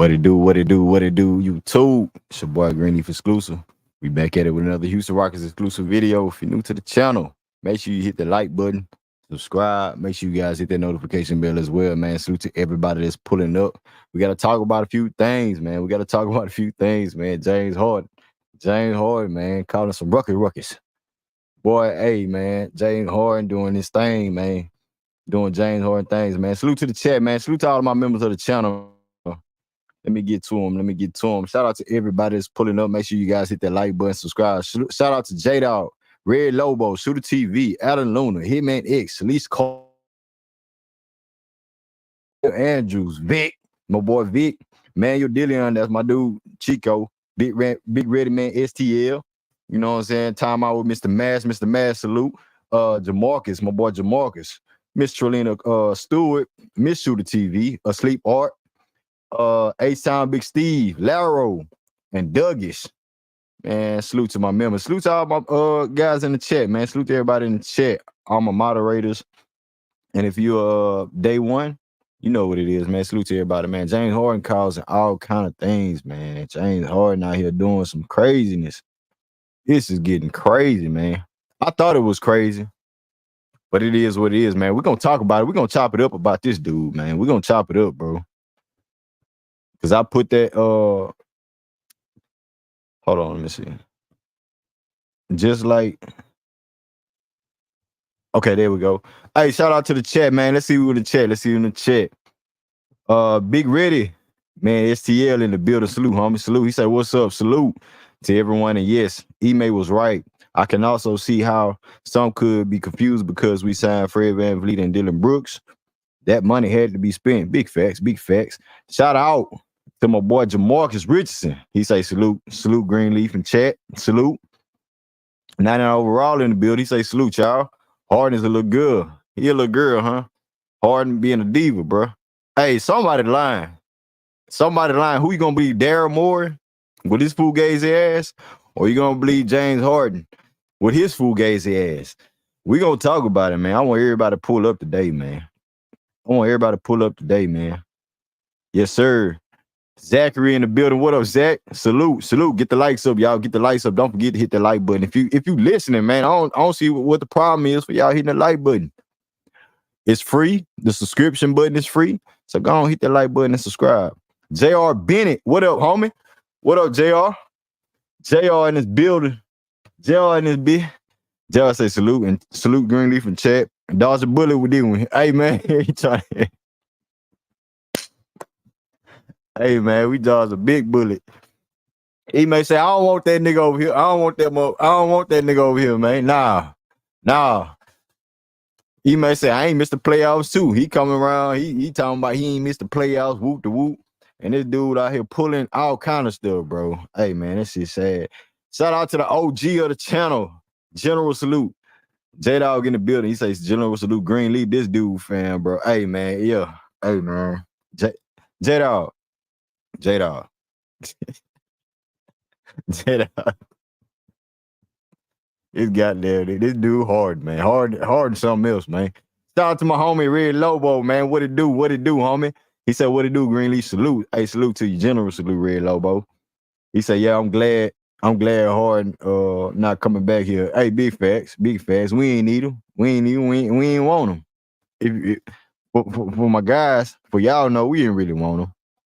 What it do, what it do, what it do, YouTube. It's your boy Greenleaf Exclusive. We back at it with another Houston Rockets exclusive video. If you're new to the channel, make sure you hit the like button, subscribe. Make sure you guys hit that notification bell as well, man. Salute to everybody that's pulling up. We got to talk about a few things, man. James Harden, man, calling some ruckus. Boy, hey, man, James Harden doing this thing, man. Doing James Harden things, man. Salute to the chat, man. Salute to all of my members of the channel. Let me get to them. Shout out to everybody that's pulling up. Make sure you guys hit that like button, subscribe. Shout out to J-Dog, Red Lobo, Shooter TV, Alan Luna, Hitman X, Elise Cole, Andrews, Vic, my boy Vic, Manuel Dillion, that's my dude, Chico, Big Ready Man, STL. You know what I'm saying? Time out with Mr. Mass, salute. Jamarcus, my boy Jamarcus, Miss Trelina Stewart, Miss Shooter TV, Asleep Art. A-Town Big Steve, Laro, and Dougish. Man, salute to my members. Salute to all my guys in the chat, man. Salute to everybody in the chat, all my moderators. And if you're day one, you know what it is, man. Salute to everybody, man. James Harden causing all kind of things, man. James Harden out here doing some craziness. This is getting crazy, man. I thought it was crazy, but it is what it is, man. We're going to talk about it. We're going to chop it up about this dude, man. We're going to chop it up, bro. Because I put that, hold on, let me see. Just like, okay, there we go. Hey, shout out to the chat, man. Let's see who in the chat. Big Ready, man, STL in the building. Salute, homie. Salute. He said, what's up? Salute to everyone. And yes, Ime was right. I can also see how some could be confused because we signed Fred VanVleet and Dylan Brooks. That money had to be spent. Big facts. Shout out to my boy Jamarcus Richardson. He say salute Greenleaf in chat. Salute. 99 overall in the build. He say salute, y'all. Harden is a little girl. He a little girl, huh? Harden being a diva, bro. Hey, somebody lying. Who you gonna believe? Daryl Morey with his fugazi ass? Or you gonna believe James Harden with his fugazi ass? We gonna talk about it, man. I want everybody to pull up today, man. Yes, sir. Zachary in the building. What up, Zach? Salute. Get the likes up, y'all. Get the likes up. Don't forget to hit the like button. If you listening, man, I don't see what the problem is for y'all hitting the like button. It's free. The subscription button is free. So go on, hit that like button and subscribe. JR Bennett. What up, homie? What up, JR? JR in this building. JR say salute and salute Greenleaf in chat. Dodge a bullet with this one. Hey, man. Hey, man, we dodged a big bullet. He may say, I don't want that nigga over here. I don't want that nigga over here, man. Nah. He may say, I ain't missed the playoffs too. He coming around. He talking about he ain't missed the playoffs. Whoop the whoop. And this dude out here pulling all kind of stuff, bro. Hey, man, that shit sad. Shout out to the OG of the channel. General salute. J-Dog in the building. He says, General salute Greenleaf. This dude fan, bro. Hey, man. Yeah. Hey, man. J-Dog. J-Dog. This goddamn, this dude hard, man. Hard and something else, man. Shout out to my homie Red Lobo, man. What it do, homie? He said, what it do, Greenleaf? Salute. Hey, salute to you, General salute, Red Lobo. He said, yeah, I'm glad Harden not coming back here. Hey, big facts. We ain't need him. We ain't want him. For my guys, for y'all know, we ain't really want him.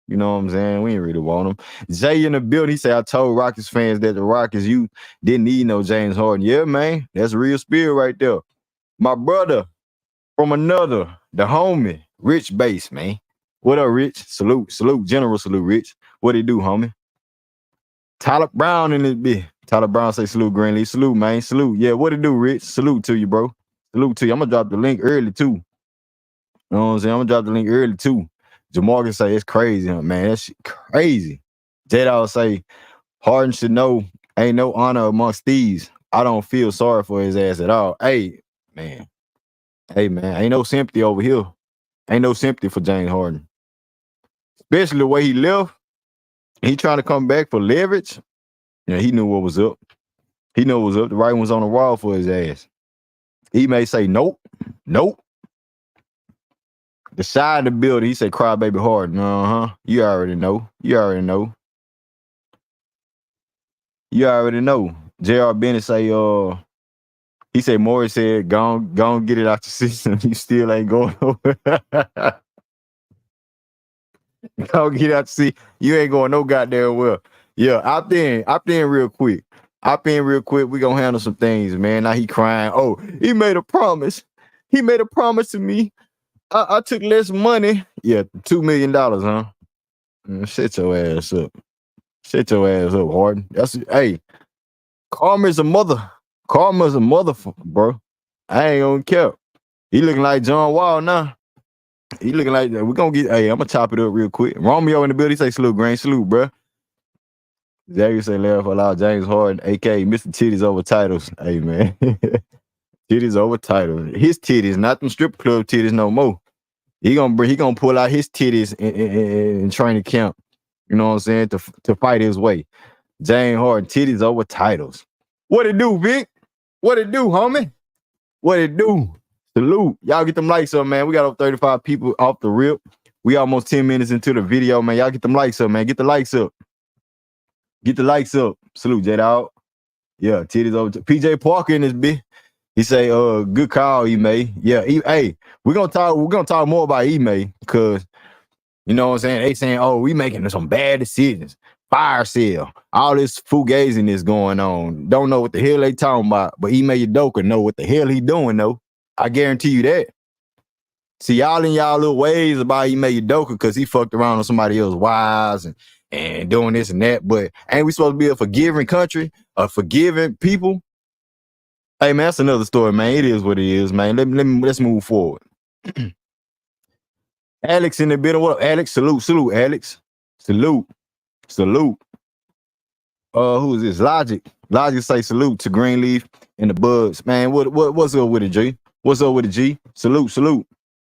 You know what I'm saying? We ain't really want him. Jay in the building, he said, I told Rockets fans that the Rockets, you didn't need no James Harden. Yeah, man, that's a real spirit right there. My brother from another, the homie, Rich Base, man. What up, Rich? Salute, General salute, Rich. What it do, homie? Tyler Brown in this bitch. Tyler Brown say salute, Greenleaf. Salute, man. Salute. Yeah, what it do, Rich? Salute to you, bro. Salute to you. I'm going to drop the link early, too. You know what I'm saying? I'm going to drop the link early, too. Jamarcus say it's crazy, man. That shit crazy. J-Dog say Harden should know ain't no honor amongst thieves. I don't feel sorry for his ass at all. Hey, man. Ain't no sympathy over here. Ain't no sympathy for James Harden. Especially the way he left. He trying to come back for leverage. Yeah, he knew what was up. The right one's on the wall for his ass. He may say nope. The side of the building, he said, Crybaby Harden. You already know. You already know. You already know. J.R. Bennett say, he said, Morey said, go on, get it out your system. You still ain't going nowhere. Go get out see. You ain't going no goddamn well. Yeah, opt in real quick. Opt in real quick. We gonna handle some things, man. Now he crying. Oh, he made a promise. He made a promise to me. I took less money. Yeah, $2 million, huh? Shut your ass up. Shut your ass up, Harden. Hey, karma's a mother. Karma's a motherfucker, bro. I ain't gonna care. He looking like John Wall now. He looking like we're gonna get. Hey, I'm gonna chop it up real quick. Romeo in the building. He say salute, Green. Salute, bro. Xavier say laugh aloud. James Harden, aka Mr. Titties over titles. Hey man. Titties over titles. His titties, not them strip club titties no more. He gonna pull out his titties in training camp. You know what I'm saying? To fight his way. James Harden, titties over titles. What it do, Vic? What it do, homie? What it do? Salute. Y'all get them likes up, man. We got over 35 people off the rip. We almost 10 minutes into the video, man. Y'all get them likes up, man. Get the likes up. Get the likes up. Salute, J-Dog. Yeah, titties over. PJ Parker in this bitch. He say, good call, Ime. Yeah, hey, we're gonna talk more about Ime, because you know what I'm saying? They saying, oh, we making some bad decisions. Fire sale. All this fugaziness going on. Don't know what the hell they talking about, but Ime Udoka know what the hell he doing, though. I guarantee you that. See, y'all in y'all little ways about Ime Udoka because he fucked around on somebody else's wives and doing this and that, but ain't we supposed to be a forgiving country, a forgiving people? Hey, man, that's another story, man. It is what it is, man. Let's move forward. Alex in the middle. What up, Alex? Salute, Alex. Salute. Who is this? Logic. Logic say salute to Greenleaf and the Bugs. Man, what's up with it, G? What's up with it, G? Salute.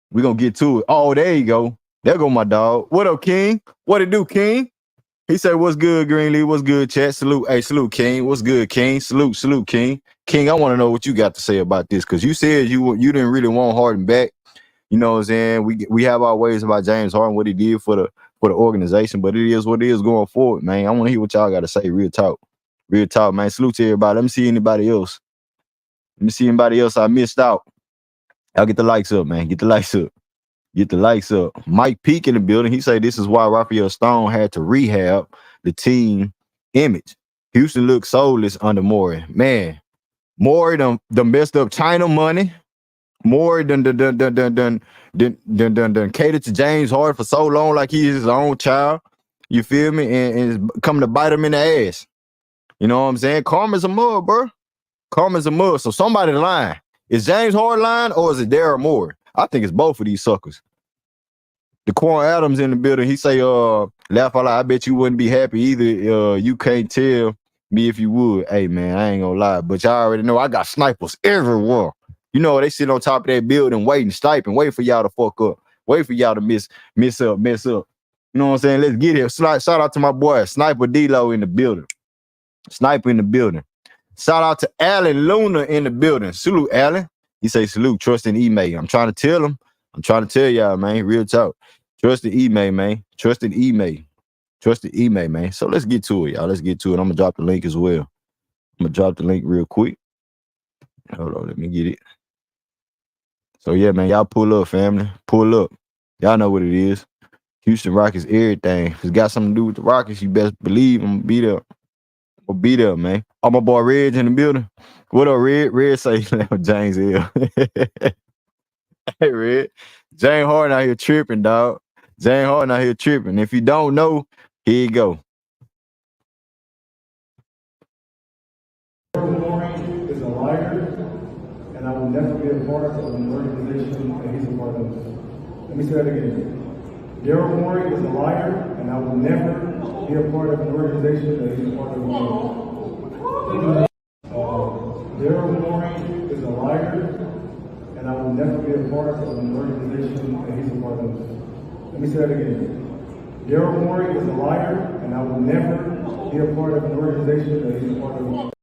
We gonna get to it. Oh, there you go. There go my dog. What up, King? What it do, King? He said, what's good, Greenleaf? What's good, chat? Salute. Hey, salute, King. What's good, King? Salute, King. King, I want to know what you got to say about this, because you said you didn't really want Harden back. You know what I'm saying? We have our ways about James Harden, what he did for the organization, but it is what it is going forward, man. I want to hear what y'all got to say. Real talk, man. Salute to everybody. Let me see anybody else. I missed out. Y'all get the likes up, man. Get the likes up. Mike Peak in the building. He say this is why Raphael Stone had to rehab the team image. Houston looked soulless under Morey. Man, Morey done messed up China money. Morey done catered to James Harden for so long like he is his own child. You feel me? And it's coming to bite him in the ass. You know what I'm saying? Karma's a mud, bro. Karma's a mud. So somebody lying. Is James Harden lying or is it Daryl Morey? I think it's both of these suckers. DeQuan Adams in the building. He say, laugh out loud. I bet you wouldn't be happy either. You can't tell me if you would. Hey, man, I ain't gonna lie. But y'all already know I got snipers everywhere. You know, they sit on top of that building waiting, sniping, waiting for y'all to fuck up. Wait for y'all to mess up. You know what I'm saying? Let's get it. Shout out to my boy, Sniper D-Lo in the building. Sniper in the building. Shout out to Alan Luna in the building. Salute, Alan. He say salute, trust in Ime. I'm trying to tell him. I'm trying to tell y'all, man. Real talk. Trust in Ime, man. Trust in Ime, man. So let's get to it, y'all. Let's get to it. I'm going to drop the link as well. I'm going to drop the link real quick. Hold on, let me get it. So, yeah, man, y'all pull up, family. Pull up. Y'all know what it is. Houston Rockets, everything. If it's got something to do with the Rockets, you best believe I'm going to be there. I'll be there, man. Oh, my boy Reg in the building. What up, Red? Red say James L. Hey, Red. James Harden out here tripping, dog. James Harden out here tripping. If you don't know, here you go. Morey is a liar, and I will never be a part of an organization that he's a part of. Let me say that again. Daryl Morey is a liar, and I will never be a part of an organization that he's a part of. Daryl Morey is a liar, and I will never be a part of an organization that he's a part of. Let me say that again. Daryl Morey is a liar, and I will never be a part of an organization that he's a part of.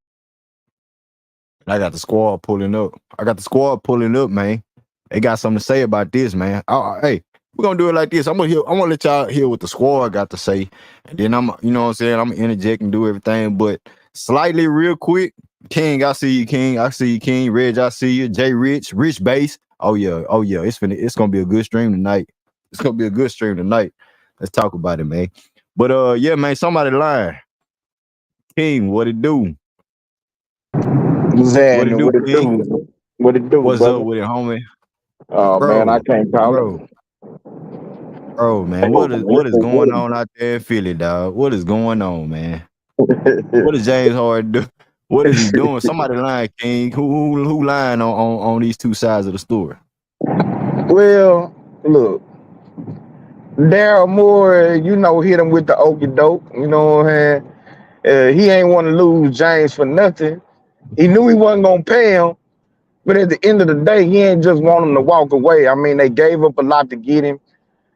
I got the squad pulling up. Man. They got something to say about this, man. Hey, we're gonna do it like this. I wanna let y'all hear what the squad got to say. And then you know what I'm saying, I'm gonna interject and do everything, but slightly real quick. King, I see you, King. I see you, King. Reg, I see you. Jay Rich Bass. Oh yeah. It's gonna be a good stream tonight. It's gonna be a good stream tonight. Let's talk about it, man. But yeah, man, somebody lying. King, what it do? What it Zan, do, what it King? do? What it do, What's up brother? with it, homie? Oh man, I Bro, can't call it. bro, man. What is going Listen, on out there in Philly, dog? What is going on, man? What is James Harden do? What is he doing? Somebody lying, King. Who lying on these two sides of the story? well, look, Daryl Moore, hit him with the okey doke. You know what I'm saying? He ain't want to lose James for nothing. He knew he wasn't gonna pay him, but at the end of the day, he ain't just want him to walk away. I mean, they gave up a lot to get him.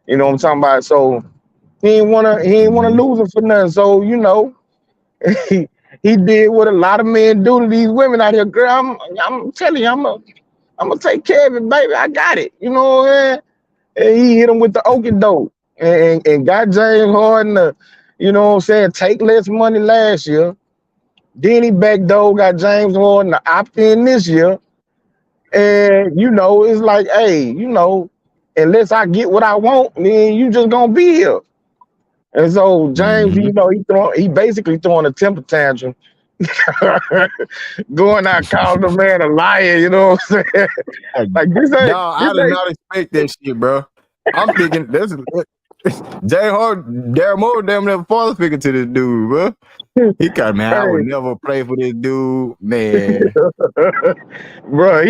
You know what I'm talking about? So he ain't wanna Mhm. lose him for nothing. So he he did what a lot of men do to these women out here. Girl, I'm telling you, I'm gonna take care of it, baby. I got it. You know what I'm saying? And he hit him with the okey doke and got James Harden to, take less money last year. Then he backdoor got James Harden to opt in this year. And it's like, hey, unless I get what I want, then you just gonna be here. And so James, Mhm. he basically throwing a temper tantrum, going out calling the man a liar. You know what I'm saying? Hey, Like dog, I this did ain't not expect that shit, bro. I'm thinking this is Jay Harden, Daryl Moore, damn near father figure to this dude, bro. He got man, I would hey, never play for this dude, man. bro.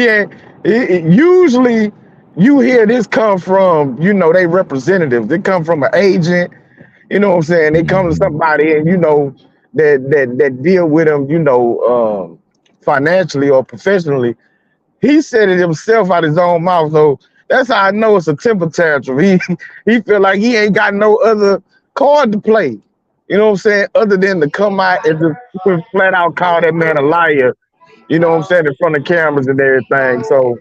Usually you hear this come from they representatives. They come from an agent. You know what I'm saying? They come to Mhm. somebody and that deal with them. Financially or professionally. He said it himself out his own mouth. So that's how I know it's a temper tantrum. He feel like he ain't got no other card to play. You know what I'm saying? Other than to come out and just flat out call that man a liar. You know what I'm saying? In front of cameras and everything. So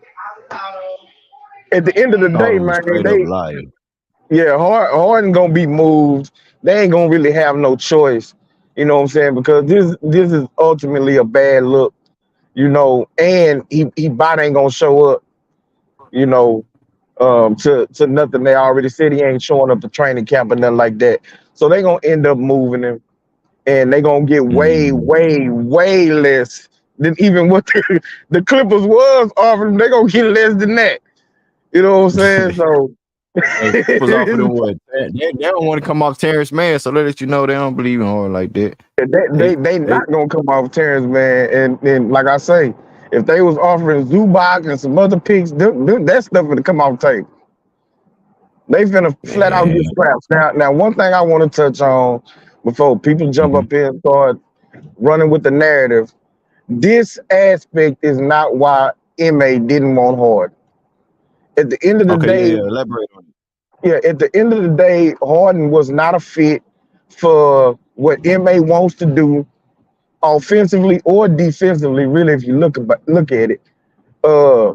at the end of the Called day, him a man, straight up liar. Harden gonna be moved. They ain't gonna really have no choice. You know what I'm saying? Because this is ultimately a bad look. And he bot ain't gonna show up. You know, to nothing. They already said he ain't showing up to training camp or nothing like that. So they gonna end up moving him, and they gonna get way, Mhm. way, way less than even what the Clippers was offering. They gonna get less than that. You know what I'm saying? So Hey, Clippers offered him what? They don't want to come off Terrence Mann, so they let you know they don't believe in Harden like that. they They, they they, not gonna come off Terrence, man. And like I say, if they was offering Zubac and some other picks, that stuff would come off tape. They finna flat out get man. scraps. Now, one thing I want to touch on before people jump Mhm. up here and start running with the narrative, this aspect is not why Ime didn't want Harden. At the end of the Okay, day, yeah. Elaborate on it. at the end of the day, Harden was not a fit for what Ime wants to do offensively or defensively. Really, if you look at it, uh,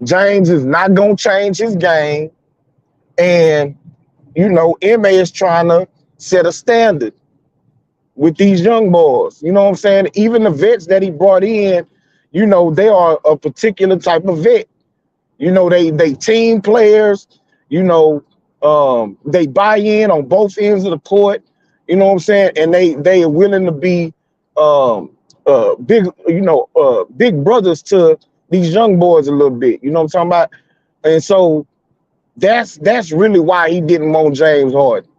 James is not gonna change his game, and Ime is trying to set a standard with these young boys. You know what I'm saying? Even the vets that he brought in, they are a particular type of vet. They team players, you know, they buy in on both ends of the court, you know what I'm saying? And they are willing to be big brothers to these young boys a little bit, you know what I'm talking about? And so that's really why he didn't want James Harden.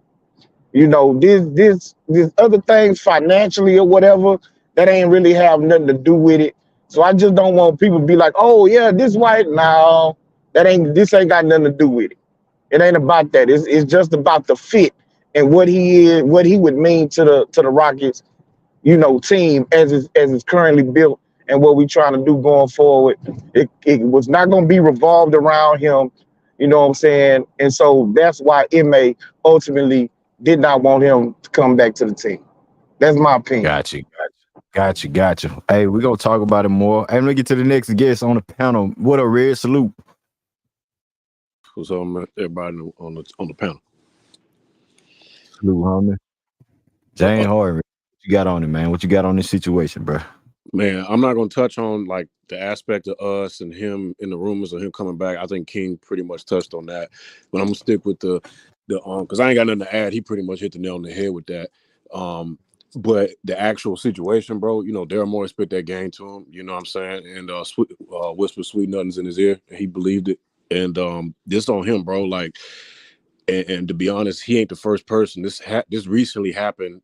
This other things financially or whatever that ain't really have nothing to do with it. So I just don't want people to be like, oh yeah, this white. No, this ain't got nothing to do with it. It ain't about that. It's just about the fit and what he would mean to the Rockets, team as it's currently built and what we trying to do going forward. It was not gonna be revolved around him, you know what I'm saying? And so that's why Ime ultimately did not want him to come back to the team. That's my opinion. Gotcha. Hey, we're gonna talk about it more. Hey, let me get to the next guest on the panel. What a red salute. What's up, everybody on the panel? Salute, homie. Jane Harden, what you got on it, man? What you got on this situation, bro? Man, I'm not gonna touch on like the aspect of us and him in the rumors of him coming back. I think King pretty much touched on that, but I'm gonna stick with the because I ain't got nothing to add. He pretty much hit the nail on the head with that. But the actual situation, bro, Daryl Morey spit that game to him. You know what I'm saying? And whispered sweet nothings in his ear, and he believed it. And this on him, bro. Like, and to be honest, he ain't the first person. This recently happened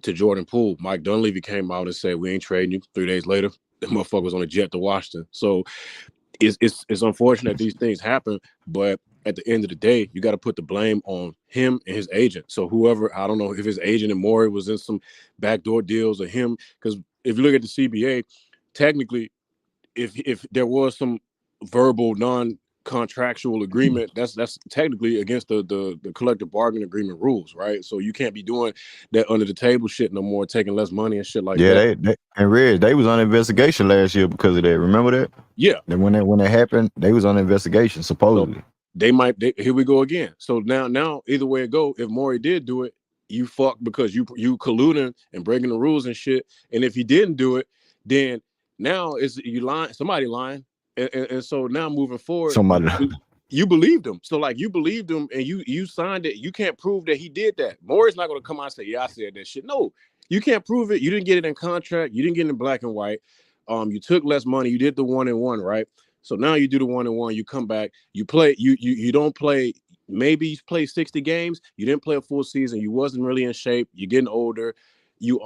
to Jordan Poole. Mike Dunleavy came out and said, we ain't trading you. 3 days later, the motherfucker was on a jet to Washington. So it's unfortunate these things happen, but at the end of the day, you got to put the blame on him and his agent. So whoever, I don't know if his agent and Morey was in some backdoor deals or him, because if you look at the CBA, technically, if there was some verbal non-contractual agreement, that's technically against the collective bargaining agreement rules, right? So you can't be doing that under the table shit no more, taking less money and shit like that. They and Reg, they was on investigation last year because of that. Remember that? Yeah. And when that happened, they was on investigation supposedly. So here we go again. So now either way it go, if Morey did do it, you fuck because you colluding and breaking the rules and shit. And if he didn't do it, then now is you lying, somebody lying. And so now moving forward, you believed him. So like you believed him and you signed it. You can't prove that he did that. Morey's not gonna come out and say, yeah, I said that shit. No, you can't prove it. You didn't get it in contract, you didn't get it in black and white. You took less money, you did the 1-and-1, right? So now you do the 1-and-1, you come back, you play, you don't play, maybe you play 60 games, you didn't play a full season, you wasn't really in shape, you're getting older, you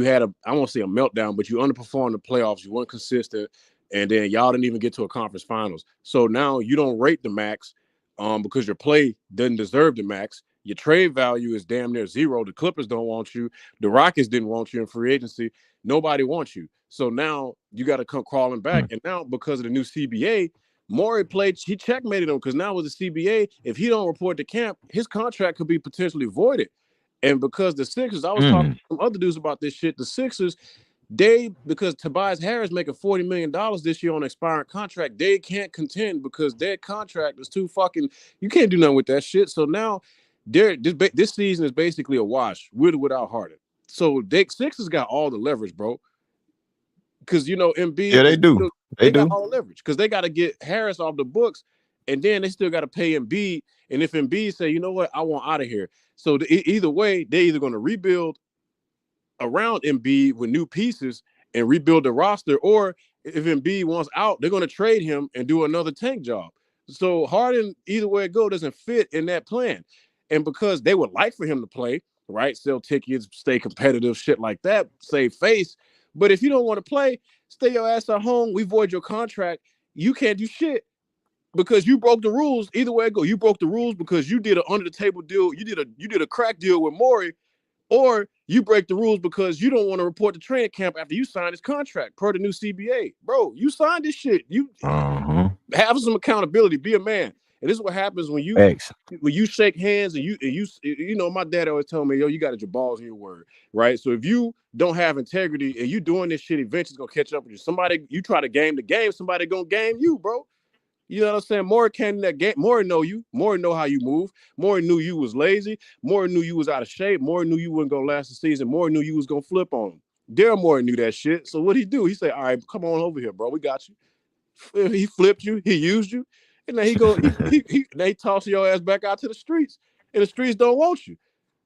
had I won't say a meltdown, but you underperformed the playoffs, you weren't consistent, and then y'all didn't even get to a conference finals. So now you don't rate the max because your play doesn't deserve the max. Your trade value is damn near zero. The Clippers don't want you. The Rockets didn't want you in free agency. Nobody wants you. So now you got to come crawling back. And now because of the new CBA, Morey he checkmated him because now with the CBA, if he don't report to camp, his contract could be potentially voided. And because the Sixers, I was talking to some other dudes about this shit, the Sixers, because Tobias Harris making $40 million this year on an expiring contract, they can't contend because their contract is too fucking, you can't do nothing with that shit. So now this season is basically a wash with or without Harden. So Sixers got all the leverage, bro. Because Embiid, yeah, they do. They got all the leverage because they got to get Harris off the books, and then they still got to pay Embiid. And if Embiid say, you know what, I want out of here. So either way, they're either going to rebuild around Embiid with new pieces and rebuild the roster, or if Embiid wants out, they're going to trade him and do another tank job. So Harden, either way it go, doesn't fit in that plan. And because they would like for him to play, right, sell tickets, stay competitive, shit like that, save face. But if you don't want to play, stay your ass at home. We void your contract. You can't do shit because you broke the rules. Either way it go, you broke the rules because you did an under the table deal. You did a crack deal with Morey, or you break the rules because you don't want to report to training camp after you signed his contract per the new CBA. Bro, you signed this shit. You have some accountability. Be a man. And this is what happens when you shake hands and you know, my dad always told me, yo, you got your balls in your word, right? So if you don't have integrity and you doing this shit, eventually it's gonna catch up with you. Somebody, you try to game the game, somebody gonna game you, bro. You know what I'm saying? Morey came in that game. Morey know you. Morey know how you move. Morey knew you was lazy. Morey knew you was out of shape. Morey knew you wasn't gonna last the season. Morey knew you was gonna flip on him. Daryl Morey knew that shit. So what'd he do? He said, all right, come on over here, bro. We got you. He flipped you. He used you. And then they toss your ass back out to the streets. And the streets don't want you.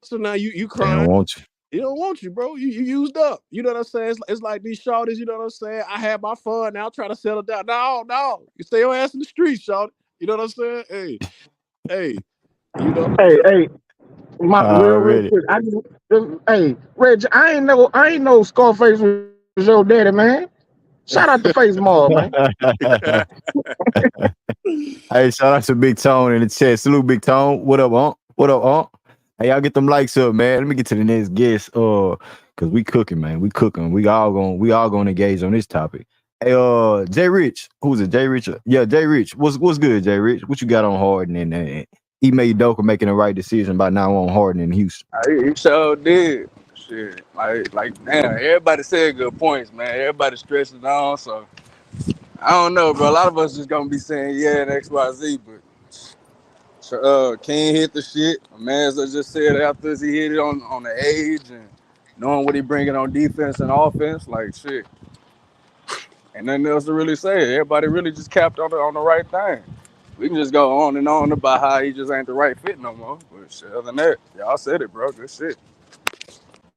So now you crying. They don't want you. They don't want you, bro. You used up. You know what I'm saying? It's like these shorties, you know what I'm saying? I had my fun, now try to settle down. No. You stay your ass in the streets, shorty. You know what I'm saying? Hey, you know. Hey, real quick. Hey, Reg, I ain't know Scarface was your daddy, man. Shout out to Face Mall, man. Hey, shout out to Big Tone in the chat. Salute, Big Tone. What up, Unc? What up, Unc? Hey, y'all get them likes up, man. Let me get to the next guest. Cause we cooking, man. We cooking. We all gonna engage on this topic. Hey, Jay Rich. Who's it? Jay Rich? Yeah, Jay Rich. What's good, Jay Rich? What you got on Harden and Ime Udoka making the right decision by now on Harden in Houston? He sure did. Shit, like damn. Everybody said good points, man. Everybody stressing on. So I don't know, bro. A lot of us just gonna be saying yeah and XYZ, but King hit the shit. Manza just said after he hit it on the age and knowing what he bringing on defense and offense, like shit. Ain't nothing else to really say. Everybody really just capped on the right thing. We can just go on and on about how he just ain't the right fit no more. But shit, other than that, y'all said it, bro. Good shit.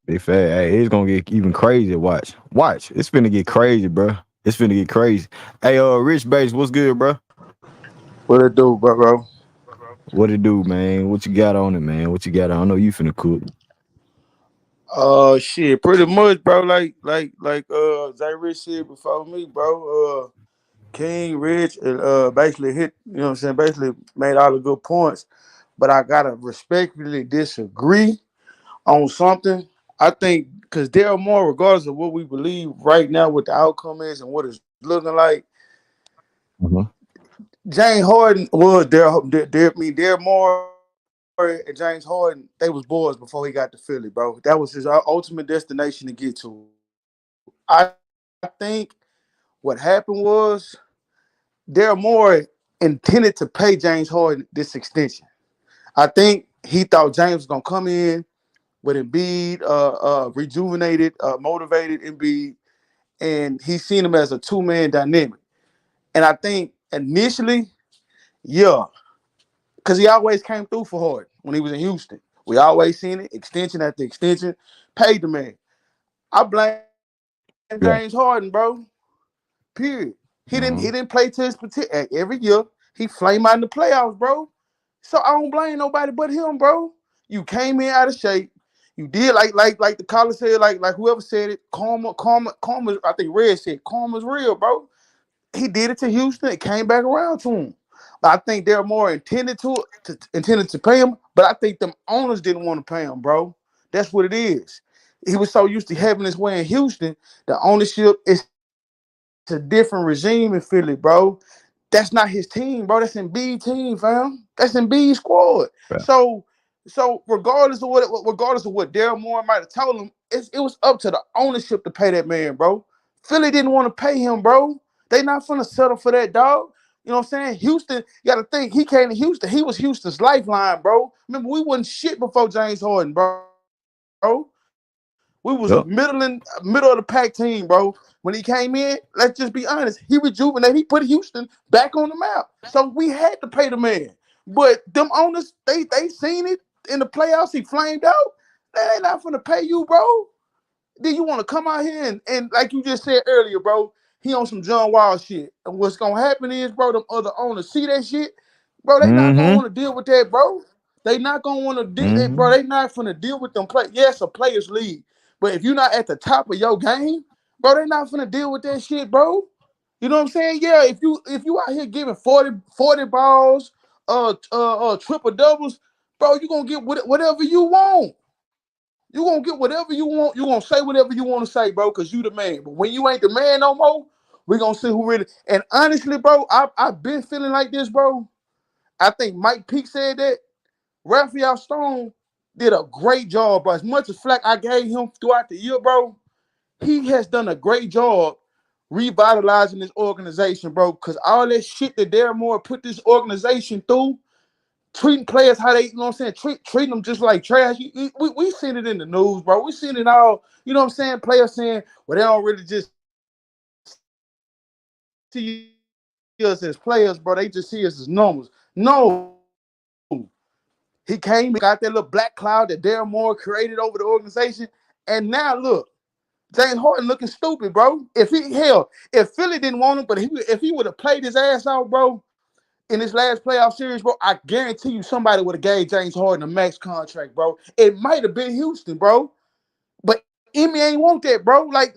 Big fat. Hey, it's gonna get even crazy. Watch. It's finna get crazy, bro. It's finna get crazy. Hey, Rich Base, what's good, bro? What it do, bro? What it do, man? What you got on it, man? What you got on? I know you finna cook. Shit, pretty much, bro. Like Zay Rich said before me, bro. King Rich basically hit, you know what I'm saying, basically made all the good points. But I gotta respectfully disagree on something. I think because Daryl Moore, regardless of what we believe right now, what the outcome is and what it's looking like, Uh-huh. James Harden was Daryl Moore and James Harden, they was boys before he got to Philly, bro. That was his ultimate destination to get to. I think what happened was Daryl Moore intended to pay James Harden this extension. I think he thought James was gonna come in with Embiid, rejuvenated, motivated Embiid, and he seen him as a two-man dynamic. And I think initially, yeah, because he always came through for Harden when he was in Houston. We always seen it, extension after extension, paid the man. I blame Yeah. James Harden, bro. Period. He didn't Uh-huh. he didn't play to his potential. Every year he flame out in the playoffs, bro. So I don't blame nobody but him, bro. You came in out of shape. You did like the caller said, like whoever said it. Karma. I think Red said karma's real, bro. He did it to Houston. It came back around to him. But I think they're more intended to pay him. But I think them owners didn't want to pay him, bro. That's what it is. He was so used to having his way in Houston. The ownership is a different regime in Philly, bro. That's not his team, bro. That's Embiid team, fam. That's Embiid squad. Yeah. So regardless of what Daryl Moore might have told him, it was up to the ownership to pay that man, bro. Philly didn't want to pay him, bro. They not finna settle for that dog. You know what I'm saying? Houston, you gotta think he came to Houston. He was Houston's lifeline, bro. Remember, we wasn't shit before James Harden, bro. We was a Yep. middle of the pack team, bro. When he came in, let's just be honest, he rejuvenated. He put Houston back on the map. So we had to pay the man. But them owners, they seen it in the playoffs. He flamed out. They ain't not finna pay you, bro. Then you want to come out here and like you just said earlier, bro, he on some John Wall shit. And what's gonna happen is, bro, them other owners see that shit, bro. They not gonna Mm-hmm. want to deal with that, bro. They not gonna want to deal, bro. Mm-hmm. They not finna deal with them play. Yes, a players league, but if you're not at the top of your game, bro, they not finna deal with that shit, bro. You know what I'm saying? Yeah, if you out here giving 40 balls, triple doubles, bro, you gonna get whatever you want. You gonna get whatever you want. You gonna say whatever you want to say, bro, because you the man. But when you ain't the man no more, we gonna see who really. And honestly, bro, I've been feeling like this, bro. I think Mike Peake said that. Raphael Stone did a great job, bro. As much as flack I gave him throughout the year, bro, he has done a great job revitalizing this organization, bro. Because all that shit that Darren Moore put this organization through, treating players how they, you know what I'm saying, treating them just like trash. We seen it in the news, bro. We seen it all, you know what I'm saying, players saying, well, they don't really just see us as players, bro. They just see us as numbers. No. He came, got that little black cloud that Darren Moore created over the organization. And now look, James Harden looking stupid, bro. If Philly didn't want him, but if he would have played his ass out, bro, in this last playoff series, bro, I guarantee you somebody would have gave James Harden a max contract, bro. It might have been Houston, bro. But Ime ain't want that, bro. Like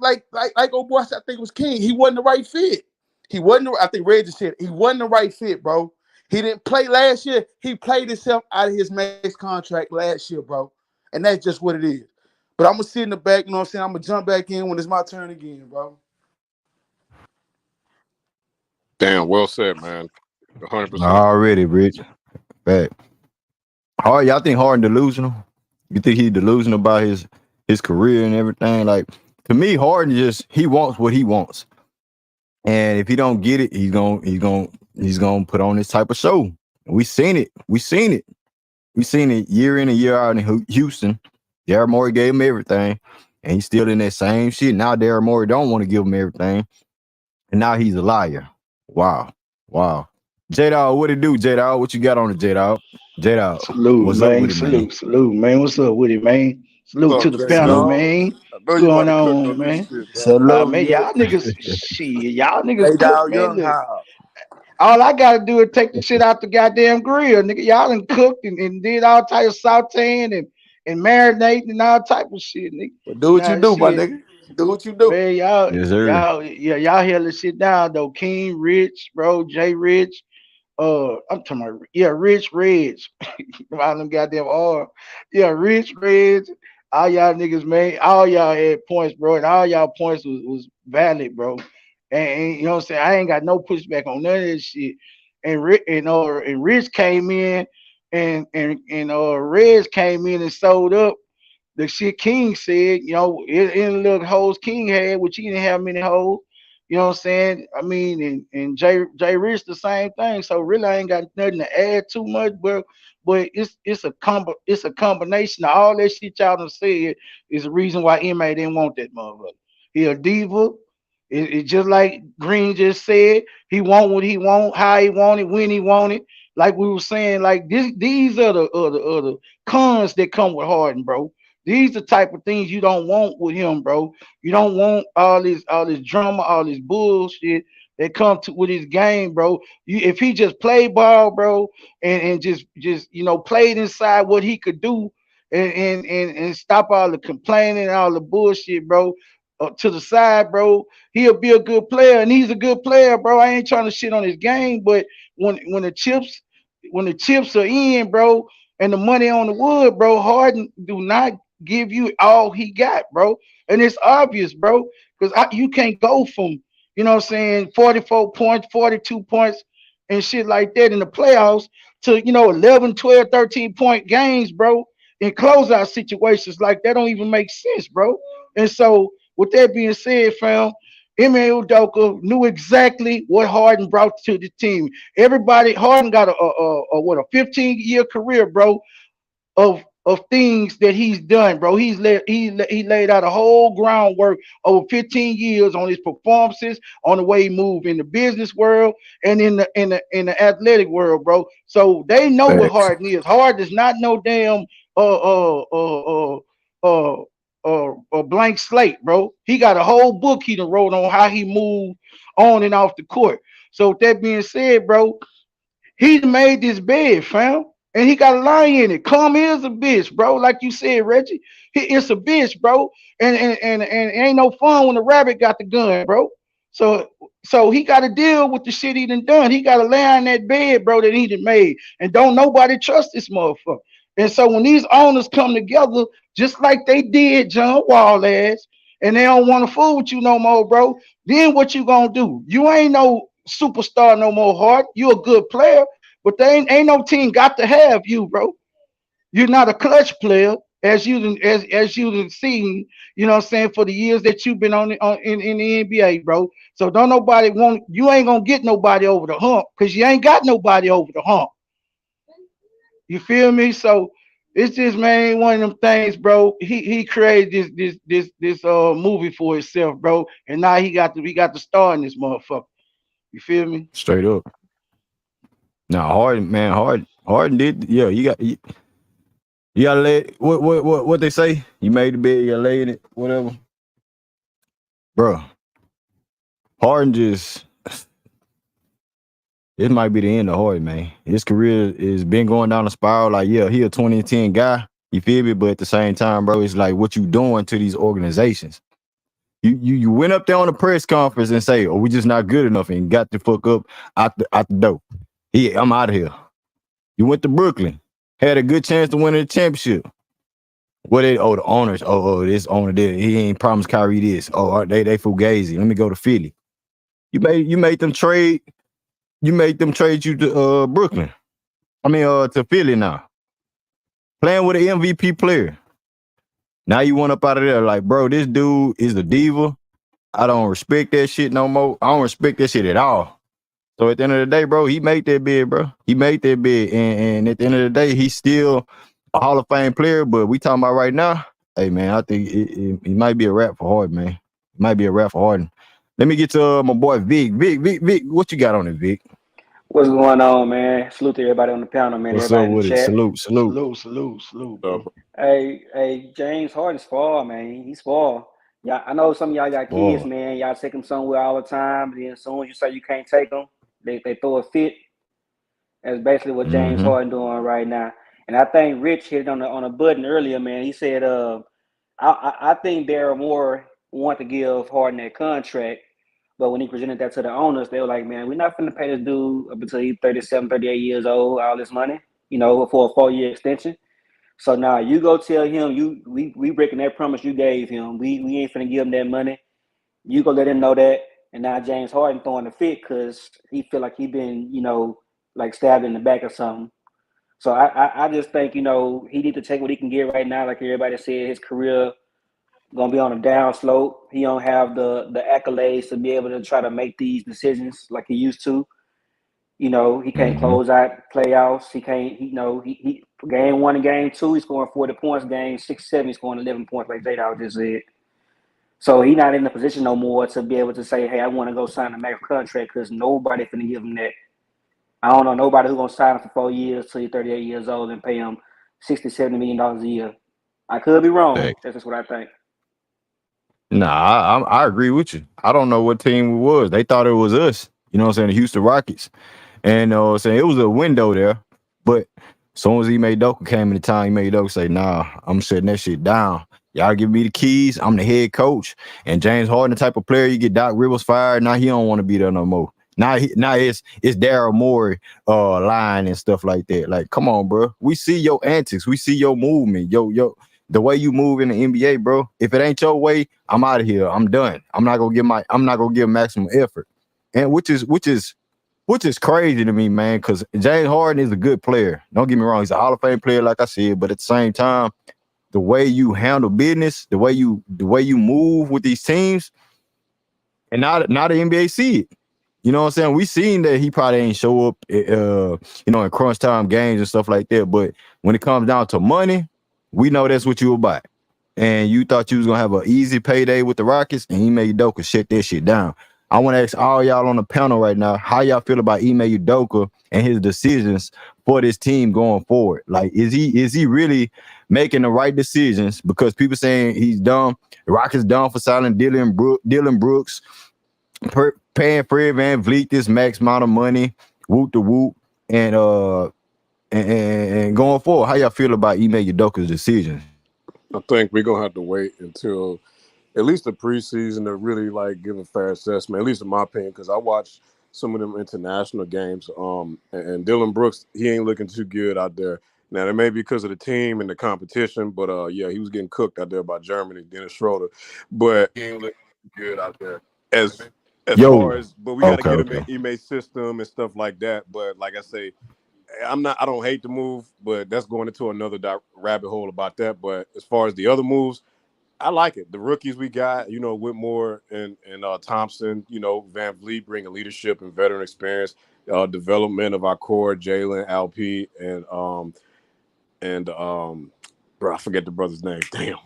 old boy, I think it was King. He wasn't the right fit. He wasn't. I think Red just said he wasn't the right fit, bro. He didn't play last year. He played himself out of his max contract last year, bro. And that's just what it is. But I'm gonna sit in the back. You know what I'm saying? I'm gonna jump back in when it's my turn again, bro. Damn, well said, man. 100%. Already, Rich. Back. Hard. Y'all think Harden delusional? You think he delusional about his career and everything? Like, to me, Harden just he wants what he wants. And if he don't get it, he's gonna put on this type of show. We seen it. We seen it year in and year out in Houston. Daryl Morey gave him everything, and he's still in that same shit. Now Daryl Morey don't want to give him everything, and now he's a liar. Wow. J-Dawg, what it do, J-Dawg? What you got on it, J-Dawg? J-Dawg, Salute, what's up man. with it, man? Salute, man. What's up with it, man? Salute to Fuck, the J panel, Salute. Dog. man. I know What's you about going to cook on, on this man? shit, bro. Salute. Man, y'all niggas Hey, cook, Dog, man. Young Look, Hog. all I gotta do is take the shit out the goddamn grill, nigga. Y'all done cooked and did all type of sauteing and marinating and all type of shit, nigga. Well, do what you Now do, my shit, nigga. Do what you do. man, Yes, sir. y'all held this shit down though. King Rich, bro, Jay Rich. I'm talking about Rich Reg. All them goddamn R. Yeah, Rich Reg. All y'all niggas, man. All y'all had points, bro, and all y'all points was valid, bro. And you know what I'm saying? I ain't got no pushback on none of this shit. And Rich came in and Reg came in and sold up the shit King said, in the little hoes King had, which he didn't have many hoes. You know what I'm saying? I mean, and Jay Rich the same thing. So really, I ain't got nothing to add too much, but it's a combination of all that shit y'all done said is the reason why Ime didn't want that motherfucker. He a diva. It's just like Green just said. He want what he want, how he want it, when he want it. Like we were saying, like these are the cons that come with Harden, bro. These the type of things you don't want with him, bro. You don't want all this drama, all this bullshit that come to with his game, bro. If he just played ball, bro, and just played inside what he could do, and stop all the complaining and all the bullshit, bro, to the side, bro, he'll be a good player, and he's a good player, bro. I ain't trying to shit on his game, but when the chips are in, bro, and the money on the wood, bro, Harden do not give you all he got, bro. And it's obvious, bro, because you can't go from, 44 points, 42 points, and shit like that in the playoffs to, 11, 12, 13-point games, bro, in closeout situations. Like, that don't even make sense, bro. And so, with that being said, fam, Ime Udoka knew exactly what Harden brought to the team. Harden got a 15-year career, bro, of things that he's done, bro. He laid out a whole groundwork over 15 years on his performances, on the way he moved in the business world and in the athletic world, bro. So they know what Facts. Harden is. Harden is not no damn a blank slate, bro. He got a whole book he done wrote on how he moved on and off the court. So with that being said, bro, he made this bed, fam. And he got a lie in it. Come is a bitch, bro. Like you said, Reggie. It's a bitch, bro. And ain't no fun when the rabbit got the gun, bro. So so he got to deal with the shit he done. He got to lay on that bed, bro, that he done made. And don't nobody trust this motherfucker. And so when these owners come together, just like they did John Wall ass, and they don't want to fool with you no more, bro, then what you gonna do? You ain't no superstar no more, Hart. You a good player, but they ain't no team got to have you, bro. You're not a clutch player, as you done seen, you know what I'm saying, for the years that you've been in the NBA, bro. So don't nobody want you ain't gonna get nobody over the hump because you ain't got nobody over the hump. You feel me? So it's just, man, one of them things, bro. He created this movie for himself, bro, and now he got the star in this motherfucker. You feel me? Straight up. Now Harden, man, Harden did. Yeah, you gotta lay it, what they say. You made the bed, you gotta lay in it, whatever, bro. Harden just. This might be the end of Harden, man. His career is been going down a spiral. Like, yeah, he a 2010 guy. You feel me? But at the same time, bro, it's like what you doing to these organizations. You went up there on a press conference and say, "Oh, we just not good enough," and got the fuck up out the door. Yeah, I'm out of here. You went to Brooklyn, had a good chance to win a championship. The owners, this owner did, he ain't promised Kyrie this. Oh, they fugazi. Let me go to Philly. You made them trade. You made them trade you to Brooklyn. To Philly now. Playing with an MVP player. Now you want up out of there. Like, bro, this dude is a diva. I don't respect that shit no more. I don't respect that shit at all. So at the end of the day, bro, he made that bid, bro. He made that bid, and at the end of the day, he's still a Hall of Fame player. But we talking about right now, hey man, I think it might be a wrap for Harden, man. It might be a wrap for Harden. Let me get to my boy Vic. Vic, what you got on it, Vic? What's going on, man? Salute to everybody on the panel, man. What's up Everybody in the with it? chat. Salute. Salute, Uh, bro. Hey, James Harden's spoiled, man. He's spoiled. Yeah, I know some of y'all got kids, Boy. man. Y'all take them somewhere all the time. Then as soon as you say you can't take them, they throw a fit. That's basically what James Mm-hmm. Harden doing right now. And I think Rich hit on a button earlier, man. He said, I think Daryl Moore want to give Harden that contract, but when he presented that to the owners, they were like, man, we're not going to pay this dude up until he's 37, 38 years old, all this money, for a 4-year extension. So now you go tell him we breaking that promise you gave him. We ain't finna give him that money. You go let him know that. And now James Harden throwing the fit because he feel like he been, like stabbed in the back or something. So I just think, he need to take what he can get right now. Like everybody said, his career gonna be on a down slope. He don't have the accolades to be able to try to make these decisions like he used to. He can't Mm-hmm. close out playoffs. He can't. He game 1 and game 2, he's scoring 40 points. Game 6, 7, he's scoring 11 points, like J-Dog just said. So he's not in the position no more to be able to say, "Hey, I want to go sign a max contract," because nobody finna give him that. I don't know nobody who's gonna sign him for 4 years till he's 38 years old and pay him 60, $70 million a year. I could be wrong. Hey. That's just what I think. Nah, I agree with you. I don't know what team it was. They thought it was us. You know what I'm saying? The Houston Rockets. And saying it was a window there, but as soon as Ime Udoka came in the time, Ime Udoka say, "Nah, I'm shutting that shit down. Y'all give me the keys. I'm the head coach." And James Harden, the type of player you get Doc Rivers fired. Now he don't want to be there no more. Now it's Daryl Morey line and stuff like that. Like, come on, bro. We see your antics. We see your movement. The way you move in the NBA, bro. If it ain't your way, I'm out of here. I'm done. I'm not gonna give maximum effort. And which is crazy to me, man, because James Harden is a good player. Don't get me wrong, he's a Hall of Fame player, like I said, but at the same time, the way you handle business, the way you move with these teams, and now the NBA see it. You know what I'm saying? We seen that he probably ain't show up in crunch time games and stuff like that. But when it comes down to money, we know that's what you about. And you thought you was gonna have an easy payday with the Rockets, and Ime Udoka shut that shit down. I want to ask all y'all on the panel right now, how y'all feel about Ime Udoka and his decisions for this team going forward? Like, is he really making the right decisions? Because people saying he's dumb. The Rockets dumb for signing Dylan Brooks, paying Fred VanVleet this max amount of money, whoop the whoop, and and going forward, how y'all feel about Ime Udoka's decisions? I think we're gonna have to wait until at least the preseason to really like give a fair assessment. At least in my opinion, because I watched some of them international games. And Dylan Brooks, he ain't looking too good out there. Now that may be because of the team and the competition, but yeah, he was getting cooked out there by Germany, Dennis Schroeder. But he ain't looking good out there. As Yo, far as, but we got to okay, get him okay. in Ime system and stuff like that. But like I say, I don't hate the move, but that's going into another rabbit hole about that. But as far as the other moves, I like it. The rookies we got, Whitmore and Thompson, Van Vliet bringing leadership and veteran experience, development of our core, Jalen, LP, and bro, I forget the brother's name. Damn.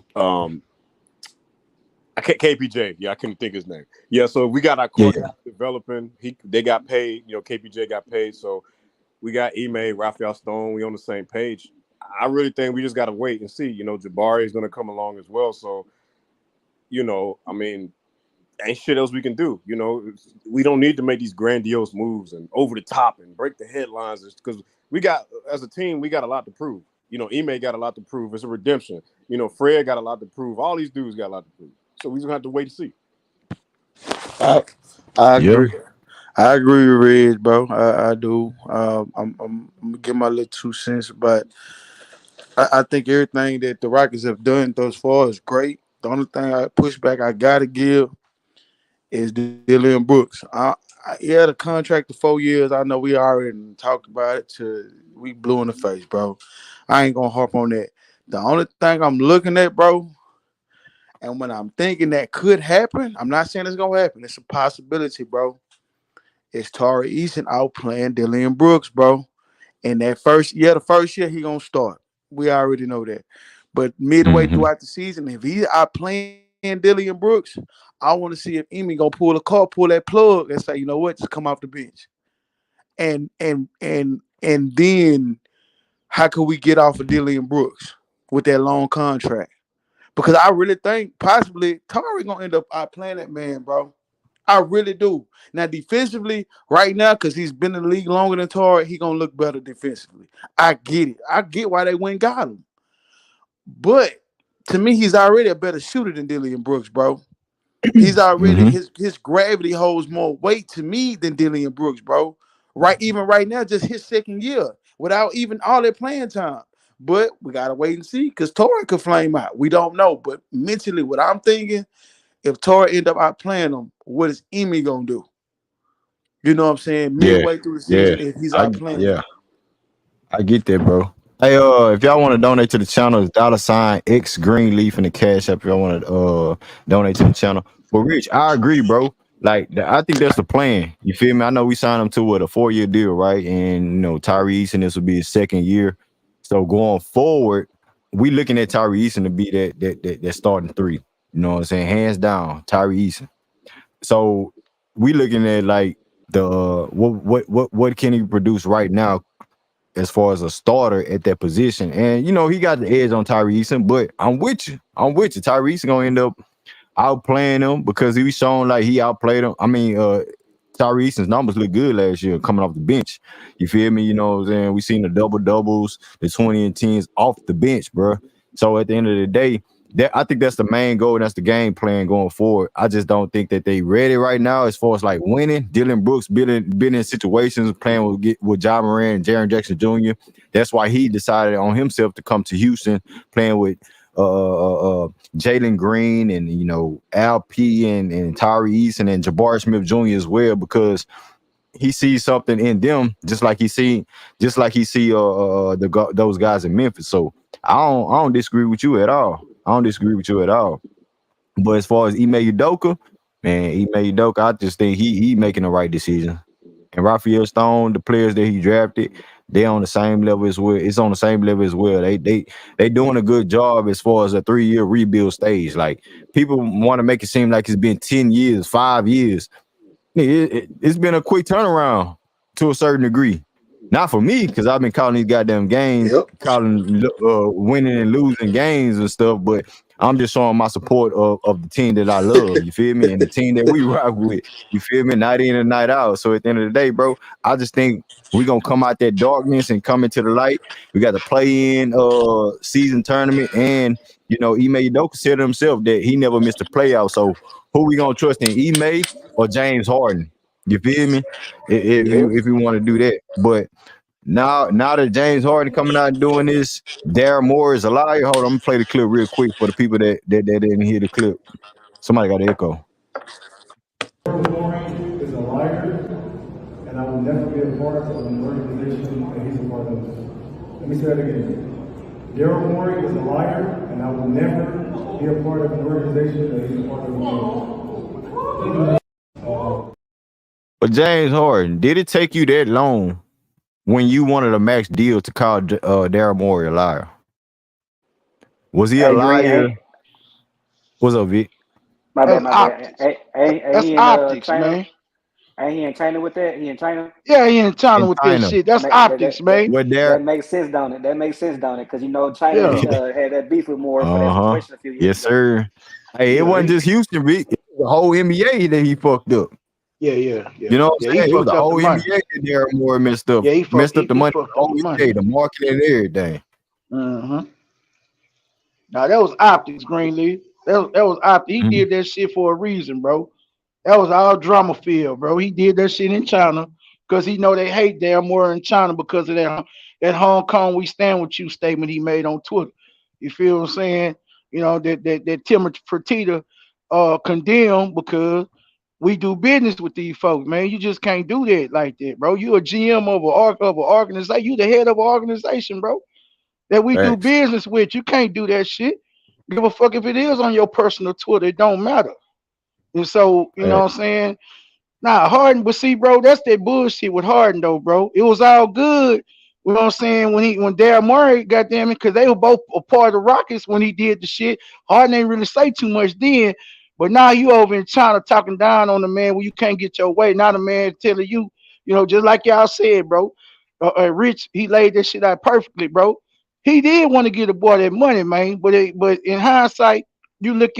I can't KPJ. Yeah, I couldn't think his name. Yeah, so we got our core Yeah. developing. They got paid. KPJ got paid. So we got Ime, Raphael Stone. We on the same page. I really think we just got to wait and see. Jabari is going to come along as well. So, I mean, ain't shit else we can do. We don't need to make these grandiose moves and over the top and break the headlines because as a team, we got a lot to prove. Ime got a lot to prove. It's a redemption. Fred got a lot to prove. All these dudes got a lot to prove. So we just gonna have to wait to see. I I Yeah. agree. I agree with Reg, bro. I do. I'm gonna give my little 2 cents, but I think everything that the Rockets have done thus far is great. The only thing I pushback I gotta give is Dylan Brooks. He had a contract of 4 years. I know we already talked about it. We blew in the face, bro. I ain't gonna harp on that. The only thing I'm looking at, bro, and when I'm thinking that could happen, I'm not saying it's gonna happen. It's a possibility, bro. is Tari Eason outplaying Dillon Brooks, bro. And the first year he gonna start. We already know that. But midway Mm-hmm. throughout the season, if he outplaying Dillon Brooks, I want to see if Ime gonna pull that plug, and say, you know what, just come off the bench. And then how could we get off of Dillon Brooks with that long contract? Because I really think possibly Tari gonna end up outplaying that man, bro. I really do. Now defensively, right now, because he's been in the league longer than Tari, he gonna look better defensively. I get it. I get why they went and got him. But to me, he's already a better shooter than Dillon Brooks, bro. He's already Mm-hmm. his gravity holds more weight to me than Dillon Brooks, bro. Even right now, just his second year without even all that playing time. But we gotta wait and see because Torrey could flame out. We don't know. But mentally, what I'm thinking, if Torrey end up outplaying him, what is Ime gonna do? You know what I'm saying? Yeah, Midway through the yeah. season, if he's I outplaying yeah, him. I get that, bro. Hey, if y'all want to donate to the channel, it's $ X Greenleaf in the cash app. If y'all want to donate to the channel. But Rich, I agree, bro. Like I think that's the plan. You feel me? I know we signed him to what a 4-year deal, right? And Tyrese, and this will be his second year. So going forward, we looking at Tyrese to be that starting three. You know what I'm saying? Hands down, Tyrese. So we looking at like the what can he produce right now as far as a starter at that position. And he got the edge on Tyrese, but I'm with you. I'm with you. Tyrese gonna end up outplaying him because he was showing like he outplayed him. I mean, Tyrese's numbers look good last year coming off the bench. You feel me? You know what I'm saying? We seen the double doubles, the 20 and 10s off the bench, bro. So at the end of the day, I think that's the main goal. And that's the game plan going forward. I just don't think that they ready right now as far as like winning. Dillon Brooks been in situations playing with Ja Morant and Jaren Jackson Jr. That's why he decided on himself to come to Houston, playing with Jalen Green and Al P and Tyree Eason and Jabari Smith Jr. as well, because he sees something in them just like he see those guys in Memphis. So I don't disagree with you at all. I don't disagree with you at all. But as far as Ime Udoka, man, Ime Udoka, I just think he making the right decision. And Raphael Stone, the players that he drafted, they on the same level as well. It's on the same level as well. They doing a good job as far as a 3-year rebuild stage. Like people want to make it seem like it's been 10 years, 5 years. It's been a quick turnaround to a certain degree. Not for me, because I've been calling these goddamn games, Yep. calling winning and losing games and stuff, but I'm just showing my support of the team that I love, you feel me? And the team that we rock with, you feel me? Night in and night out. So at the end of the day, bro, I just think we're going to come out that darkness and come into the light. We got to play in season tournament. And, Ime Udoka said himself that he never missed a playoff. So who we going to trust in, Ime or James Harden? You feel me? Yep. If we want to do that. But now that James Harden coming out and doing this, Daryl Moore is a liar. Hold on, I'm gonna play the clip real quick for the people that didn't hear the clip. Somebody got an echo. Morey is a liar, and I will never be a part of an organization that he's a part of. Let me say that again. Daryl Morey is a liar, and I will never be a part of an organization that he's a part of. But James Harden, did it take you that long when you wanted a max deal to call Daryl Morey a liar? Was he a Hey, Green, liar? ain't What's up, Vic? my bad, That's my bad. optics. Ain't That's he in optics, China? man. Ain't he in China with that? He in China? Yeah, he in China In with that China. shit. That's Make, that, optics, that, that, man. What Daryl? that makes sense, don't it? That makes sense, don't it? Because China Yeah, had that beef with Moore for that Uh-huh. situation a few years Yes, ago. sir. Hey, it yeah, wasn't just Houston, Vic. It was the whole NBA that he fucked up. yeah. You know what Yeah, I'm he saying? It was the fucked up the whole money. NBA that Daryl Morey messed up. Yeah, Messed up the he money for fucked the up whole the money. NBA, the marketing and everything. Mm-hmm. Now that was optics, Greenleaf. That was optics. He Mhm. did that shit for a reason, bro. That was all drama filled, bro. He did that shit in China because he know they hate damn more in China because of that Hong Kong we stand with you statement he made on Twitter. You feel what I'm saying? That Timothy Fertitta condemned because we do business with these folks, man. You just can't do that like that, bro. You a GM of an organization. You the head of an organization, bro. That we do Facts. business with. You can't do that shit. Give a fuck if it is on your personal Twitter. It don't matter. And so, you know Facts. what I'm saying? Nah, Harden, but see, bro, that's that bullshit with Harden though, bro. It was all good. You know what I'm saying? When Daryl Morey, goddamn it, because they were both a part of the Rockets when he did the shit. Harden ain't really say too much then. But now you over in China talking down on the man when you can't get your way. Now the man telling you, just like y'all said, bro. Rich, he laid that shit out perfectly, bro. He did want to get the boy that money, man. But in hindsight, you look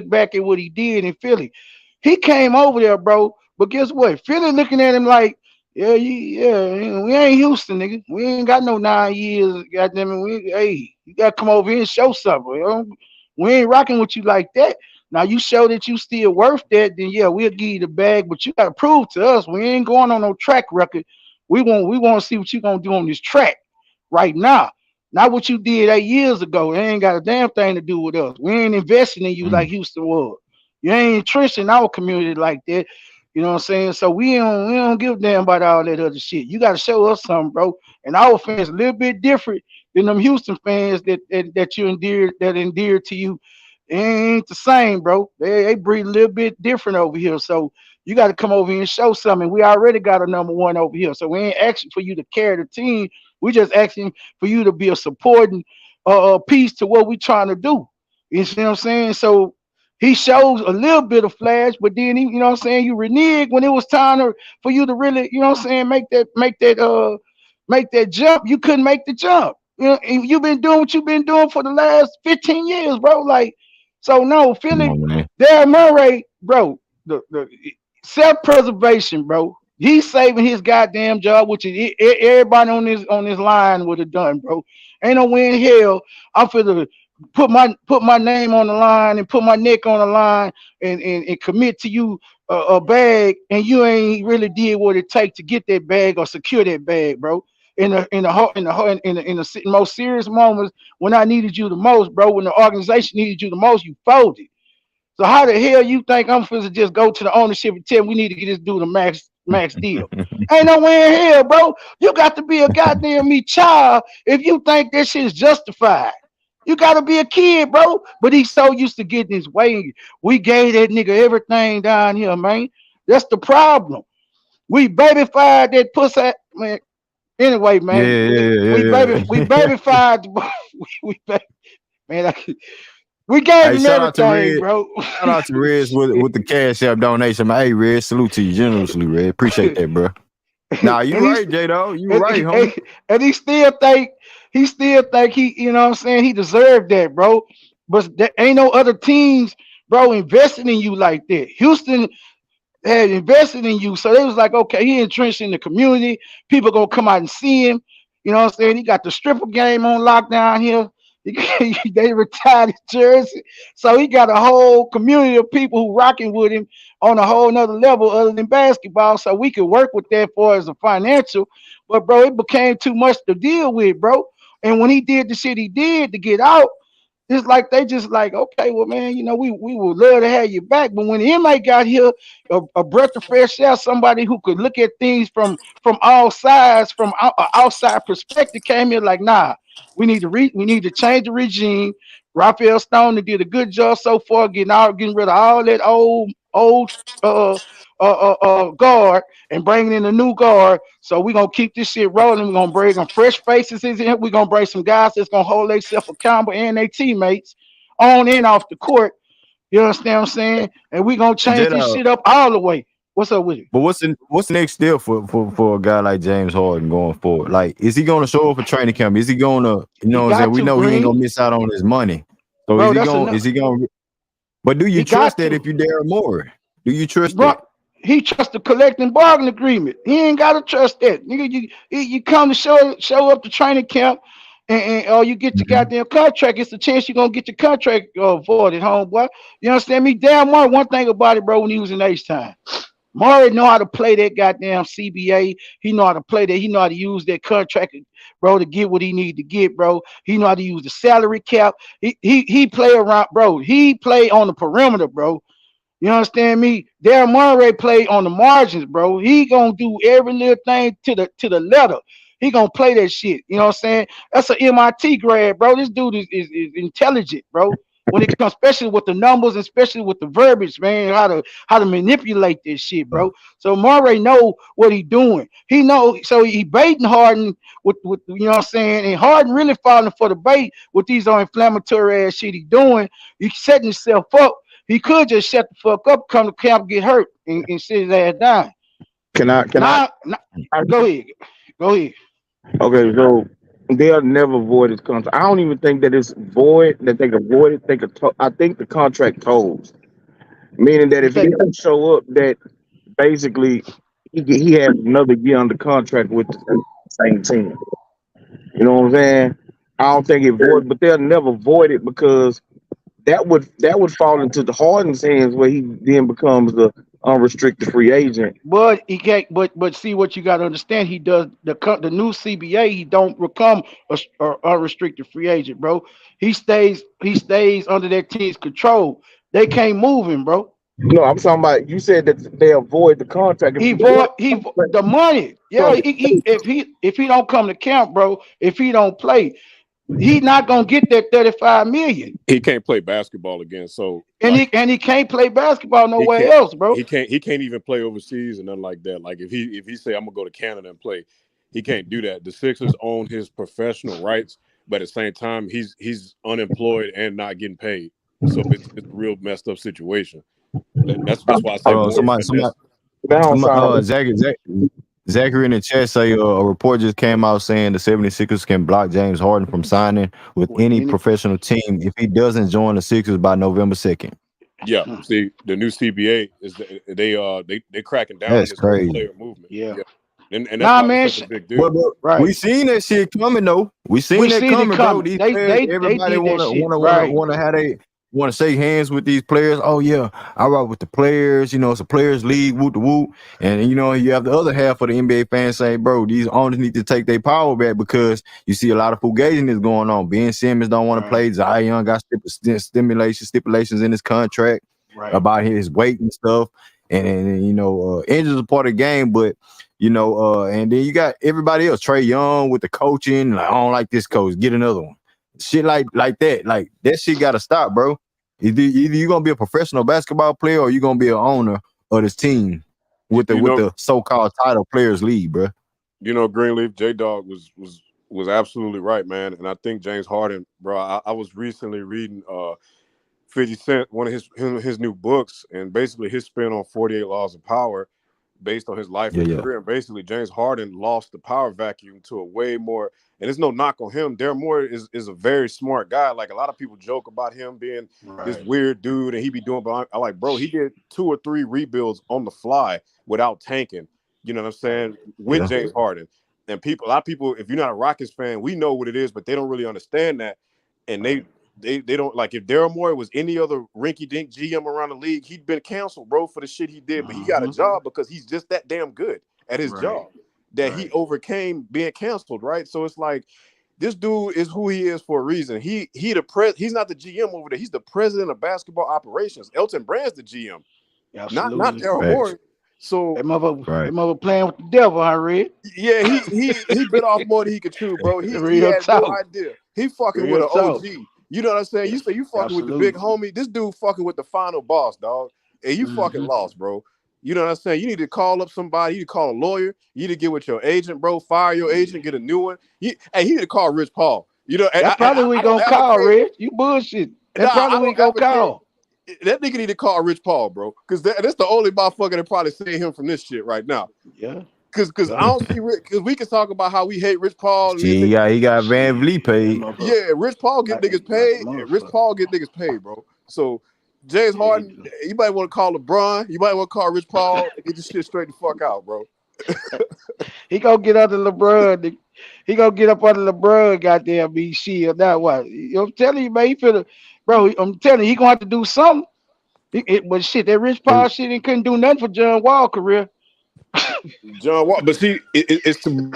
back at what he did in Philly. He came over there, bro. But guess what? Philly looking at him like, yeah, we ain't Houston, nigga. We ain't got no 9 years. Goddamn it, hey, you gotta come over here and show something. We ain't rocking with you like that. Now you show that you still worth that, then yeah, we'll give you the bag. But you gotta prove to us we ain't going on no track record. We want to see what you gonna do on this track right now. Not what you did 8 years ago. It ain't got a damn thing to do with us. We ain't investing in you like Mm. Houston was. You ain't entrenched in our community like that. You know what I'm saying? So we don't give a damn about all that other shit. You got to show us something, bro. And our fans a little bit different than them Houston fans that you endeared to you. It ain't the same, bro. They breathe a little bit different over here. So you got to come over here and show something. We already got a number one over here. So we ain't asking for you to carry the team. We just asking for you to be a supporting piece to what we trying to do. You see what I'm saying? So he shows a little bit of flash, but then he, you know what I'm saying, you renege when it was time for you to really, you know what I'm saying, make that jump. You couldn't make the jump. And you've been doing what you've been doing for the last 15 years, bro. Like, so no, Come Philly, on, man. Daryl Murray, bro, the self-preservation, bro. He's saving his goddamn job, which is everybody on this line would have done, bro. Ain't no way in hell I'm finna put my name on the line and put my neck on the line and commit to you a bag, and you ain't really did what it takes to get that bag or secure that bag, bro. In the most serious moments when I needed you the most, bro, when the organization needed you the most, you folded. So how the hell you think I'm supposed to just go to the ownership and tell them we need to get this dude a max deal? Ain't no way in hell, bro. You got to be a goddamn me child if you think that shit is justified. You gotta be a kid, bro. But he's so used to getting his way. We gave that nigga everything down here, man. That's the problem. We babyfied that pussy, man. Anyway, Yeah, man, yeah, we yeah, baby we yeah. babyfied. Man, we gave Hey, him shout out to everything, Red. bro. Shout out to Reds with the cash app donation. Man, hey, Red, salute to you generously, Red. Appreciate that, bro. Nah, you and he's right, J Dog. You and, right, homie. and, and he still think he, you know what I'm saying, he deserved that, bro. But there ain't no other teams, bro, investing in you like that. Houston had invested in you, so they was like, okay, he entrenched in the community. People gonna come out and see him. You know what I'm saying? He got the stripper game on lockdown here. They retired his jersey, so he got a whole community of people who rocking with him on a whole nother level other than basketball. So we could work with that for as a financial, but bro, it became too much to deal with, bro. And when he did the shit he did to get out, it's like they just like, okay, well, man, we would love to have you back. But when the inmate got here, a breath of fresh air, somebody who could look at things from all sides, from outside perspective, came here like, nah, we need to change the regime. Raphael Stone did a good job so far, getting rid of all that old uh guard and bringing in a new guard. So we're gonna keep this shit rolling. We're gonna bring some fresh faces in here. We're gonna bring some guys that's gonna hold themselves accountable and their teammates on and off the court. You understand what I'm saying? And we're gonna Hey, change J this Dog. shit up all the way. What's up with it? But what's the next step for a guy like James Harden going forward? Like, is he gonna show up for training camp? Is he gonna, He what I'm saying? got We to, know he ain't gonna Green. miss out on his money. So Bro, that's is enough. he gonna but do you He trust got that to. if you Daryl Morey? Do you trust Bro, that? he trusts the collecting bargain agreement. He ain't gotta trust that. Nigga, you come to show up to training camp and or you get your Mhm. goddamn contract. It's a chance you're gonna get your contract voided, homeboy. You understand me? Damn Mark, one thing about it, bro, when he was in H time. Murray know how to play that goddamn CBA. He know how to play that. He know how to use that contract, bro, to get what he need to get, bro. He know how to use the salary cap. He play around, bro. He play on the perimeter, bro. You understand me? Daryl Morey play on the margins, bro. He gonna do every little thing to the letter. He gonna play that shit. You know what I'm saying? That's an MIT grad, bro. This dude is intelligent, bro. when it comes, especially with the numbers, especially with the verbiage, man, how to manipulate this shit, bro. So Morey know what he doing. He know, so he baiting Harden with you know what I'm saying, and Harden really falling for the bait with these inflammatory ass shit he doing. He setting himself up. He could just shut the fuck up, come to camp, get hurt, and sit his ass down. Can I? Now, go ahead, go ahead. Okay, so they'll never void his contract. I don't even think that it's void that they can void it. They could. I think the contract tolls, meaning that You if he think? doesn't show up, that basically he has another year under contract with the same team. You know what I'm saying? I don't think it void, but they'll never void it because that would fall into the Harden's hands where he then becomes the unrestricted free agent. But he can't. But see what you got to understand. He does the new CBA. He don't become a unrestricted free agent, bro. He stays under that team's control. They can't move him, bro. No, I'm talking about you said that they avoid the contract. If He you void void the money. Yeah, so if he don't come to camp, bro. If he don't play, he not gonna get that 35 million. He can't play basketball again. So And like he can't play basketball he nowhere can't else, bro. he can't even play overseas and nothing like that. Like if he say I'm gonna go to Canada and play, he can't do that. The Sixers own his professional rights, but at the same time he's unemployed and not getting paid. So it's a real messed up situation. That's why I say more Somebody, than this. that don't sound. Zachary in the chat say a report just came out saying the 76ers can block James Harden from signing with With any any professional team if he doesn't join the Sixers by November 2nd. Yeah, see, the new CBA is they cracking down on That's this whole crazy. player movement. yeah. Yeah, and that's Nah, why man. it's such a big deal. But we Right. seen that shit coming though. We seen We that seen it coming, bro. coming. These They players, they they everybody did that wanna shit. wanna wanna Right. wanna have they want to shake hands with these players. Oh yeah, I rock with the players. You know, it's a players league, whoop the whoop. And you know, you have the other half of the NBA fans saying, bro, these owners need to take their power back because you see a lot of fugazi is going on. Ben Simmons don't want to play. Zion got stipulations in his contract Right. about his weight and stuff. And you know, injuries are part of the game, but you know, and then you got everybody else, Trey Young with the coaching. Like, I don't like this coach. Get another one. Shit like that. Like that shit gotta stop, bro. Either you gonna be a professional basketball player or you gonna be an owner of this team with the so-called title players league, bro. You know, Greenleaf J Dog was absolutely right, man. And I think James Harden, bro. I was recently reading 50 Cent, one of his new books, and basically his spin on 48 Laws of Power, based on his life and career. And basically, James Harden lost the power vacuum to a way more. And there's no knock on him. Daryl Morey is a very smart guy. Like a lot of people joke about him being this weird dude, and he be doing. But I like, bro, he did 2 or 3 rebuilds on the fly without tanking. You know what I'm saying? With James Harden, and a lot of people, if you're not a Rockets fan, we know what it is, but they don't really understand that, and they don't like. If Daryl Morey was any other rinky-dink GM around the league, he'd been canceled, bro, for the shit he did. But he got a job because he's just that damn good at his job that he overcame being canceled, right? So it's like this dude is who he is for a reason. He's not the GM over there. He's the president of basketball operations. Elton Brand's the GM, not Daryl Morey. So that mother playing with the devil, I read. Yeah, he bit off more than he could chew, bro. He had no idea. He fucking with an OG. You know what I'm saying? You say you fucking with the big homie. This dude fucking with the final boss, dog. And you fucking lost, bro. You know what I'm saying? You need to call up somebody. You need to call a lawyer. You need to get with your agent, bro. Fire your agent, get a new one. He need to call Rich Paul. You know, that probably we gonna call, Rich. You bullshit. That probably we gonna call. That nigga need to call Rich Paul, bro. Because that's the only motherfucker that probably save him from this shit right now. Yeah. Because I don't see because we can talk about how we hate Rich Paul. And he got Van Vliet paid. Yeah, Rich Paul get niggas paid. Rich Paul get niggas paid, bro. So James Harden, you might want to call LeBron. You might want to call Rich Paul. Get this shit straight the fuck out, bro. He gonna get under LeBron. He gonna get up under LeBron. Goddamn, be shield. Now what? I'm telling you, man. He finna, bro. I'm telling you, he gonna have to do something. But shit, that Rich Paul shit, he couldn't do nothing for John Wall career. John Wall, but see, it's to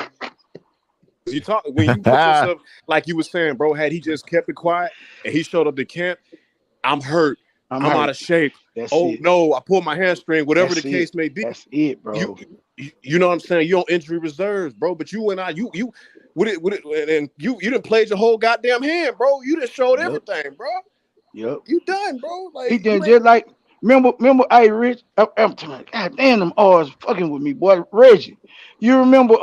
you talk when you put yourself like you were saying, bro. Had he just kept it quiet and he showed up to camp, I'm hurt. I'm out of shape. No, I pulled my hamstring. Whatever the case may be. That's it, bro. You know what I'm saying? You on injury reserves, bro. But you went out. You with it, and you didn't play your whole goddamn hand, bro. You just showed everything, bro. Yep. You done, bro. He Like done you ain't just like remember hey Rich, I'm telling you, God damn them R's fucking with me, boy. Reggie. You remember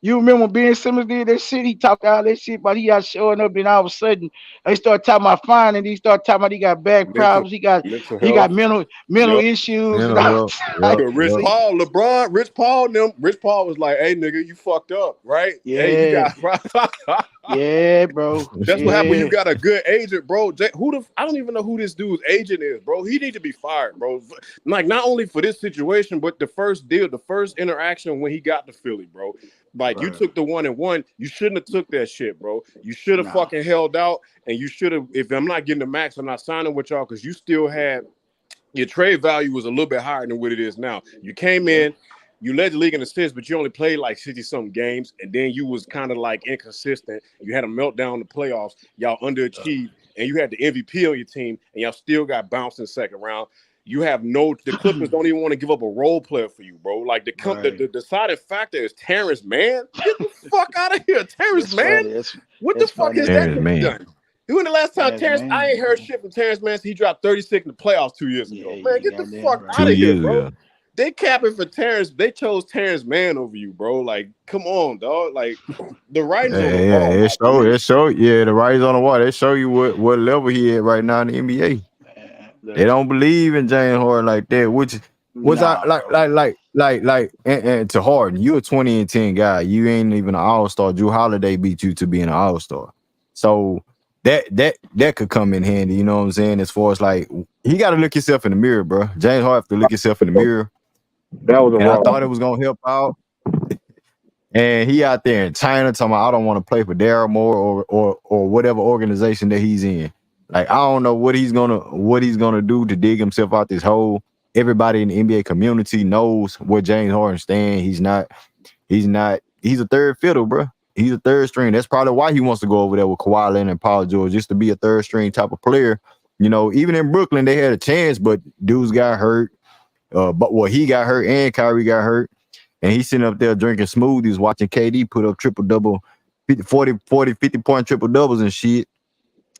you remember Ben Simmons did that shit? He talked all that shit, but he got showing up, and all of a sudden they start talking about fine, and he start talking about he got back mental problems, mental he health. got mental Yep. issues and Mental all health. type Yep. Cause Rich Yep. see. Paul, LeBron, Rich Paul, Rich Paul was like, "Hey, nigga, you fucked up, right? Hey, you Yeah, got." yeah, bro. That's what happened when you Yeah. got a good agent, bro. I don't even know who this dude's agent is, bro. He need to be fired, bro. Like not only for this situation, but the first deal, the first interaction when he got to Philly, bro. Like you Right. took the 1-1, you shouldn't have took that shit, bro. You should have Nah. fucking held out, and you should have. If I'm not getting the max, I'm not signing with y'all because you still had your trade value was a little bit higher than what it is now. You came Yep. in, you led the league in assists, but you only played like 60-something games, and then you was kind of like inconsistent. You had a meltdown in the playoffs. Y'all underachieved, and you had the MVP on your team, and y'all still got bounced in the second round. You have the Clippers don't even want to give up a role player for you, bro. Like Right. the deciding factor is Terrence Mann. Get the fuck out of here, Terrence That's Mann. funny. What the That's fuck has funny. that Terrence nigga man. done? When the last time That's Terrence, I ain't man. heard shit from Terrence Mann. He dropped 36 in the playoffs 2 years Yeah, ago. Man, you get the got that fuck right. out Two of here, years bro. ago. They capping for Terrence. They chose Terrence Mann over you, bro. Like, come on, dog. Like, the writing's on the Yeah, wall it now for show, me. it show, yeah, the writing's on the wall. They show you what level he at right now in the NBA. They Look, don't believe in James Harden like that, which was I nah, bro. and to Harden, you a 20-10 guy. You ain't even an all-star. Drew Holiday beat you to being an all-star. So that could come in handy, you know what I'm saying? As far as like he gotta look himself in the mirror, bro. James Harden have to look himself in the mirror. That was a And I thought it wrong. was gonna help out. And he out there in China talking about I don't want to play for Daryl Moore or whatever organization that he's in. Like I don't know what he's gonna do to dig himself out this hole. Everybody in the NBA community knows where James Harden stands. He's a third fiddle, bro. He's a third string. That's probably why he wants to go over there with Kawhi Leonard and Paul George, just to be a third string type of player. You know, even in Brooklyn, they had a chance, but dudes got hurt. He got hurt and Kyrie got hurt. And he's sitting up there drinking smoothies, watching KD put up triple double, 50 point triple doubles and shit,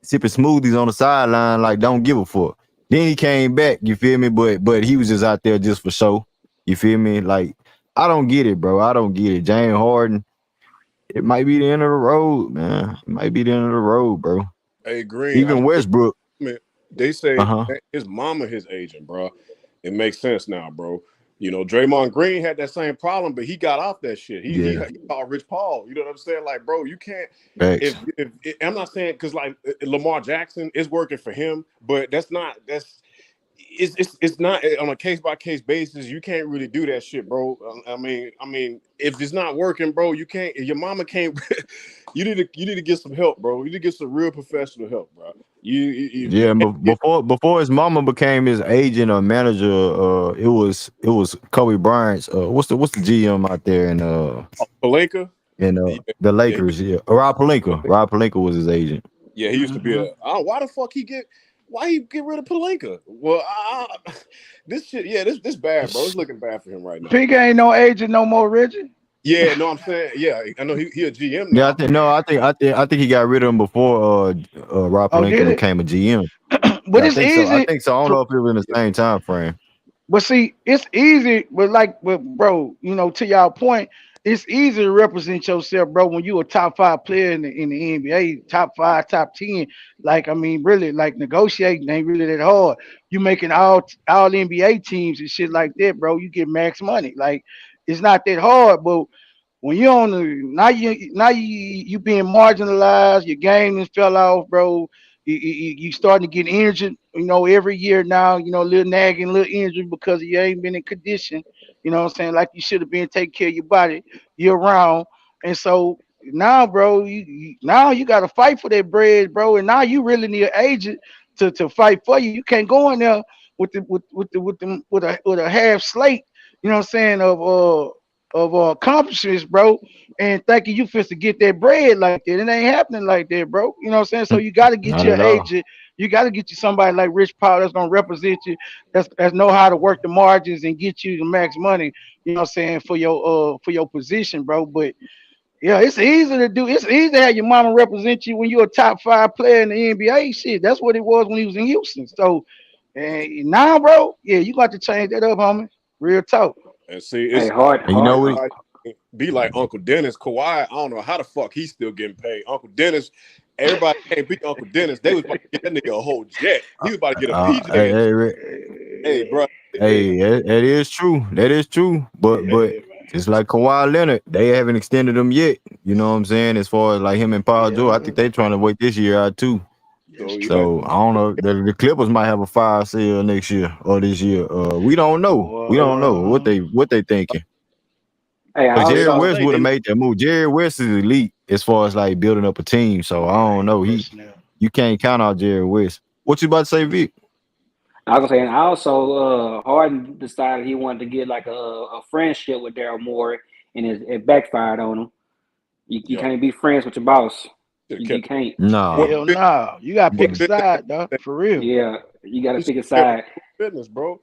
sipping smoothies on the sideline, like don't give a fuck. Then he came back, you feel me? But he was just out there just for show. You feel me? Like, I don't get it, bro. I don't get it. James Harden, it might be the end of the road, man. It might be the end of the road, bro. Hey, Green, I Even Westbrook, they say uh-huh. his mama his agent, bro. It makes sense now, bro. You know, Draymond Green had that same problem, but he got off that shit. He Yeah, called Rich Paul. You know what I'm saying? Like, bro, you can't. facts. If I'm not saying because like Lamar Jackson is working for him, but it's not on a case by case basis. You can't really do that shit, bro. I mean, if it's not working, bro, you can't. Your mama can't. You need to get some help, bro. You need to get some real professional help, bro. You Yeah, can't get before his mama became his agent or manager, it was Kobe Bryant's. What's the GM out there Palenka. in Yeah, the yeah, Lakers? Yeah, Rob Pelinka. Rob Pelinka was his agent. yeah. He used to be Mm-hmm. why the fuck why he get rid of Palenka? Well, this shit, yeah, this bad, bro. It's looking bad for him right now. Pink ain't no agent no more, Reggie. Yeah, no, I'm saying, yeah, I know he a GM Yeah, I now. think no, I think he got rid of him before Rob Oh, Pelinka did it? became a GM. But Yeah, I it's think so. I easy think so. I don't for know if it was in the same time frame. but see, it's easy, but bro, to y'all point, it's easy to represent yourself, bro, when you a top five player in the NBA, top five, top 10. Like, I mean, really, like negotiating ain't really that hard. You making all NBA teams and shit like that, bro. You get max money. Like, it's not that hard, but when you on the now you being marginalized, your game has fell off, bro. You starting to get injured, every year now, little nagging, little injury because you ain't been in condition, what I'm saying, like you should have been taking care of your body year round. And so now, bro, now you got to fight for that bread, bro. And now you really need an agent to fight for you. You can't go in there with a half slate, what I'm saying, of accomplishments, bro, and thinking you fit to get that bread like that. It ain't happening like that, bro. You know what I'm saying? So you got to get Not your at all. agent. You got to get you somebody like Rich Paul that's gonna represent you, that's know how to work the margins and get you the max money. You know what I'm saying, for your position, bro. But Yeah, it's easy to do. It's easy to have your mama represent you when you're a top 5 player in the NBA. Shit, that's what it was when he was in Houston. So, and now, bro, yeah, you got to change that up, homie. Real talk. And see, Hey, it's And you know what? everybody be like Uncle Dennis. Kawhi, I don't know how the fuck he's still getting paid. Uncle Dennis, everybody can't beat Uncle Dennis. They was about to get that nigga a whole jet. He was about to get a PJ Hey, and shit. hey, Hey, bro. Hey, hey, that is true. That is true. But just like Kawhi Leonard, they haven't extended him yet. You know what I'm saying? As far as like him and Paul George, I think they trying to wait this year out too. That's so yeah, true. So I don't know. The Clippers might have a fire sale next year or this year. We don't know. We don't know what they thinking. Hey, But I that's what Jerry y'all also West say. would have They made that move. Jerry West is elite as far as like building up a team. So I don't know. Personnel. You can't count out Jerry West. What you about to say, Vic? I was saying also Harden decided he wanted to get like a friendship with Daryl Morey, and it backfired on him. You yeah, can't be friends with your boss. should have You kept can't. Nah. Hell no. You gotta Yeah. pick a side, dog. For real. Yeah, you got to he should pick a have kept side. business, bro.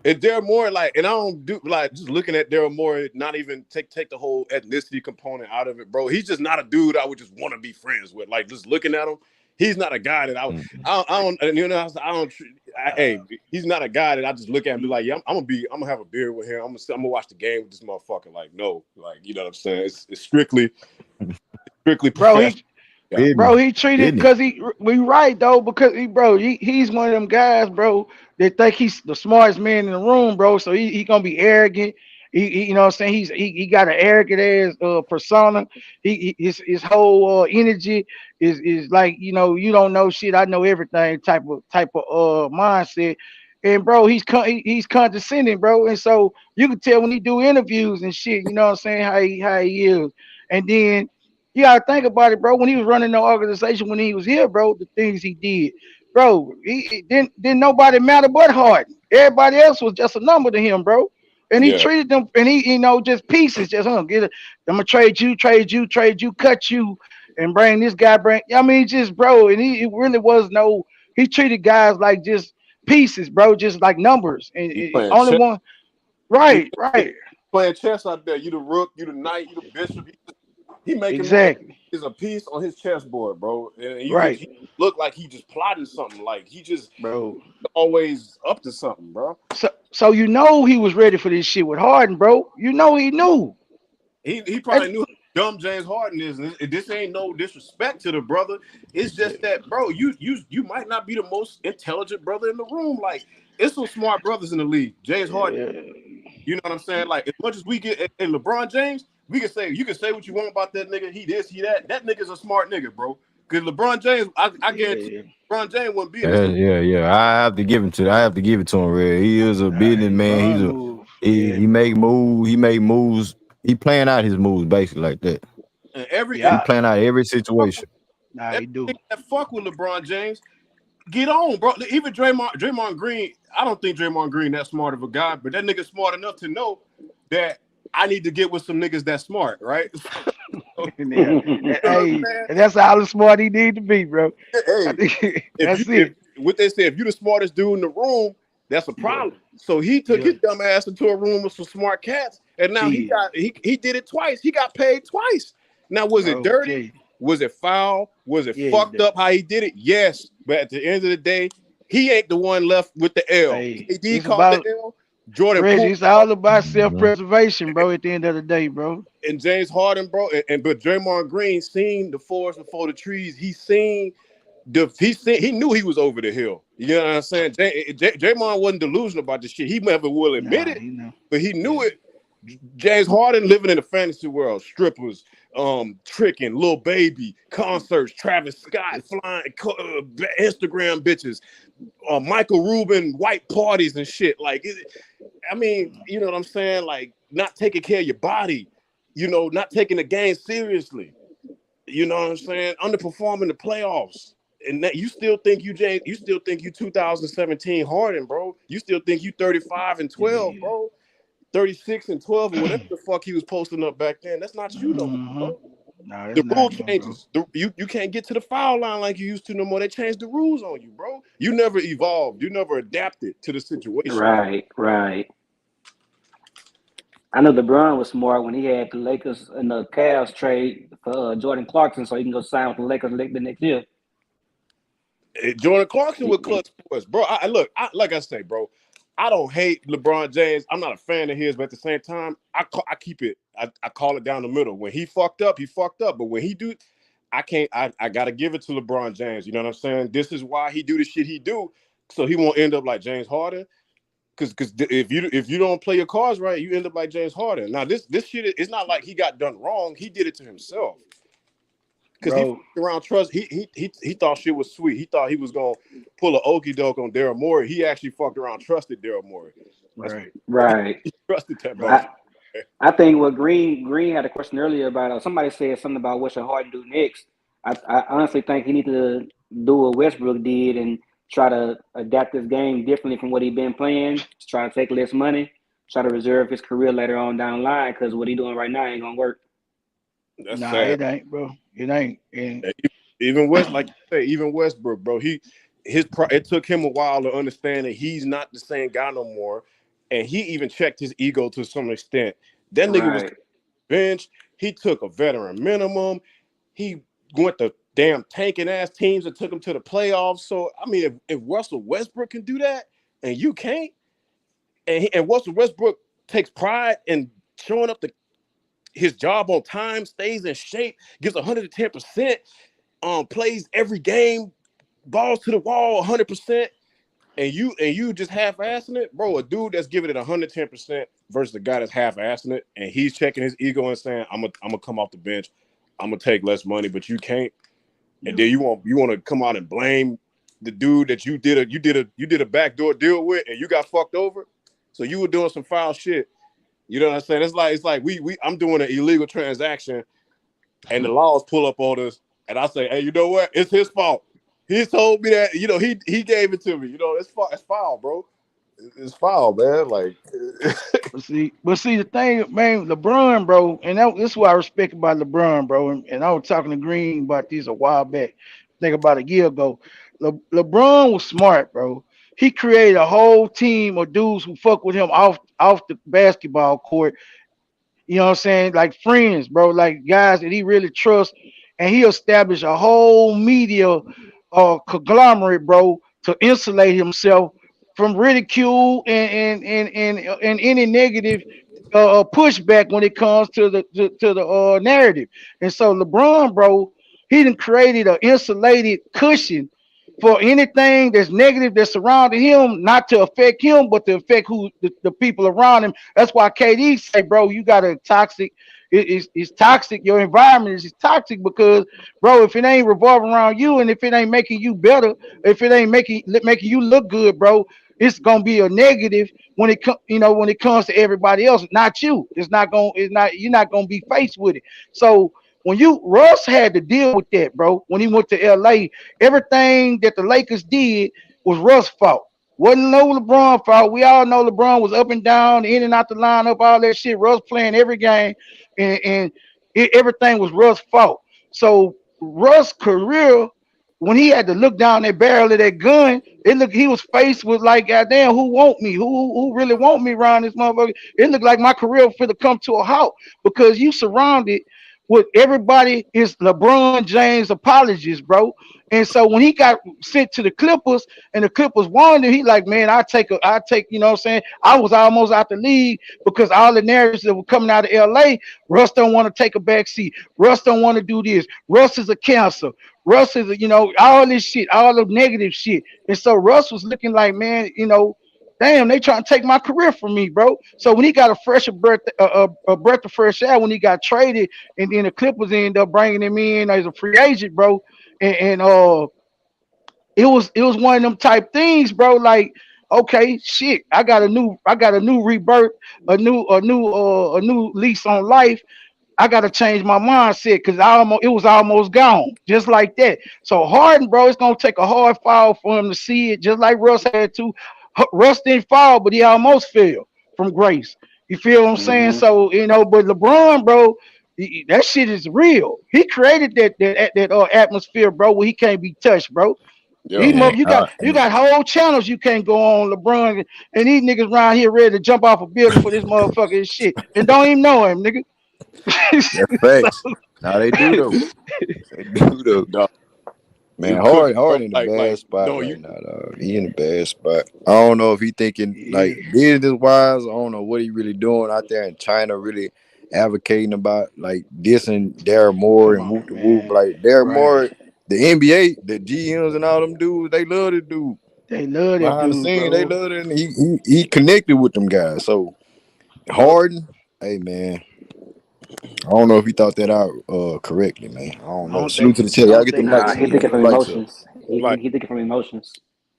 And Daryl Morey, like, and I don't do like just looking at Daryl Morey, not even take the whole ethnicity component out of it, bro. He's just not a dude I would just want to be friends with. Like, just looking at him, he's not a guy that I don't and, you know, I don't. Hey, he's not a guy that I just look at and be like, yeah, I'm gonna have a beer with him. I'm gonna watch the game with this motherfucker. Like, no, like, you know what I'm saying? It's strictly Bro, professional. Yeah, bro, he treated Didn't he? because we right though, because he's one of them guys, bro, that think he's the smartest man in the room, bro. So he gonna be arrogant. You know what I'm saying? He got an arrogant ass persona. His whole energy is like, you don't know shit, I know everything type of mindset. And bro, he's condescending, bro. And so you can tell when he do interviews and shit, you know what I'm saying, how he is. And then you gotta think about it, bro. When he was running the organization, when he was here, bro, the things he did, bro, he didn't nobody matter but Harden. Everybody else was just a number to him, bro. And he yeah. treated them, and he, just pieces, just get it. I'm gonna trade you, cut you, and bring this guy. I mean, just bro, and he it really was no. He treated guys like just pieces, bro, just like numbers, and He playing only chess. one. He Right, right, playing chess out there. You the rook, you the knight, you the bishop. He making them exactly, is a piece on his chessboard, bro. And you just right, he look like he just plotting something. Like he just bro. always up to something, bro. So he was ready for this shit with Harden, bro. He knew. He And probably knew how dumb James Harden is. And this ain't no disrespect to the brother. It's just that, bro, you might not be the most intelligent brother in the room. Like, it's some smart brothers in the league. James Harden, you know what I'm saying? Like, as much as we get and LeBron James, we can say you can say what you want about that nigga. He this, he that. That nigga's a smart nigga, bro. Because LeBron James, I guarantee yeah, LeBron James wouldn't be in this. Yeah. I have to give him to. I have to give it to him. Red. He is a business man. LeBron move. Yeah, He make moves. He make moves. He playing out his moves basically like that. And He yeah. playing out every situation. Nah, he every do. nigga that fuck with LeBron James, get on, bro. Even Draymond Green, I don't think Draymond Green that smart of a guy, but that nigga smart enough to know that I need to get with some niggas that smart, right? So, Yeah. you know what I'm Hey, saying? and that's how smart he need to be, bro. I Hey, think if that's it. what they say, if you the smartest dude in the room, that's a Yeah, problem. So he took yeah. his dumb ass into a room with some smart cats, and now Shit, he did it twice. He got paid twice. Now, was it bro. dirty? Yeah, Was it foul? Was it yeah. fucked up how he did it? Yes. But at the end of the day, he ain't the one left with the L. Hey, KD it's caught the about L. Jordan Reggie. Poole It's all about Mhm. self-preservation, bro. At the end of the day, bro. and James Harden, bro. But Draymond Green seen the forest before the trees. He knew he was over the hill. You know what I'm saying? Draymond wasn't delusional about this shit. He never will admit Nah, it, you know. but he knew Yeah, it. James Harden living in a fantasy world, strippers, tricking, little baby, concerts, Travis Scott flying, Instagram bitches, Michael Rubin, white parties and shit. Like, I mean, you know what I'm saying? Like, not taking care of your body, not taking the game seriously. You know what I'm saying? Underperforming the playoffs. And that you still think you still think you 2017 Harden, bro. You still think you 35 and 12, yeah. bro. 36 and 12 or whatever the fuck he was posting up back then. That's not you no more, Mm-hmm. bro. Nah, that's The rule not him, bro. changes. You can't get to the foul line like you used to no more. They changed the rules on you, bro. You never evolved. You never adapted to the situation. Right, right. I know LeBron was smart when he had the Lakers and the Cavs trade for Jordan Clarkson, so he can go sign with the Lakers the next year. Jordan Clarkson with clutch sports, bro. Like I say, bro, I don't hate LeBron James. I'm not a fan of his, but at the same time, I keep it. I call it down the middle. When he fucked up, he fucked up. But when he do, I can't. I gotta give it to LeBron James. You know what I'm saying? This is why he do the shit he do, so he won't end up like James Harden. Because if you don't play your cards right, you end up like James Harden. Now this shit is not like he got done wrong. He did it to himself. Because he fucked around trust. He thought shit was sweet. He thought he was gonna pull an okie doke on Daryl Morey. He actually fucked around, trusted Daryl Morey. Right. He trusted that motherfucker. I think what Green had a question earlier about. Somebody said something about what should Harden do next. I honestly think he need to do what Westbrook did and try to adapt his game differently from what he's been playing. Try to take less money. Try to reserve his career later on down the line because what he's doing right now ain't gonna work. That's sad. It ain't, bro. It ain't. Even like you say, even Westbrook, bro. It took him a while to understand that he's not the same guy no more, and he even checked his ego to some extent. That nigga was bench. He took a veteran minimum. He went to damn tanking ass teams that took him to the playoffs. So I mean, if Russell Westbrook can do that, and you can't, and Russell Westbrook takes pride in showing up his job on time, stays in shape, gives 110%, plays every game, balls to the wall 100%, and you just half-assing it, bro. A dude that's giving it 110% versus a guy that's half-assing it, and he's checking his ego and saying, "I'm gonna come off the bench, I'm gonna take less money," but you can't. And then you want to come out and blame the dude that you did a backdoor deal with, and you got fucked over. So you were doing some foul shit. You know what I'm saying? It's like I'm doing an illegal transaction, and the laws pull up on us, and I say, "Hey, you know what? It's his fault. He told me that. You know, he gave it to me. You know, it's foul, bro. It's foul, man. Like, but see, the thing, man, LeBron, bro, and this is what I respect about LeBron, bro. And I was talking to Green about this a while back. I think about a year ago. LeBron was smart, bro. He created a whole team of dudes who fuck with him off the basketball court. You know what I'm saying? Like friends, bro, like guys that he really trusts. And he established a whole media conglomerate, bro, to insulate himself from ridicule and any negative pushback when it comes to the narrative. And so LeBron, bro, he done created an insulated cushion for anything that's negative that's surrounding him, not to affect him, but to affect the people around him. That's why KD say, bro, you got a toxic. It's toxic. Your environment is toxic because, bro, if it ain't revolving around you and if it ain't making you better, if it ain't making you look good, bro, it's gonna be a negative when it comes to everybody else, not you. You're not gonna be faced with it. So when Russ had to deal with that, bro, when he went to LA, everything that the Lakers did was Russ' fault. Wasn't no LeBron fault. We all know LeBron was up and down, in and out the lineup, all that shit. Russ playing every game, and everything was Russ' fault. So Russ' career, when he had to look down that barrel of that gun, he was faced with like, goddamn, who want me? Who really want me around this motherfucker? It looked like my career was finna come to a halt because you surrounded with everybody is LeBron James apologists, bro. And so when he got sent to the Clippers and the Clippers wanted him, he like, man, I take, you know what I'm saying? I was almost out the league because all the narratives that were coming out of LA, Russ don't want to take a back seat. Russ don't want to do this. Russ is a cancer. Russ is, all this shit, all the negative shit. And so Russ was looking like, man, damn, they trying to take my career from me, bro. So when he got a breath of fresh air when he got traded, and then the Clippers ended up bringing him in as a free agent, bro. And it was one of them type things, bro. Like, okay, shit, I got a new rebirth, a new lease on life. I gotta change my mindset because it was almost gone, just like that. So Harden, bro, it's gonna take a hard fall for him to see it, just like Russ had to. Russ didn't fall, but he almost fell from grace. You feel what I'm saying? So but LeBron, bro, that shit is real. He created that atmosphere, bro, where he can't be touched, bro. These Yo, And you got whole channels you can't go on LeBron and these niggas around here ready to jump off a building for this motherfucker and shit and don't even know him, nigga. that's facts. Now they do though. They do though. dog, Man, you cook, Hard bro. in a Like, bad spot no, you right now, dog. He in a bad spot. I don't know if he thinking like Yeah, business wise. I don't know what he really doing out there in China, really advocating about like dissing Daryl Morey come and whoop on, the whoop. man. Like Daryl Right. Morey, the NBA, the GMs and all them dudes, they love the dude. They love that Behind the dude, scene, they bro. love it. And he connected with them guys. So know, Harden, hey man, I don't know if he thought that out correctly, man. I don't know. Salute to the chat. I Y'all don't get them think likes he in. Get thinking them from likes up. emotions. like He thinking from emotions.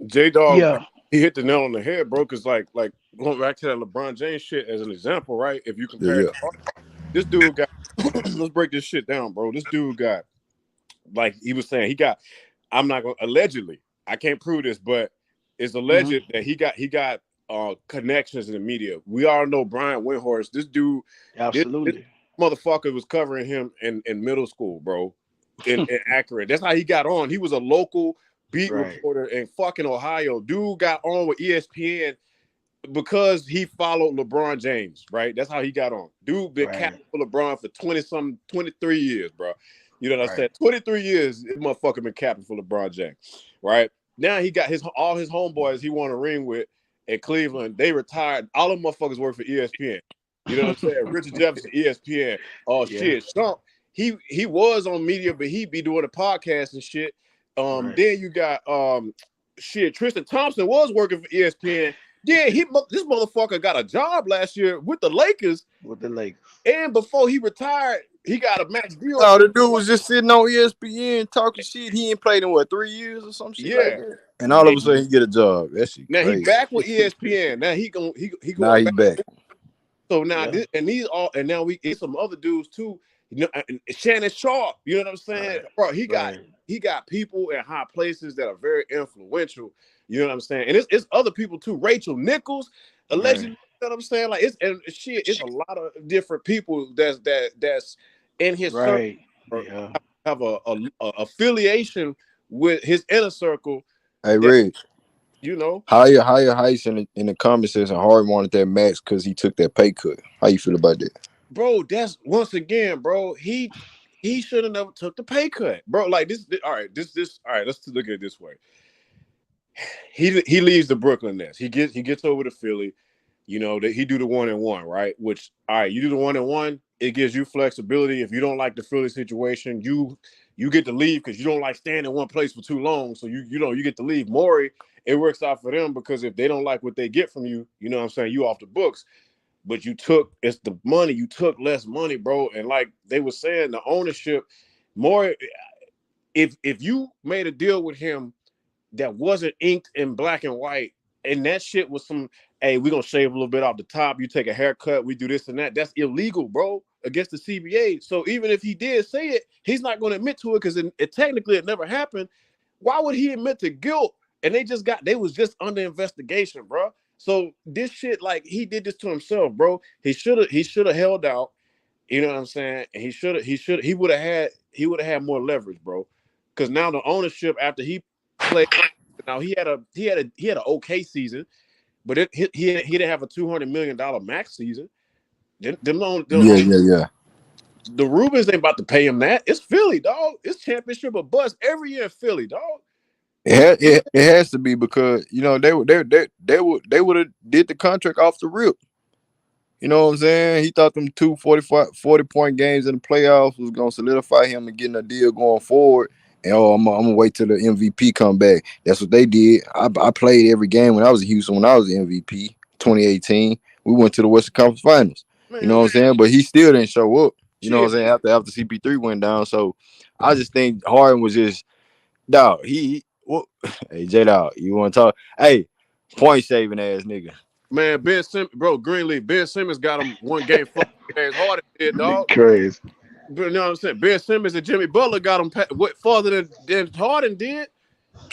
J Dog, Yeah. he hit the nail on the head, bro. Cause like going back to that LeBron James shit as an example, right? If you Yeah, compare it yeah. to Harden, this dude got let's break this shit down, bro. This dude got like he was saying, he got I'm not gonna allegedly, I can't prove this, but it's Hmm. alleged that he got connections in the media. We all know Brian Windhorst. This dude, this Absolutely. motherfucker was covering him in middle school, bro. In accurate. That's how he got on. He was a local beat Right. reporter in fucking Ohio. Dude got on with ESPN because he followed LeBron James, right? That's how he got on. Dude been Right. captain for LeBron for 23 years, bro. You know what I Right. said? 23 years, this motherfucker been captain for LeBron James, right? Now he got all his homeboys he won a ring with in Cleveland. They retired. All them motherfuckers work for ESPN. You know what I'm saying? Richard Jefferson, ESPN. Oh Yeah. shit, Stump. He was on media, but he be doing a podcast and shit. Right. Then you got shit. Tristan Thompson was working for ESPN. Yeah, this motherfucker got a job last year with the Lakers, With the Lakers. and before he retired, he got a max deal. No, the dude was just sitting on ESPN talking shit. He ain't played in what 3 years or some shit like Yeah, that. And all of and a sudden he get a job. That shit now he crazy. back with ESPN. Now he Now going he back. back. So now Yeah. these all and now we get some other dudes too. You know, and Shannon Sharp. You know what I'm saying, Right. bro? Right. He got people in high places that are very influential. You know what I'm saying? And it's other people too. Rachel Nichols, allegedly. Right. You know what I'm saying? Like it's and shit. It's a lot of different people that's in his circle Right. Yeah. have a affiliation with his inner circle. Hey That Red, you know, higher heights in the comment section. Harden wanted that max because he took that pay cut. How you feel about that? bro. That's once again, bro. He should have never took the pay cut, bro. Like all right. This. All right. Let's look at it this way. He leaves the Brooklyn Nets. He gets over to Philly. You know that he do the 1-1, right? Which all right, you do the 1-1. It gives you flexibility. If you don't like the Philly situation, you get to leave because you don't like staying in one place for too long. So you get to leave. Morey, it works out for them because if they don't like what they get from you, you know what I'm saying, you off the books. But it's the money. You took less money, bro. And like they were saying, the ownership, Morey, if you made a deal with him that wasn't inked in black and white, and that shit was some, hey, we're gonna shave a little bit off the top, you take a haircut, we do this and that. That's illegal, bro, against the CBA. So even if he did say it, he's not gonna admit to it because it technically it never happened. Why would he admit to guilt? And they was just under investigation, bro. So this shit, like he did this to himself, bro. He should have held out. You know what I'm saying? And he would have had more leverage, bro. Because now the ownership after he played, now he had an okay season, but he didn't have a $200 million max season. Yeah, yeah, yeah. The Rubens ain't about to pay him that. It's Philly, dog. It's championship or bust every year in Philly, dog. It has to be because they would have did the contract off the rip. You know what I'm saying? He thought them 40-point games in the playoffs was gonna solidify him and getting a deal going forward. And I'm gonna wait till the MVP come back. That's what they did. I played every game when I was in Houston when I was the MVP 2018. We went to the Western Conference Finals. You know Man, what I'm saying? But he still didn't show up. You know what I'm shit. saying? After CP3 went down. So I just think Harden was just dog. Well, hey J Dog, you want to talk? Hey, point shaving ass nigga. Man, Ben Simmons, bro, Greenleaf, Ben Simmons got him one game fucking as hard as did, dog. Crazy. But you know what I'm saying? Ben Simmons and Jimmy Butler got him what farther than Harden did.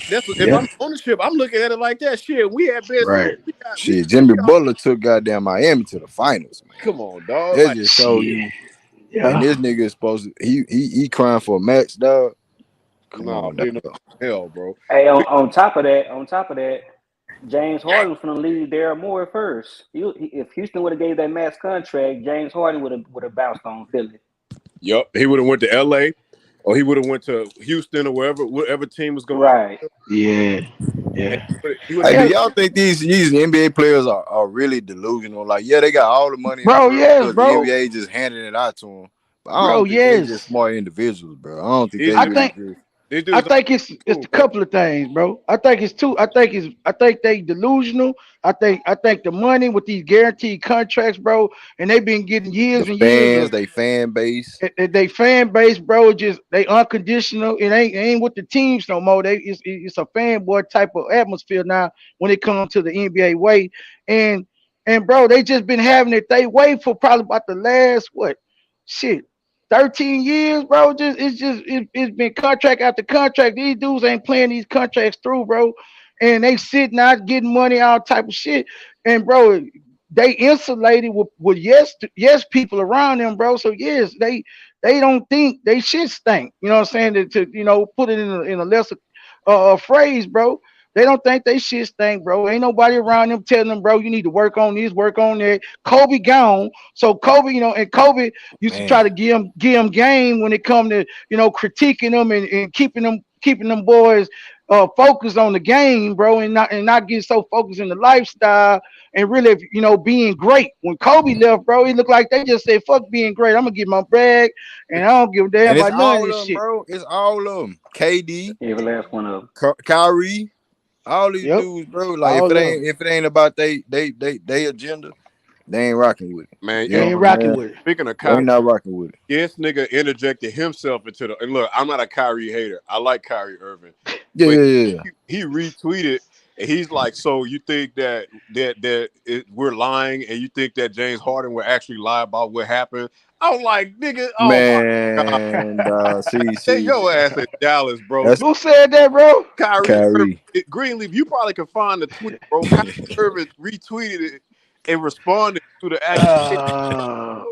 That's what, if Yeah. I'm ownership, I'm looking at it like that. Shit, we had Ben Simmons. Right. Shit, Jimmy Butler took goddamn Miami to the finals, man. Come on, dog. That Like, just show Shit. you. And Yeah. this nigga is supposed to he crying for a max, dog. Come No, on now. ain't no hell, bro. Hey, on top of that, James Harden was going to leave Daryl Morey first. If Houston would have gave that max contract, James Harden would have bounced on Philly. Yup, he would have went to L.A. or he would have went to Houston or whatever team was going. Right. Yeah, And yeah. he would Hey, have do And y'all think these NBA players are really delusional? Like, yeah, they got all the money in the bro, world yes, because the bro, NBA just handing it out to them. But I bro, don't think they just yes. smart individuals, bro. I don't think these they I dudes. really think just. These I dudes don't think it's move, a bro. couple of things, bro. I think it's two. I think they delusional. I think the money with these guaranteed contracts, bro, and they've been getting The years and years fans, of they fan base. they fan base, bro. Just they unconditional. It ain't with the teams no more. It's a fanboy type of atmosphere now when it comes to the NBA way. And bro, they just been having it they way for probably about the last what shit 13 years, bro. It's been contract after contract. These dudes ain't playing these contracts through, bro. And they sitting out getting money, all type of shit. And bro, they insulated with yes people around them, bro. So yes, they don't think they shit stink. You know what I'm saying? To put it in a lesser phrase, bro. They don't think they shit stink, bro. Ain't nobody around them telling them, bro, you need to work on this, work on that. Kobe gone. So Kobe, and Kobe used to try Man, to give him game when it come to, critiquing them and keeping them boys focused on the game, bro, and not getting so focused in the lifestyle and really, being great. When Kobe left, bro, it looked like they just said, fuck being great. I'm gonna get my bag and I don't give a damn and it's about none of all this of them, shit. bro. It's all of them. KD, Every last one of them. Kyrie, all these Yep. dudes, bro. Like All if of it them. ain't if it ain't about they agenda, they ain't rocking with it. Man, You They know and ain't what I'm rocking saying? with it. speaking of They Kyrie, not rocking with it. this nigga interjected himself into the. And look, I'm not a Kyrie hater. I like Kyrie Irving, Yeah, but yeah, yeah. he retweeted and he's like, "So you think we're lying, and you think that James Harden will actually lie about what happened?" I'm like, "Nigga, oh my god, Man, hey, see, your ass in Dallas, bro." that's Who said that, bro? Kyrie Irving, Kyrie. Greenleaf, you probably can find the tweet, bro. Kyrie Irving retweeted it and responded to the accusation. Uh,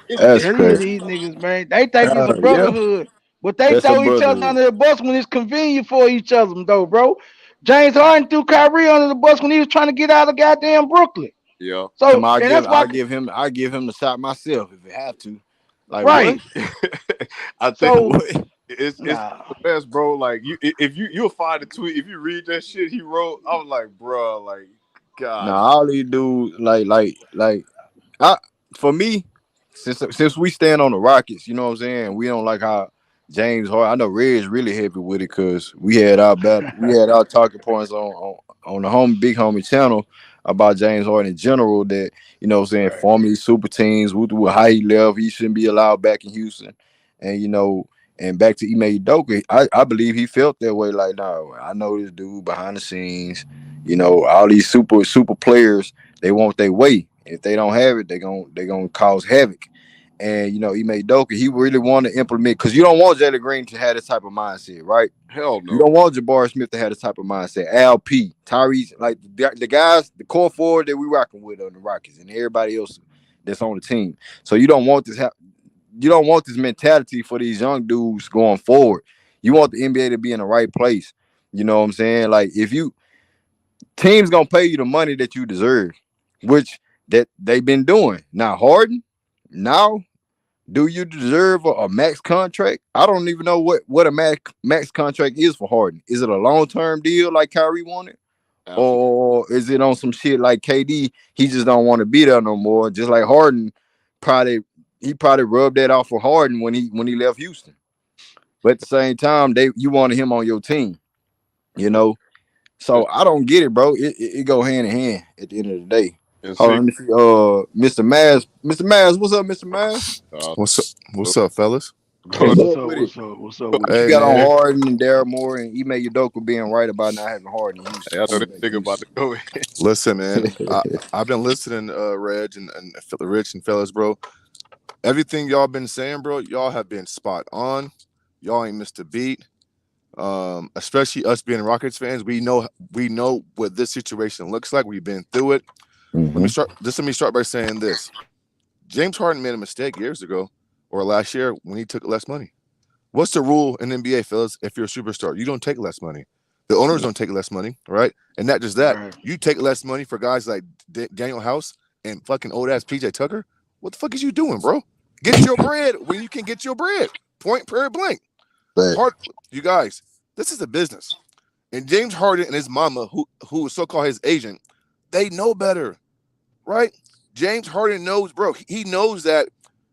It's, That's it's crazy. these niggas, man. They think it's a Yeah, brotherhood, but they that's a throw each other brotherhood. under the bus when it's convenient for each other, though, bro. James Harden threw Kyrie under the bus when he was trying to get out of goddamn Brooklyn. yeah. So, I and give that's why, I give him the shot myself if it have to. Like what? right? I think So, What? it's nah, the best, bro. Like if you'll find the tweet if you read that shit he wrote. I was like, bro, like, Nah, God, all these dudes like I for me, since we stand on the Rockets, you know what I'm saying? We don't like how James Harden. I know Red's really heavy with it because we had our talking points on the big homie channel about James Harden in general. That you know what I'm saying, right, forming these super teams with how he left, he shouldn't be allowed back in Houston, and and back to Ime Udoka, I believe he felt that way. Like, no, I know this dude behind the scenes. All these super players, they want their way. If they don't have it, they gonna cause havoc. And Ime Udoka, he really want to implement because you don't want Jalen Green to have this type of mindset, right? hell You no. don't want Jabari Smith to have this type of mindset. Al P, Tyrese, like the guys, the core forward that we rocking with on the Rockets, and everybody else that's on the team. So you don't want you don't want this mentality for these young dudes going forward. You want the NBA to be in the right place. You know what I'm saying? Like if you teams gonna pay you the money that you deserve, which that they've been doing. Now Harden, now do you deserve a max contract? I don't even know what a max contract is for Harden. Is it a long term deal like Kyrie wanted, Absolutely. or is it on some shit like KD? He just don't want to be there no more. Just like Harden, probably he probably rubbed that off for Harden when he left Houston. But at the same time, you wanted him on your team, you know. So I don't get it, bro. It go hand in hand at the end of the day. And Hold on, see, let me see. Mr. Maz, what's up, Mr. Maz? uh, What's up? What's up, fellas? go What's what's up up? with it? What's up? What's up with What you Hey, you? got on man. Harden and Daryl Moore and Ime Udoka being right about not having Harden in Houston? hey, I know Coming this back to nigga about to Houston. go. Listen, man. I've been listening, Reg and Rich and fellas, bro. Everything y'all been saying, bro, y'all have been spot on. Y'all ain't missed a beat. Especially us being Rockets fans, we know what this situation looks like. We've been through it. Mm-hmm. Let me start by saying this. James Harden made a mistake years ago or last year when he took less money. What's the rule in the NBA, fellas? If you're a superstar, you don't take less money. The owners don't take less money, right? And not just that, Right. you take less money for guys like Daniel House and fucking old ass PJ Tucker. What the fuck is you doing, bro? Get your bread when you can get your bread. Point, period, blank. Hard, you guys, this is a business. And James Harden and his mama, who is so-called his agent, they know better, right? James Harden knows, bro. He knows that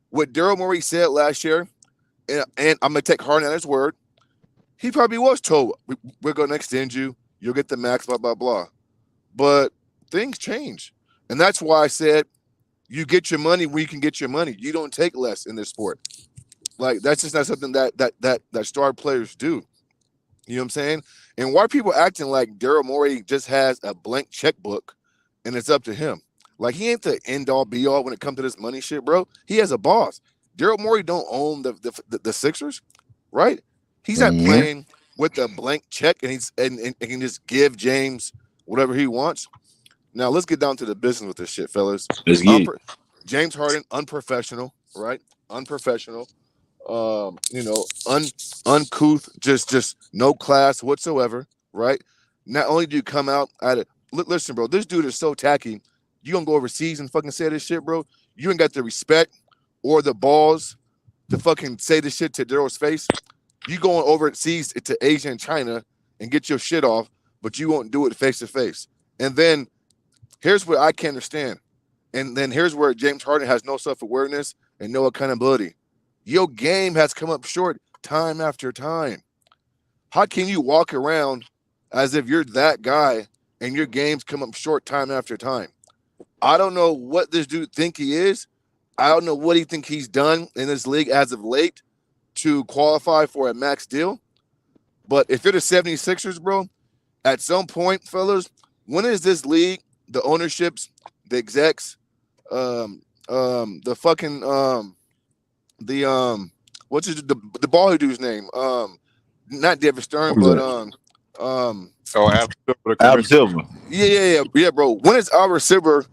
what Daryl Morey said last year, and I'm going to take Harden at his word, he probably was told, we're going to extend you. You'll get the max, blah, blah, blah. But things change. And that's why I said you get your money when you can get your money. You don't take less in this sport. Like, that's just not something that star players do. You know what I'm saying? And why are people acting like Daryl Morey just has a blank checkbook and it's up to him? Like, he ain't the end-all, be-all when it comes to this money shit, bro. He has a boss. Daryl Morey don't own the Sixers, right? He's not playing with a blank check and and can just give James whatever he wants. Now, let's get down to the business with this shit, fellas. Let's get it. James Harden, unprofessional, right? Unprofessional. Uncouth, just no class whatsoever, right? Not only do you come out at it, listen, bro, this dude is so tacky. You gonna go overseas and fucking say this shit, bro? You ain't got the respect or the balls to fucking say this shit to Daryl's face. You going overseas to Asia and China and get your shit off, but you won't do it face to face. And then here's what I can't understand. And then here's where James Harden has no self-awareness and no accountability. Your game has come up short time after time. How can you walk around as if you're that guy and your games come up short time after time? I don't know what this dude think he is. I don't know what he think he's done in this league as of late to qualify for a max deal. But if you're the 76ers, bro, at some point, fellas, when is this league, the ownerships, the execs, the fucking what's the ball dude's name? Not David Stern, but Adam Silver. Yeah, bro. When is Albert Silver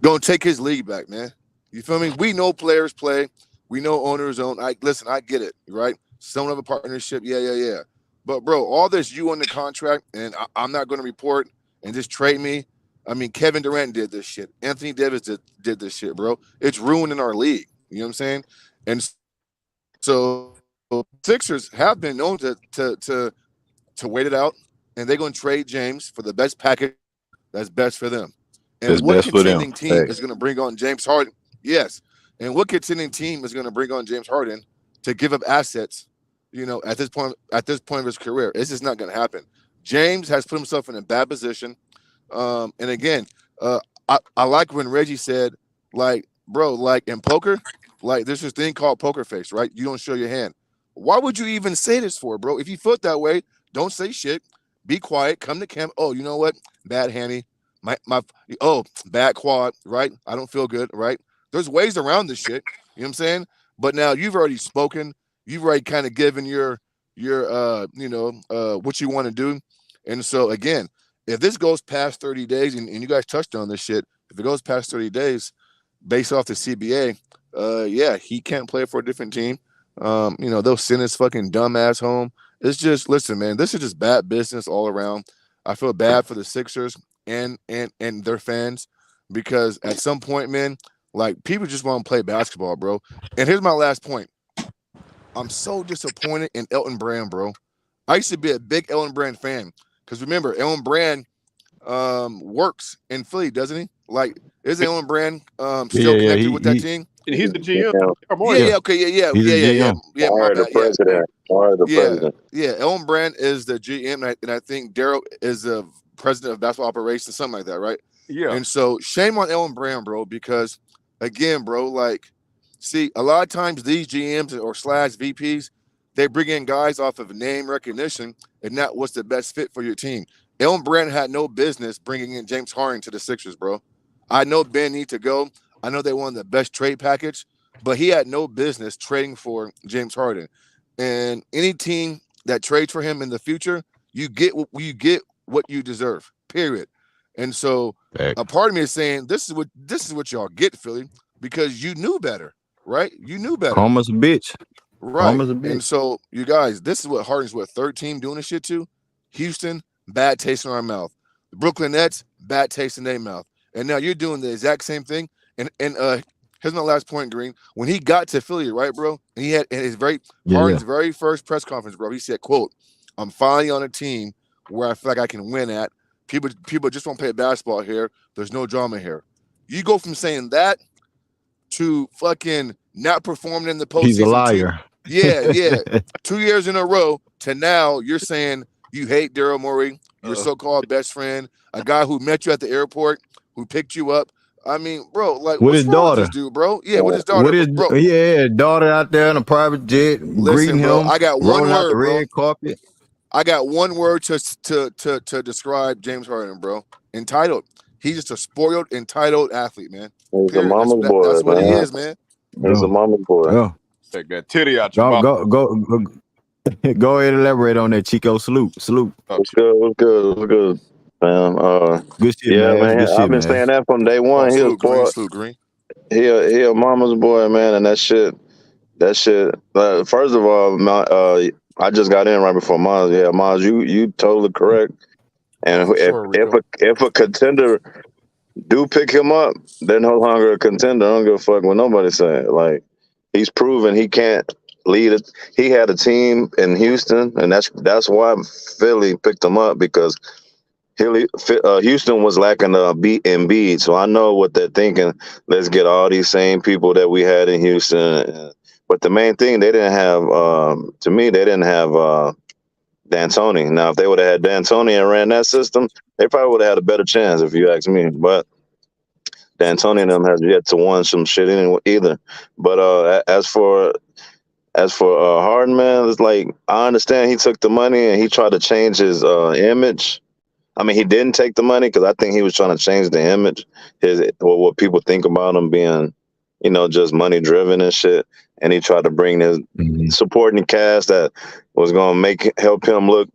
gonna take his league back, man? You feel me? We know players play, we know owners own. I get it, right? Some of a partnership, yeah. But bro, all this you on the contract, and I'm not gonna report and just trade me. I mean, Kevin Durant did this shit. Anthony Davis did this shit, bro. It's ruining our league. You know what I'm saying? And so Sixers have been known to wait it out, and they're going to trade James for the best package that's best for them. And That's what best for them. contending team is going to bring on James Harden? Yes. And what contending team is going to bring on James Harden to give up assets? You know, at this point of his career, it's just not going to happen. James has put himself in a bad position. And again, I like when Reggie said, like, bro, like in poker, like there's this thing called poker face, right? You don't show your hand. Why would you even say this for, bro? If you feel that way, don't say shit. Be quiet. Come to camp. Oh, you know what? Bad hammy. Bad quad, right? I don't feel good, right? There's ways around this shit. You know what I'm saying? But now you've already spoken. You've already kind of given your what you want to do. And so again, if this goes past 30 days, and you guys touched on this shit, if it goes past 30 days, based off the CBA, he can't play for a different team. They'll send his fucking dumbass home. It's just, listen, man, this is just bad business all around. I feel bad for the Sixers and their fans, because at some point, man, like, people just want to play basketball, bro. And here's my last point. I'm so disappointed in Elton Brand, bro. I used to be a big Elton Brand fan, because remember, Elton Brand works in Philly, doesn't he? Like, is Elton Brand still connected with that team? And he's the GM. Yeah. My bad. President. Yeah. Elton Brand is the GM, and I think Daryl is the president of basketball operations, something like that, right? Yeah. And so, shame on Elton Brand, bro, because again, bro, like, see, a lot of times these GMs or / VPs, they bring in guys off of name recognition and not what's the best fit for your team. Elton Brand had no business bringing in James Harden to the Sixers, bro. I know Ben need to go. I know they wanted the best trade package, but he had no business trading for James Harden. And any team that trades for him in the future, you get what you deserve. Period. And so a part of me is saying this is what y'all get, Philly, because you knew better, right? You knew better. Karma's a bitch. Right. Karma's a And bitch. so, you guys, this is what Harden's third team doing this shit to. Houston, bad taste in our mouth. The Brooklyn Nets, bad taste in their mouth. And now you're doing the exact same thing. And here's my last point, Green. When he got to Philly, right, bro, and he had in his Yeah. Harden's very first press conference, bro, he said, "quote I'm finally on a team where I feel like I can win at. People just won't play basketball here. There's no drama here." You go from saying that to fucking not performing in the He's a postseason liar. 2 years in a row to now you're saying you hate Daryl Morey, your Uh, so-called best friend, a guy who met you at the airport, who picked you up. I mean, bro, like With his what's wrong with this daughter. dude, bro? Yeah, with his With daughter, his bro. daughter out there in a private jet, greeting Listen, bro, him, I got one rolling out the word, bro. red carpet. I got one word to describe James Harden, bro. Entitled. He's just a spoiled, entitled athlete, man. He's a Period. mama's boy, That's what he man. is, man. He's a Go. mama's boy. Go. take that titty out your mouth. Go ahead and elaborate on that, Chico. Salute. Oh, What's good? What's good? What's good, man? Good shit, Yeah, man. That's man. good I've shit, been man. saying that from day Oh, one. He a salute Green, spoiled. salute Green. He a mama's boy, man. And that shit. First of all, I just got in right before Maz. Yeah, Maz, you totally correct. And For sure, Rico. if a contender do pick him up, they're no longer a contender. I don't give a fuck what nobody saying. Like he's proven he can't lead it. He had a team in Houston, and that's why Philly picked him up because Houston was lacking beat Embiid. So I know what they're thinking. Let's get all these same people that we had in Houston. But the main thing they didn't have, to me, they didn't have D'Antoni. Now, if they would have had D'Antoni and ran that system, they probably would have had a better chance, if you ask me. But D'Antoni and them has yet to win some shit either. But as for Harden, man, it's like I understand he took the money and he tried to change his image. I mean, he didn't take the money because I think he was trying to change the image, what people think about him being, just money driven and shit. And he tried to bring his Mhm. supporting cast that was going to help him look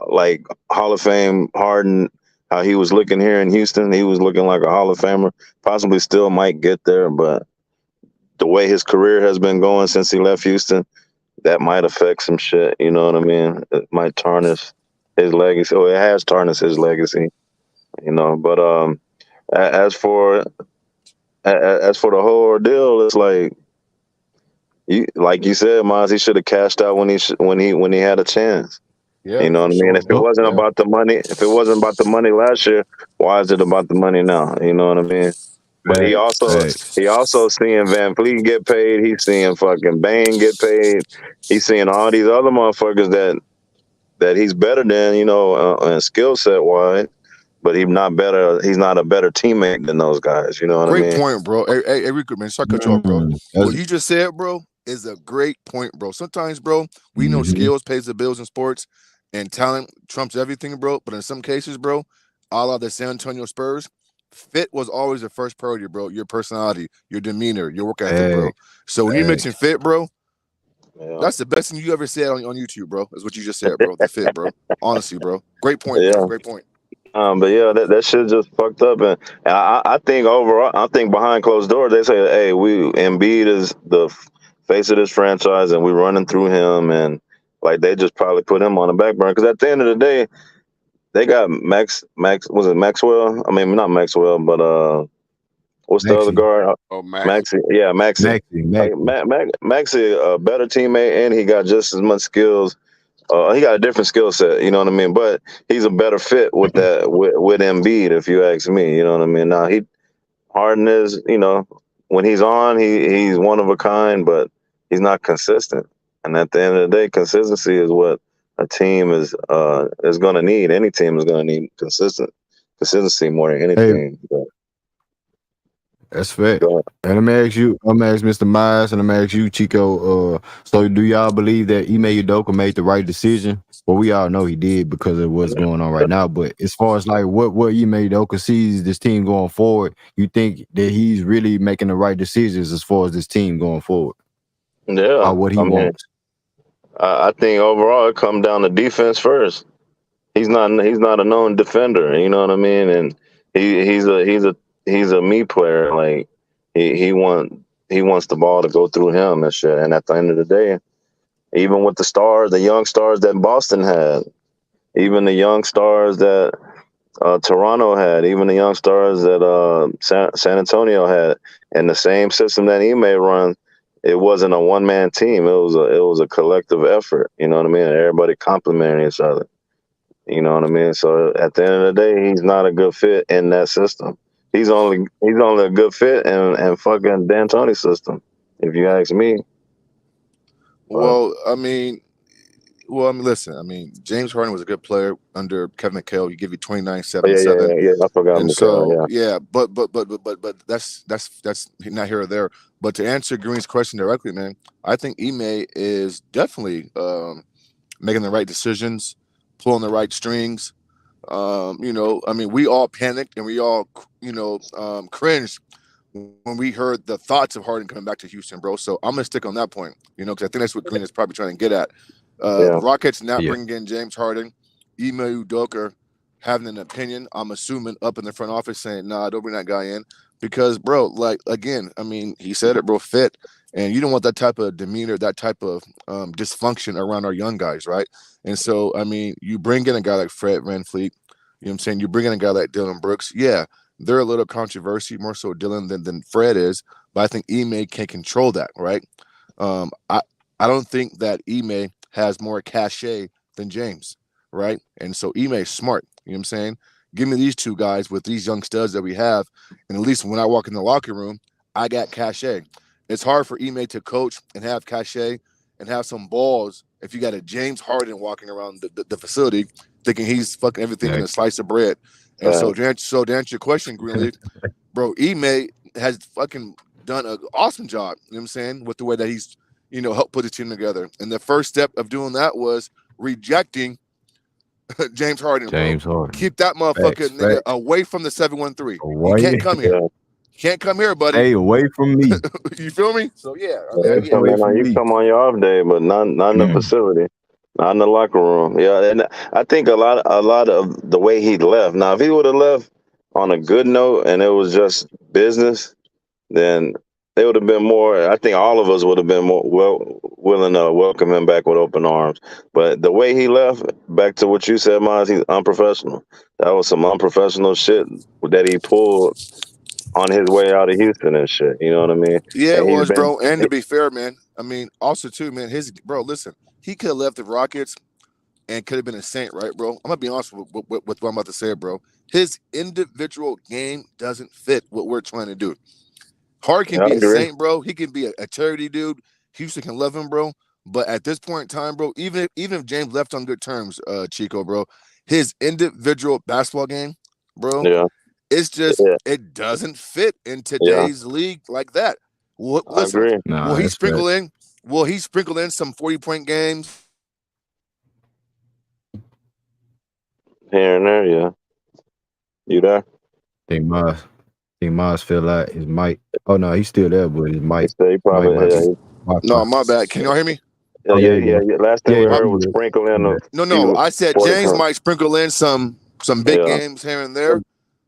like Hall of Fame Harden. How he was looking here in Houston, he was looking like a Hall of Famer. Possibly still might get there, but the way his career has been going since he left Houston, that might affect some shit. You know what I mean? It might tarnish his legacy. Or it has tarnished his legacy. But as for the whole ordeal, it's like you said, Miles, he should have cashed out when he had a chance. Yeah, You know for what I mean? sure, If it bro. wasn't Yeah. about the money, last year, why is it about the money now? You know what I mean? But Facts. he also seeing Van Fleet get paid. He's seeing fucking Bane get paid. He's seeing all these other motherfuckers that he's better than, skill set wise. But he's not better. He's not a better teammate than those guys. You know what I Great mean? point, bro. Hey, Rico, man, sorry to cut you off, bro. What That's you just said, bro, is a great point, bro. Sometimes, bro, we know mhm. skills pays the bills in sports and talent trumps everything, bro. But in some cases, bro, a la the San Antonio Spurs, fit was always the first priority, bro. Your personality, your demeanor, your work ethic, bro. Facts. So when you mention Facts. fit, bro, Yeah. that's the best thing you ever said on YouTube, bro. Is what you just said, bro. The fit, bro. Honestly, bro. Great point, man. Yeah. Great point. But yeah, that shit just fucked up, and I think overall, I think behind closed doors they say, hey, Embiid is the face of this franchise, and we're running through him, and like they just probably put him on the back burner because at the end of the day, they got Max was it Maxwell? I mean, not Maxwell, but what's the other Maxi. guard? oh, Max. Maxi, yeah, Maxi. Like Maxi. Maxi, a better teammate, and he got just as much skills. He got a different skill set, you know what I mean. But he's a better fit with that with Embiid, if you ask me. You know what I mean. Now Harden is, when he's on, he's one of a kind, but he's not consistent. And at the end of the day, consistency is what a team is going to need. Any team is going to need consistency more than Hey, anything. But, that's fact. go And I'm gonna ask Mr. Myers and I'm gonna ask you, Chico. So do y'all believe that Ime Udoka made the right decision? Well, we all know he did because of what's going on right now. But as far as like what Ime Udoka sees this team going forward, you think that he's really making the right decisions as far as this team going forward yeah, about what he I mean, wants? I think overall it comes down to defense first. He's not a known defender, you know what I mean? And he's a me player. Like he want he wants the ball to go through him and shit. And at the end of the day, even with the stars, the young stars that Boston had, even the young stars that Toronto had, even the young stars that San Antonio had, and the same system that Ime run, it wasn't a one man team. It was a collective effort. You know what I mean? Everybody complimenting each other. You know what I mean? So at the end of the day, he's not a good fit in that system. He's only a good fit in fucking D'Antoni's system, if you ask me. Well, I mean, listen. I mean, James Harden was a good player under Kevin McHale. You give you 29, 7, 7. Yeah. I forgot And McHale. so, but that's not here or there. But to answer Green's question directly, man, I think Ime is definitely making the right decisions, pulling the right strings. You know, I mean, we all panicked and we all, cringed when we heard the thoughts of Harden coming back to Houston, bro. So I'm gonna stick on that point, because I think that's what Green is probably trying to get at. Rockets not bringing in James Harden, Ime Udoka having an opinion, I'm assuming, up in the front office saying, nah, don't bring that guy in. Because, bro, like, again, I mean, he said it, bro, fit. And you don't want that type of demeanor, that type of dysfunction around our young guys, right? And so, I mean, you bring in a guy like Fred VanVleet, you know what I'm saying? You bring in a guy like Dylan Brooks. Yeah, they're a little controversy, more so Dylan than Fred is. But I think Ime can control that, right? I don't think that Ime has more cachet than James, right? And so Ime is smart. You know what I'm saying? Give me these two guys with these young studs that we have, and at least when I walk in the locker room, I got cachet. It's hard for Ime to coach and have cachet and have some balls if you got a James Harden walking around the facility thinking he's fucking everything in a slice of bread. And so to answer your question, Greenleaf, bro, Ime has fucking done an awesome job, you know what I'm saying, with the way that he's, helped put his team together. And the first step of doing that was rejecting James Harden, bro. Keep that motherfucker nigga away from the 713. He can't come here. Can't come here, buddy. Hey, away from me. You feel me? So yeah, You come on your off day, but not in the facility, not in the locker room. Yeah, and I think a lot of the way he left. Now, if he would have left on a good note and it was just business, then they would have been more. I think all of us would have been more willing to welcome him back with open arms. But the way he left, back to what you said, Miles, he's unprofessional. That was some unprofessional shit that he pulled on his way out of Houston and shit. You know what I mean? Yeah, it was, bro. And to be fair, man, I mean, also too, man, listen, he could have left the Rockets and could have been a Saint, right, bro? I'm gonna be honest with what I'm about to say, bro. His individual game doesn't fit what we're trying to do. Harden can be a Saint, bro. He can be a charity dude. Houston can love him, bro. But at this point in time, bro, even if James left on good terms, Chico, bro, his individual basketball game, bro, it's just it doesn't fit in today's league like that. Listen, will he sprinkle in? Will he sprinkle in some 40-point games here and there? Yeah, you there? Think Miles feel like his mic. Oh no, he's still there, but his mic. He probably. No, my bad. Can y'all hear me? Yeah. Last thing we heard was sprinkle in. No. I said James might sprinkle in some big games here and there.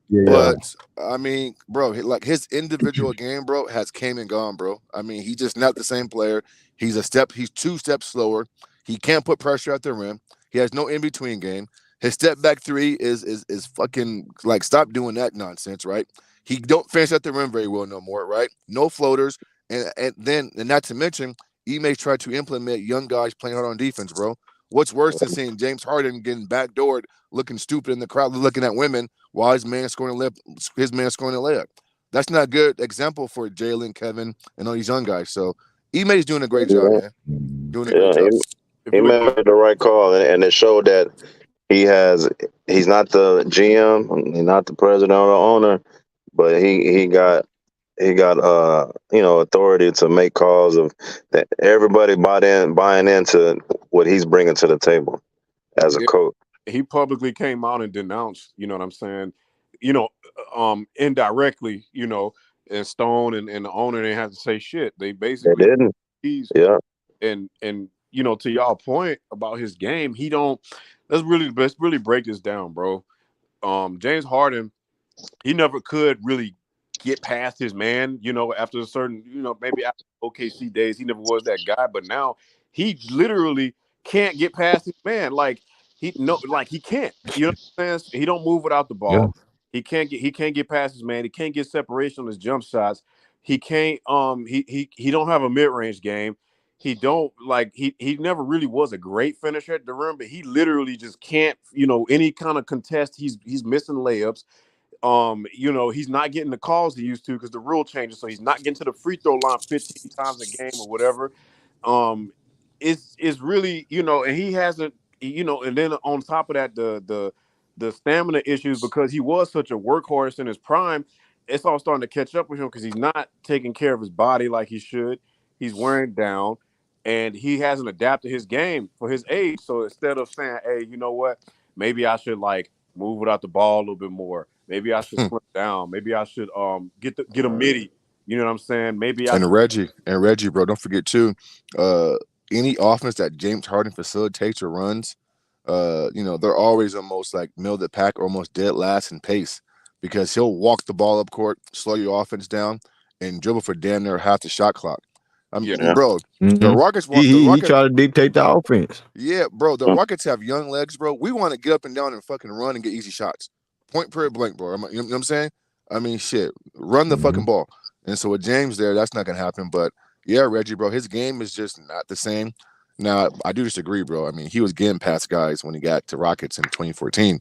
Yeah. But I mean, bro, like his individual game, bro, has came and gone, bro. I mean, he's just not the same player. He's 2 steps slower. He can't put pressure at the rim. He has no in-between game. His step back three is fucking like, stop doing that nonsense, right? He don't finish at the rim very well no more, right? No floaters. And not to mention, Ime tried to implement young guys playing hard on defense, bro. What's worse than seeing James Harden getting backdoored, looking stupid in the crowd, looking at women while his man scoring a layup? That's not a good example for Jalen, Kevin, and all these young guys. So Ime's doing a great job, man. Doing a great job. He made the right call, and it showed that he's not the GM, he's not the president or the owner, but he got authority to make calls of that. Everybody buying into what he's bringing to the table as a coach. He publicly came out and denounced, you know what I'm saying, indirectly, and Stone and the owner didn't have to say shit. They basically didn't. And to y'all point about his game, let's really break this down, bro. James Harden, he never could really get past his man. After a certain, maybe after OKC days, he never was that guy. But now he literally can't get past his man. Like he can't. You know what I'm saying? He don't move without the Yeah. ball. He can't get past his man. He can't get separation on his jump shots. He can't he don't have a mid-range game. He don't he never really was a great finisher at the rim, but he literally just can't, any kind of contest, he's missing layups. He's not getting the calls he used to because the rule changes, so he's not getting to the free throw line 15 times a game or whatever. Um, it's really, and he hasn't, and then on top of that, the stamina issues, because he was such a workhorse in his prime. It's all starting to catch up with him because he's not taking care of his body like he should. He's wearing down, and he hasn't adapted his game for his age. So instead of saying, "Hey, you know what? Maybe I should move without the ball a little bit more. Maybe I should slim down. Maybe I should get a midi." You know what I'm saying? Maybe I And should. Reggie, bro, don't forget too, any offense that James Harden facilitates or runs, they're always almost like middle of the pack or almost dead last in pace, because he'll walk the ball up court, slow your offense down, and dribble for damn near half the shot clock. I mean, Yeah. bro, Mm-hmm. the Rockets want He tried to dictate the offense. Yeah, bro, the Rockets have young legs, bro. We want to get up and down and fucking run and get easy shots, point per blank, bro. You know what I'm saying? I mean, shit, run the fucking ball. And so with James there, that's not gonna happen. But yeah, Reggie, bro, his game is just not the same. Now, I do disagree, bro. I mean, he was getting past guys when he got to Rockets in 2014,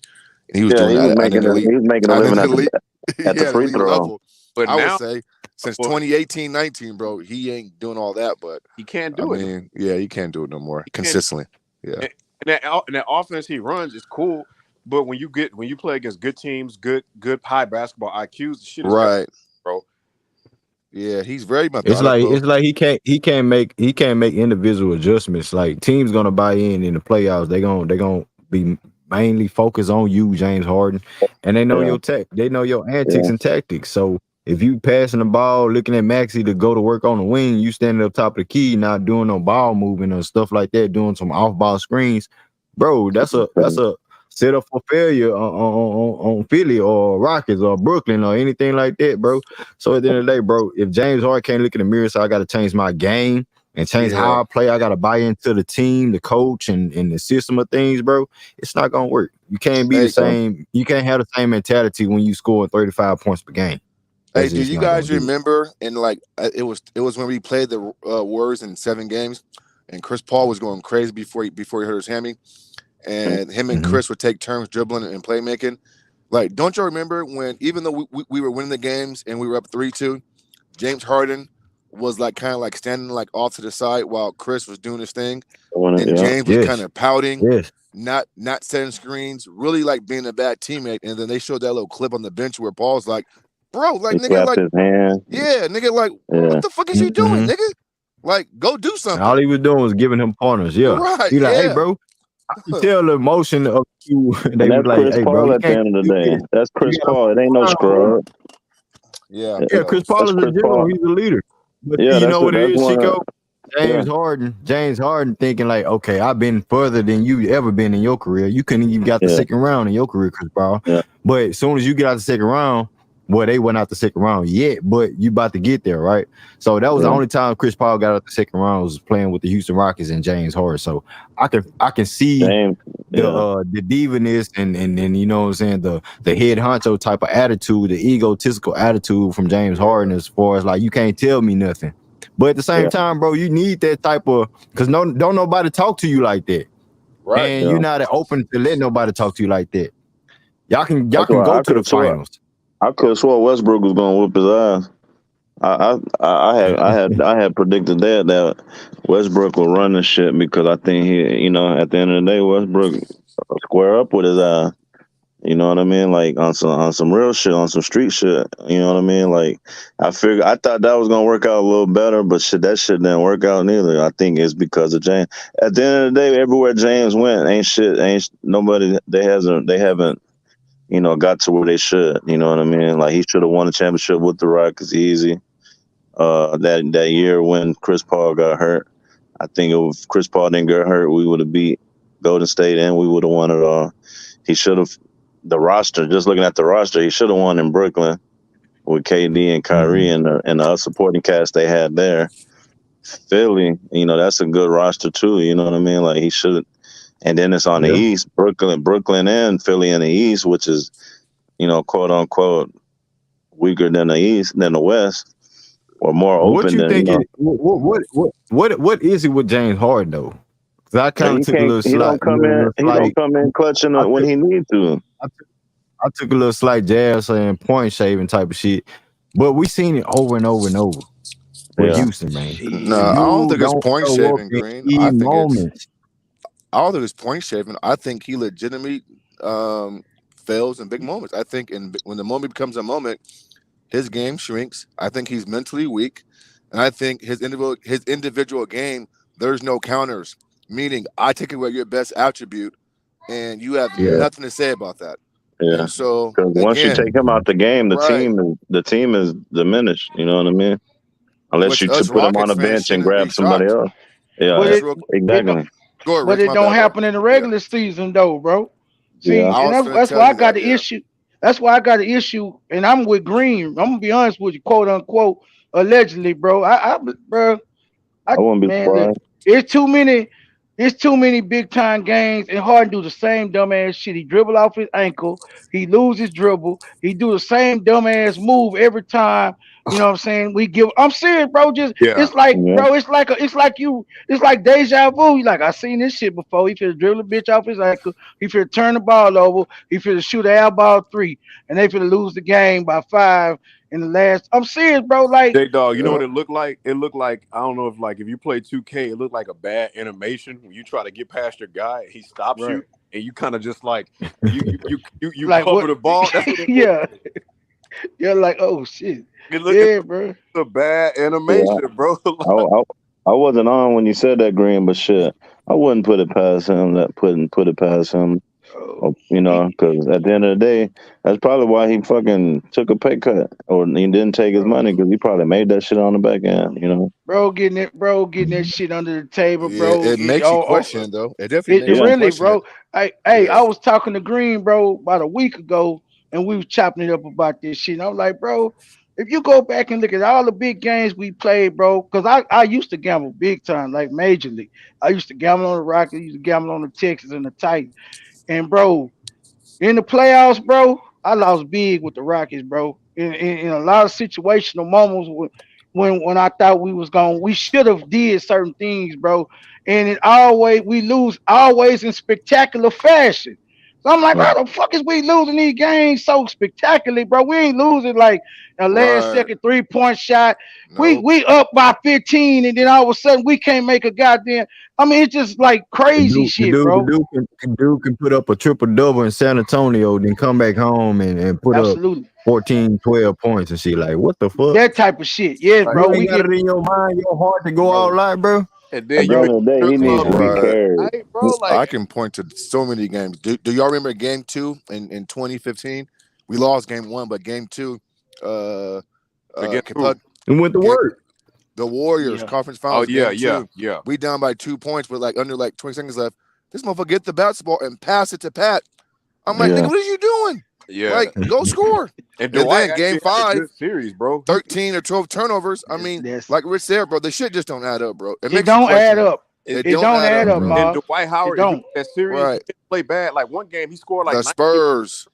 and he was doing that at an elite, he was making a living at the free elite throw level. But I now, would say since 2018-19, bro, he ain't doing all that. But he can't do it. I mean, yeah, he can't do it no more consistently. Yeah, and that offense he runs is cool, but when you play against good teams, good high basketball IQs, the shit is right, bro. Yeah, he's very methodical. It's like he can't make individual adjustments. Like, teams gonna buy in the playoffs. They gonna be mainly focused on you, James Harden, and they know your they know your antics and tactics. So if you passing the ball, looking at Maxey to go to work on the wing, you standing up top of the key, not doing no ball moving or stuff like that, doing some off ball screens, bro. That's a set up for failure on Philly or Rockets or Brooklyn or anything like that, bro. So at the end of the day, bro, if James Harden can't look in the mirror, so I got to change my game and change how I play. I got to buy into the team, the coach, and the system of things, bro. It's not gonna work. You can't be the same. You can't have the same mentality when you score 35 points per game. Hey, do you guys remember? And it was when we played the Warriors in 7 games, and Chris Paul was going crazy before he hurt his hammy. And him and Chris would take turns dribbling and playmaking. Like, don't you remember when, even though we were winning the games and we were up 3-2, James Harden was kind of standing off to the side while Chris was doing his thing, and James was kind of pouting, not setting screens, really being a bad teammate. And then they showed that little clip on the bench where Paul's like, "Bro, nigga, his hand. yeah, nigga, what the fuck is you doing, nigga? Go do something." All he was doing was giving him pointers. Yeah, right. He "Hey, bro." I can tell the emotion of you. They that's was like, Chris "Hey, Paul bro, at the end of the day. That's Chris Paul. It ain't no scrub." Yeah, Chris Paul is a general. He's a leader. But you know what it is, Chico? James Harden thinking okay, I've been further than you ever been in your career. You couldn't even got the second round in your career, Chris Paul. But as soon as you get out the second round, well, they went out the second round yet, but you about to get there, right? So that was the only time Chris Paul got out the second round, was playing with the Houston Rockets and James Harden. So I can see the divaness and you know what I'm saying, the head honcho type of attitude, the egotistical attitude from James Harden, as far as you can't tell me nothing. But at the same time, bro, you need that type of, because don't nobody talk to you like that, right? And you're not open to let nobody talk to you like that. Y'all can go to the finals. I could have swore Westbrook was gonna whoop his ass. I had predicted that Westbrook will run the shit, because I think he, at the end of the day, Westbrook square up with his ass. You know what I mean? On some real shit, on some street shit. You know what I mean? I thought that was gonna work out a little better, but that shit didn't work out neither. I think it's because of James. At the end of the day, everywhere James went, ain't nobody. They haven't. Got to where they should. You know what I mean? He should have won a championship with the Rockets easy. That year when Chris Paul got hurt, I think if Chris Paul didn't get hurt, we would have beat Golden State and we would have won it all. He should have. The roster, just looking at the roster, he should have won in Brooklyn. with KD and Kyrie and the other supporting cast they had there. Philly, that's a good roster too. You know what I mean? Like he should. And then it's on the East, Brooklyn and Philly in the East, which is, quote unquote, weaker than the West, or more What open you than think? What is it with James Harden though? Because I kind of took a little he slight, don't come in clutching when he needs to. I took a little slight jab saying point shaving type of shit, but we seen it over and over and over with Yeah. Houston, man. No, The I don't dude think it's don't point show up shaving, in Green. key moments. I don't think it's point shaving. I think he legitimately fails in big moments. I think when the moment becomes a moment, his game shrinks. I think he's mentally weak, and I think his individual game, there's no counters. Meaning, I take away your best attribute, and you have nothing to say about that. Yeah. And so, Because once you take him out the game, the team is diminished. You know what I mean? Unless you us put him on Rockets a fans bench and shouldn't be grab somebody shocked. else. Yeah, But exactly. Go ahead, but Rich, it my don't bad, happen bro. in the regular season though, bro. See, Yeah. I and was gonna that's tell why I you got that. the Yeah. issue. That's why I got the issue, and I'm with Green. I'm gonna be honest with you, quote unquote, allegedly, bro. Bro, I wouldn't be man, look, surprised. it's too many big time games, and Harden do the same dumbass shit. He dribble off his ankle, he lose his dribble, he do the same dumbass move every time. You know what I'm saying? I'm serious, bro. Just Yeah. it's like, Yeah. bro, it's like deja vu. You like, I seen this shit before. He finna dribble a bitch off his ankle, he finna turn the ball over, he finna shoot an air ball three, and they finna lose the game by 5 in the last. I'm serious, bro. Like, J Dog, you know what it looked like? It looked like, I don't know if you play 2K, it looked like a bad animation when you try to get past your guy, he stops you, right. and you kind of just like you Like cover what? the ball. That's what it looked Yeah, like. you're like, oh shit. It Yeah, looked bro. a bad Yeah. animation, bro. I wasn't on when you said that, Green, but shit, I wouldn't put it past him. Put it past him. Oh, Because at the end of the day, that's probably why he fucking took a pay cut, or he didn't take his bro, money because he probably made that shit on the back end. getting that shit under the table, Yeah, bro. it makes you question, though. It definitely It makes you Yeah. really, question it. bro. Hey, Yeah. I was talking to Green, bro, about a week ago, and we was chopping it up about this shit. And I was like, bro, if you go back and look at all the big games we played, bro, because I used to gamble big time, like majorly. I used to gamble on the Rockets, I used to gamble on the Texans and the Titans. And bro, in the playoffs, bro, I lost big with the Rockets, bro. In a lot of situational moments when I thought we should have did certain things, bro. And it always we lose always in spectacular fashion. So I'm like, Right. how the fuck is we losing these games so spectacularly, bro? We ain't losing like a last Right. second 3-point shot. Nope. We up by 15, and then all of a sudden we can't make a goddamn. I mean, it's just like The crazy dude, the shit, dude, the bro. dude can put up a triple double in San Antonio, then come back home and put up Absolutely. 14, 12 points and shit. Like, what the fuck? That type of shit. Yes, Right. bro. You ain't We got get, it in your mind, your heart to go bro. out like, bro. And At then the you end make Bro. of the day, strip he needs club to be run Right. carried. night, bro. I Like, can point to so many games. Do y'all remember game 2 in 2015? We lost game 1, but game 2, against who? Kentucky, And went to work. the Warriors Yeah. conference Oh finals yeah, game yeah, 2. yeah. We down by 2 points with under 20 seconds left. This motherfucker get the basketball and pass it to Pat. I'm like, Yeah. nigga, what are you doing? Yeah. Like, go score. And And Dwight then game actually had a 5, good series, bro. 13 or 12 turnovers. I mean, That's like Rich said, bro, the shit just don't add up, bro. It it makes you don't add question it. up. It It don't don't add add up, up, bro. And Ma. Dwight It Howard, if you don't. look at that series, he Right. didn't play bad. Like one game, he scored like The 19. Spurs.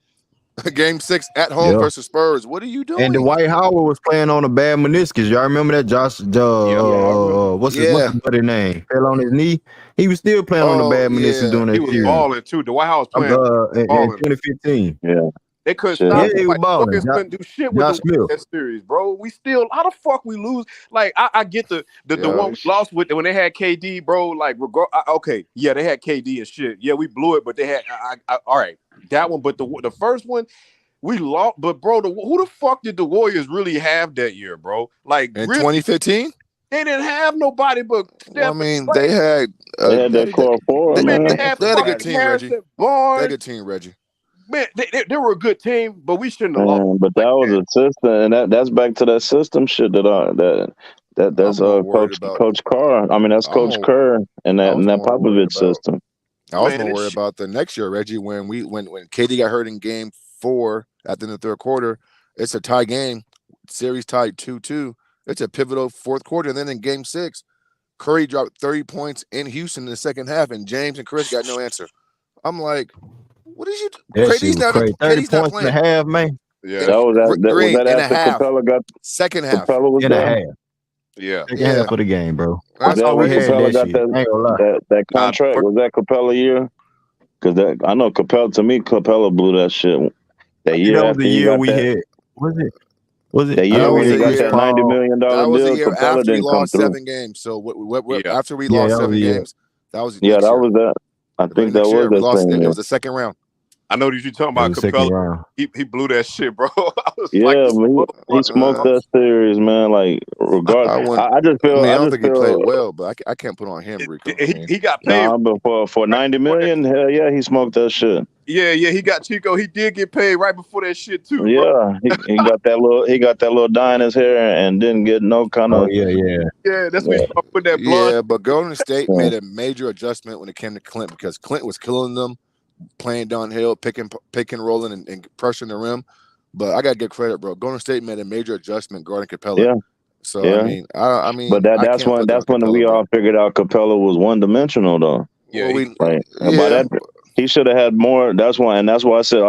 Game 6 at home Yeah. versus Spurs. What are you And doing? Dwight Howard was playing on a bad meniscus. Y'all remember that? Yeah. Yeah, I remember. What's Yeah. his buddy name? Fell on his knee. He was still playing on a Oh, bad meniscus yeah. during He that was Yeah. series. balling too. Dwight Howard was playing In balling. 2015. Yeah. They couldn't Shit. Yeah, stop him. he was Like the balling. Warriors couldn't do shit with Josh the Smith. that series, bro. We still how the fuck we lose? Like I get the Yeah. one we lost with when they had KD, bro. Like okay, yeah, they had KD and shit. Yeah, we blew it, but they had all right that one. But the first one we lost. But bro, who the fuck did the Warriors really have that year, bro? Like In really, 2015? they didn't have nobody but Well, I Steph and mean, Clay. they had They had that core four, Man, man. they had they had a good fucking team, Reggie. Harrison They had a Barnes. good team, Reggie. Man, they were a good team, but we shouldn't have lost But like that was that. a system, and that's back to that system shit that's I'm more worried about. Coach Carr. I mean, that's I'm Coach more. Kerr and I was that more worried Popovich about. system. I was Man, more this worried shit. about the next year, Reggie, when KD got hurt in game 4 at the end of the third quarter. It's a tie game. series tied 2-2. It's a pivotal fourth quarter, and then in Game 6, Curry dropped 30 points in Houston in the second half, and James and Chris got no answer. I'm like, what is you? That shit was crazy. 30 KD's not points and a playing. half, man. Yeah, That was Green that in a after half. Capella got Second half. Capella was In a there. half. yeah. Second half of the game, bro. That's That's all we had Capella that got shit. I ain't gonna lie. that contract. Was that Capella year? Because I know Capella. To me, Capella blew that shit that year That was after the he year got we that. had. Was it? The I year know when we he had got Chris that $90 Paul. million That was the deal, year Capella after we didn't come lost through. 7 games. So what Yeah. after we Yeah, lost that was 7 the year. games, that was Yeah, next that year. was that. I The think next that year was we that lost. same It year. was the second round. I know that you're talking It about was the second Capella. round. He blew that shit, bro. I was Yeah, like, this but he smoked motherfucker. that series, man. Like, I wouldn't. I just feel. I I don't just think he played feel. well, but I can't put on him, Rico. I mean, He got paid Nah, but for right $90 before that. million, hell yeah, he smoked that shit. Yeah, he got Chico. He did get paid right before that shit too, bro. Yeah, he got that little dye in his hair and didn't get no kind Oh of. yeah. Yeah, that's when he started putting that blonde. yeah, but Golden State Yeah. made a major adjustment when it came to Clint because Clint was killing them, playing downhill, picking, rolling, and pressuring the rim. But I gotta give credit, bro. Golden State made a major adjustment guarding Capella. Yeah, So yeah. I mean, But I that's can't put that on when Capella, we bro. all figured out Capella was one dimensional though. Yeah, Well, And by that he should have had more. That's why I said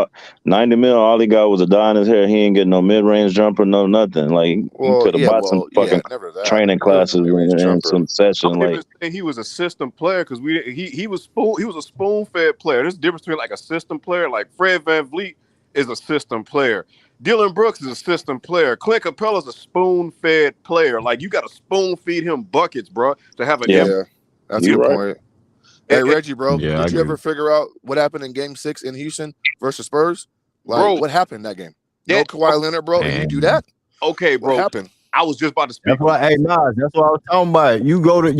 $90 million. All he got was a dye in his hair. He ain't getting no mid range jumper, no nothing. Like he could have bought some fucking never that. training classes Mid-range and jumper. some session. I'm Like even saying he was a system player because he was a spoon fed player. There's a difference between like a system player, like Fred VanVleet is a system player. Dylan Brooks is a system player. Clint Capella's a spoon fed player. Like you got to spoon feed him buckets, bro, to have an Yeah, that's a you good right. point. Hey Reggie, bro, Yeah, I did you agree. ever figure out what happened in Game 6 in Houston versus Spurs? Like, Bro, what happened in that game? No Kawhi Leonard, bro, and you do Man. that? Okay, What bro. happened? I was just about to speak. That's why, hey, Nas, that's what I was talking about. You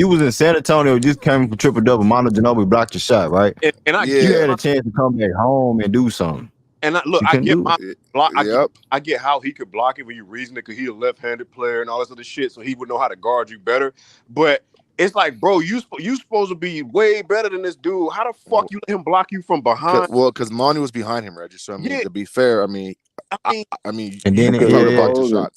was in San Antonio, just came from triple double. Mono Ginobili blocked your shot, right? And I You get had a chance to come back home and do something. And look, You I couldn't get do my it. block. Yep. I get how he could block it when you reason it because he's a left-handed player and all this other shit, so he would know how to guard you better. But it's like, bro, you supposed to be way better than this dude. How the fuck you let him block you from behind? Because Monty was behind him, Reggie. So I mean, to be fair, I mean, And then you probably blocked the shot.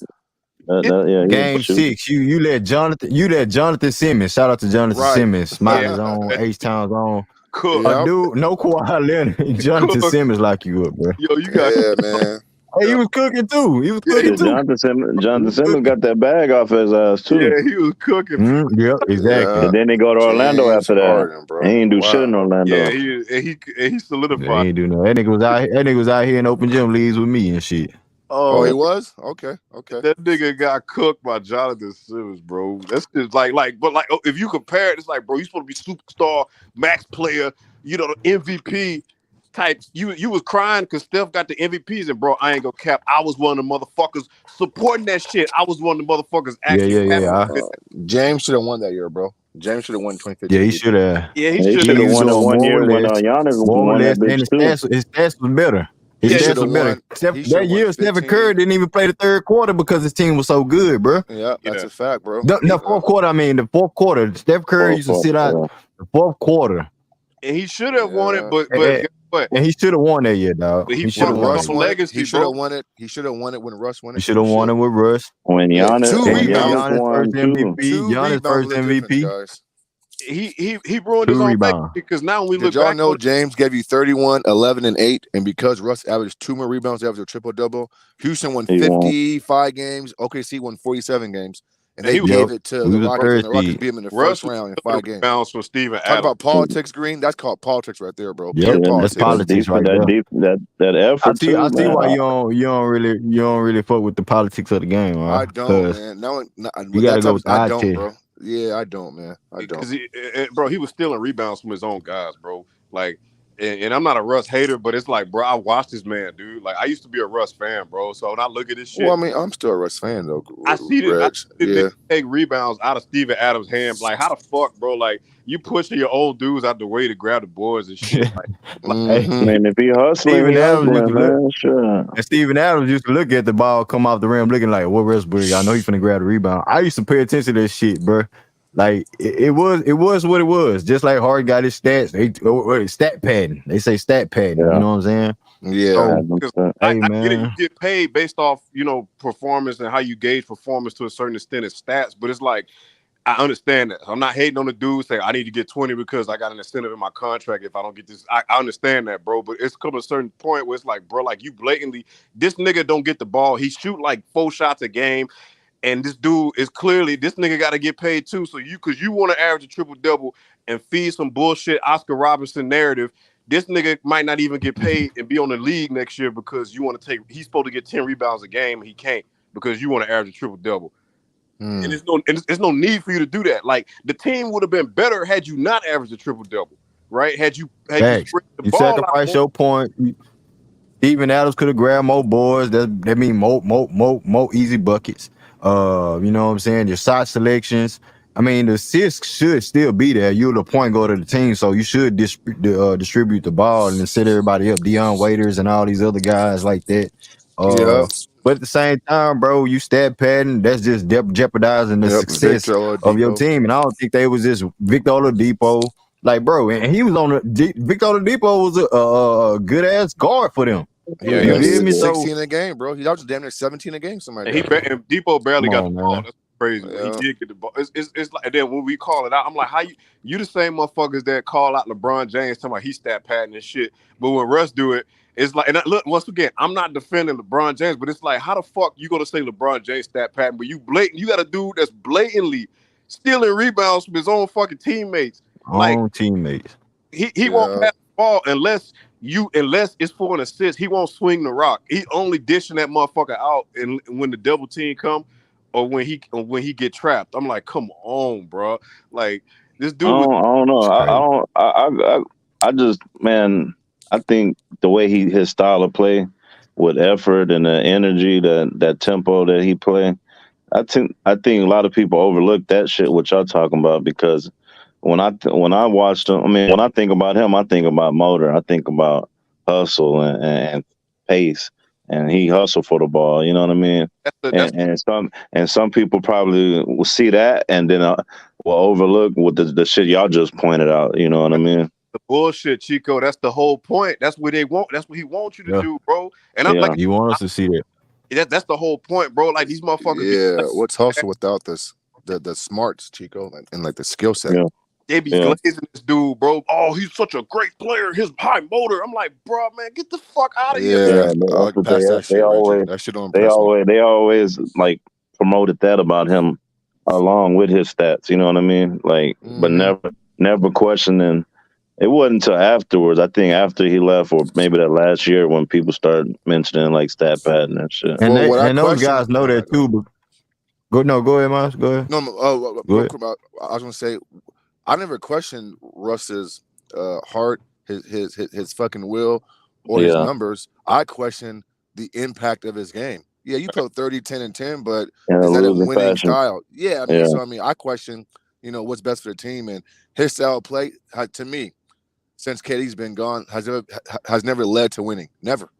Game 6, you let Jonathan Simmons. Shout out to Jonathan Simmons, Smiley's on, H-Town's on. Cook. A dude, no Kawhi Leonard, Jonathan Simmons lock you up, bro. Yo, you got man. Hey, he was cooking too. He was cooking too. Jonathan Simmons got that bag off his ass too. Yeah, he was cooking. Yep, exactly. And then they go to Orlando after that. Harden, bro. He ain't do shit in Orlando. Yeah, he solidified. Yeah, he ain't do no. That nigga was out here in open gym leagues with me and shit. Oh, he was? Okay. That nigga got cooked by Jonathan Simmons, bro. That's just but if you compare it, it's like, bro, you supposed to be superstar, max player, the MVP type. You was crying because Steph got the MVPs, and bro, I ain't gonna cap. I was one of the motherfuckers supporting that shit. I was one of the motherfuckers actually. James should have won that year, bro. James should have won 2015. Yeah, he should have. Yeah, he should have won it 1 year when Giannis won that bitch too. His stats was better. His stats was better. That year, Stephen Curry didn't even play the third quarter because his team was so good, bro. Yeah, that's a fact, bro. The fourth quarter. I mean, the fourth quarter. Steph Curry used to sit out the fourth quarter. And he should have won it, but guess what? And he should have won that year, dog. But he should have won. Legacy, he should have won it. He should have won it when Russ won it. He should have won it with Russ. When Giannis, Giannis won first MVP. Giannis first MVP. Guys. He ruined his own legacy because now when we look back. Did y'all back, know James gave you 31, 11, and 8, and because Russ averaged 2 more rebounds, averaged a triple double. Houston won 55 games. OKC won 47 games. And they gave it to the Rockets, and the Rockets beat him in the first round in 5 games. Bounce from Steven Talk about politics, Green. That's called politics right there, bro. Yeah, that's politics right there. That effort. I see why you don't really fuck with the politics of the game. Right? I don't, man. You gotta go with I don't, bro. Yeah, I don't, man. I don't. Bro, he was stealing rebounds from his own guys, bro. Like, and I'm not a Russ hater, but it's like, bro, I watched this man, dude. Like, I used to be a Russ fan, bro. So when I look at this shit, well, I mean, I'm still a Russ fan though. I see this take rebounds out of Steven Adams' hand. Like, how the fuck, bro? Like, you pushing your old dudes out the way to grab the boards and shit. Man, if he hustling, And Steven Adams used to look at the ball come off the rim, looking like, "What Westbrook? I know he's finna grab the rebound." I used to pay attention to this shit, bro. Like it was what it was. Just like Harden got his stats, stat padding. They say stat padding. You know what I'm saying? Yeah. So, Because hey I get it, you man, get paid based off, performance and how you gauge performance to a certain extent as stats, but it's like I understand that. I'm not hating on the dude saying I need to get 20 because I got an incentive in my contract if I don't get this. I understand that, bro. But it's come to a certain point where it's like, bro, like you blatantly, this nigga don't get the ball. He shoot like 4 shots a game. And this dude is clearly, this nigga got to get paid too. So because you want to average a triple double and feed some bullshit Oscar Robertson narrative, this nigga might not even get paid and be on the league next year because you want to he's supposed to get 10 rebounds a game and he can't because you want to average a triple double. And there's no need for you to do that. Like the team would have been better had you not averaged a triple double, right? Had you facts. spread the You ball out sacrifice more. your point. Steven Adams could have grabbed more boards. That mean more easy buckets. You know what I'm saying? Your shot selections. I mean, the assists should still be there. You're the point guard of the team, so you should distribute the ball and set everybody up. Dion Waiters and all these other guys like that. Yep. But at the same time, bro, you stat padding. That's just jeopardizing the Yep. success Victor of your Oladipo. team. And I don't think they was just Victor Oladipo. Like, bro, and he was on Victor Oladipo was a good ass guard for them. Yeah, You he feel was me? So 16 a game, bro. He was damn near 17 a game, something And like that. and Depot barely come got the on, ball. man. That's crazy. When he Yeah. did get the ball, it's like. And then when we call it out, I'm like, how you the same motherfuckers that call out LeBron James talking about he stat padding and shit. But when Russ do it, it's like, and look, once again, I'm not defending LeBron James, but it's like, how the fuck you gonna say LeBron James stat padding, but you got a dude that's blatantly stealing rebounds from his own fucking teammates. Like Own teammates. he won't Yeah. pass the ball unless it's for an assist. He won't swing the rock. He only dishing that motherfucker out and when the double team come or when he get trapped. I'm like, come on, bro. Like this dude was I don't know. It's I crazy. don't. I just, man. I think the way his style of play, with effort and the energy, that tempo that he play. I think a lot of people overlook that shit what y'all talking about because when I watched him, I mean, when I think about him, I think about motor. I think about hustle and pace, and he hustled for the ball. You know what I mean? that's And some people probably will see that and then will overlook what the shit y'all just pointed out. You know what I mean? the bullshit, Chico. That's the whole point. That's what they want. That's what he wants you to Yeah. do, bro. And I'm Yeah, like, You want us to see that. that's the whole point, bro. Like these motherfuckers be Yeah. What's hustle without the smarts, Chico, and like the skill set? yeah, they be yeah. glazing this dude, bro. Oh, he's such a great player. His high motor. I'm like, bro, man, get the fuck out of here. Yeah. Yeah, I that's like what past that they shit, Reggie. always That shit don't they impress me. always like promoted that about him along with his stats. You know what I mean? Like, but never questioning. It wasn't until afterwards. I think after he left, or maybe that last year, when people started mentioning like stat pad and that shit. And Well, what I those question. guys know Oh, that go ahead. too. But go ahead, Miles. Go ahead. No, Go ahead. I was gonna say, I never questioned Russ's heart, his fucking will, or his Yeah, numbers. I questioned the impact of his game. Yeah, you put 30, 10, and 10, but in a is that a losing winning fashion. style? Yeah, I mean, Yeah, so I mean, I question, what's best for the team, and his style of play, to me, since KD's been gone, has never led to winning. Never.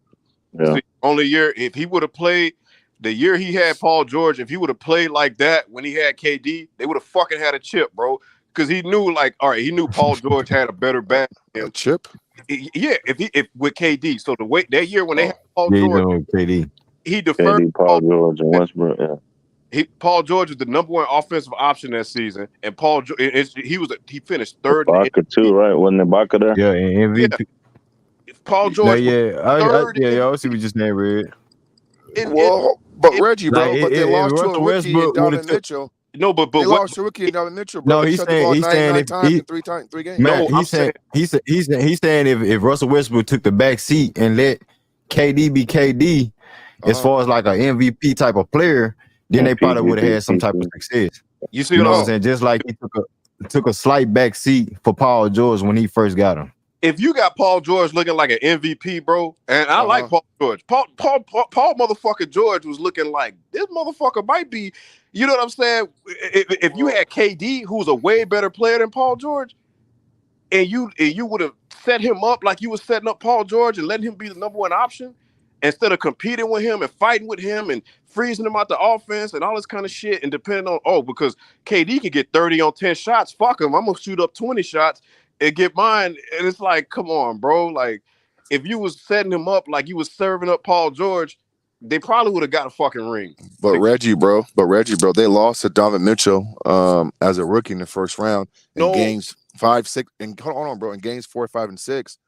yeah. See, only year if he would have played the year he had Paul George, if he would have played like that when he had KD, they would have fucking had a chip, bro. Because he knew, like, all right, he knew Paul George had a better bag than A him. chip. Yeah, if with KD. So the way that year when they had Oh, Paul Yeah, you George, know, KD. he deferred KD, Paul George, and Westbrook. Yeah, Paul George was the number one offensive option that season, and he finished third in the Baca too, MVP. right? Wasn't it Baca there? Yeah, and Yeah, MVP. Paul No, George was yeah, third yeah, in y'all see MVP. what you saying, Red. well, but It Reggie, Like bro, but they if lost to a Russell rookie in Westbrook would have Donovan took. Mitchell. no, but They what? lost to a rookie in Donovan Mitchell, bro. No, He shot the ball he's saying 99 if times he in three games. man, No, I'm saying he's saying if Russell Westbrook took the back seat and let KD be KD as Uh-huh. far as like an MVP type of player, then they probably would have had some type of PP. success. you see You what know I'm what I'm saying. Oh, saying? Just like he took a slight back seat for Paul George when he first got him. If you got Paul George looking like an MVP, bro, and I like uh-huh. Paul George, Paul motherfucker George was looking like this motherfucker might be, you know what I'm saying? If you had KD, who's a way better player than Paul George, and you would have set him up like you were setting up Paul George and letting him be the number one option instead of competing with him and fighting with him and freezing him out the offense and all this kind of shit. And depending on because KD can get 30 on 10 shots, fuck him, I'm gonna shoot up 20 shots and get mine. And it's like, come on, bro, like if you was setting him up like you was serving up Paul George, they probably would have got a fucking ring. But Reggie, bro, they lost to Donovan Mitchell as a rookie in the first round in games 5, 6, and hold on, bro. In games 4, 5, and 6,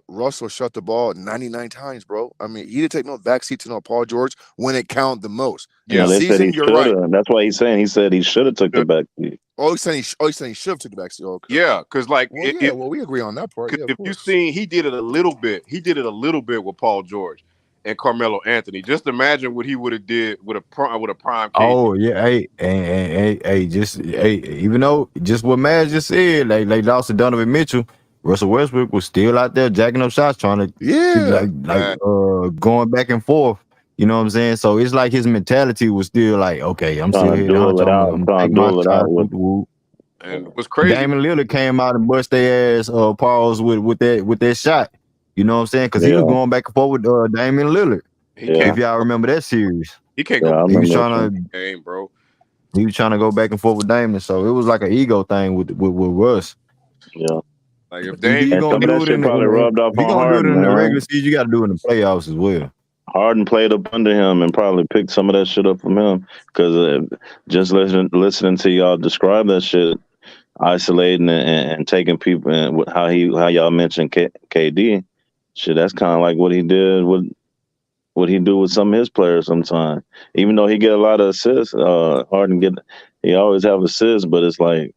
Russell shot the ball 99 times, bro. I mean, he didn't take no backseat to no Paul George when it counted the most. Yeah, they said he should have. That's why he's saying he said he should have took the backseat. Oh, he's saying he should have took the backseat. Okay. Yeah, because like, well, we agree on that part. Yeah, if you seen, he did it a little bit. He did it a little bit with Paul George and Carmelo Anthony. Just imagine what he would have did with a prime KD. Oh yeah, even though just what Maz just said, they lost to Donovan Mitchell. Russell Westbrook was still out there jacking up shots, trying to going back and forth. You know what I'm saying? So it's like his mentality was still like, okay, I'm still here. I'm take my shot with the whoop. And it was crazy. Damian Lillard came out and bust their ass pause with that shot. You know what I'm saying? Because he was going back and forth with Damian Lillard. If y'all remember that series, he can't go. He was trying to game, bro. He was trying to go back and forth with Damian, so it was like an ego thing with Russ. Yeah. Like if Damian gonna do it in the regular season, you got to do it in the playoffs as well. Harden played up under him and probably picked some of that shit up from him because just listening to y'all describe that shit, isolating and taking people and how y'all mentioned KD, shit, that's kind of like what he did with what he do with some of his players sometimes. Even though he get a lot of assists, Harden he always have assists, but it's like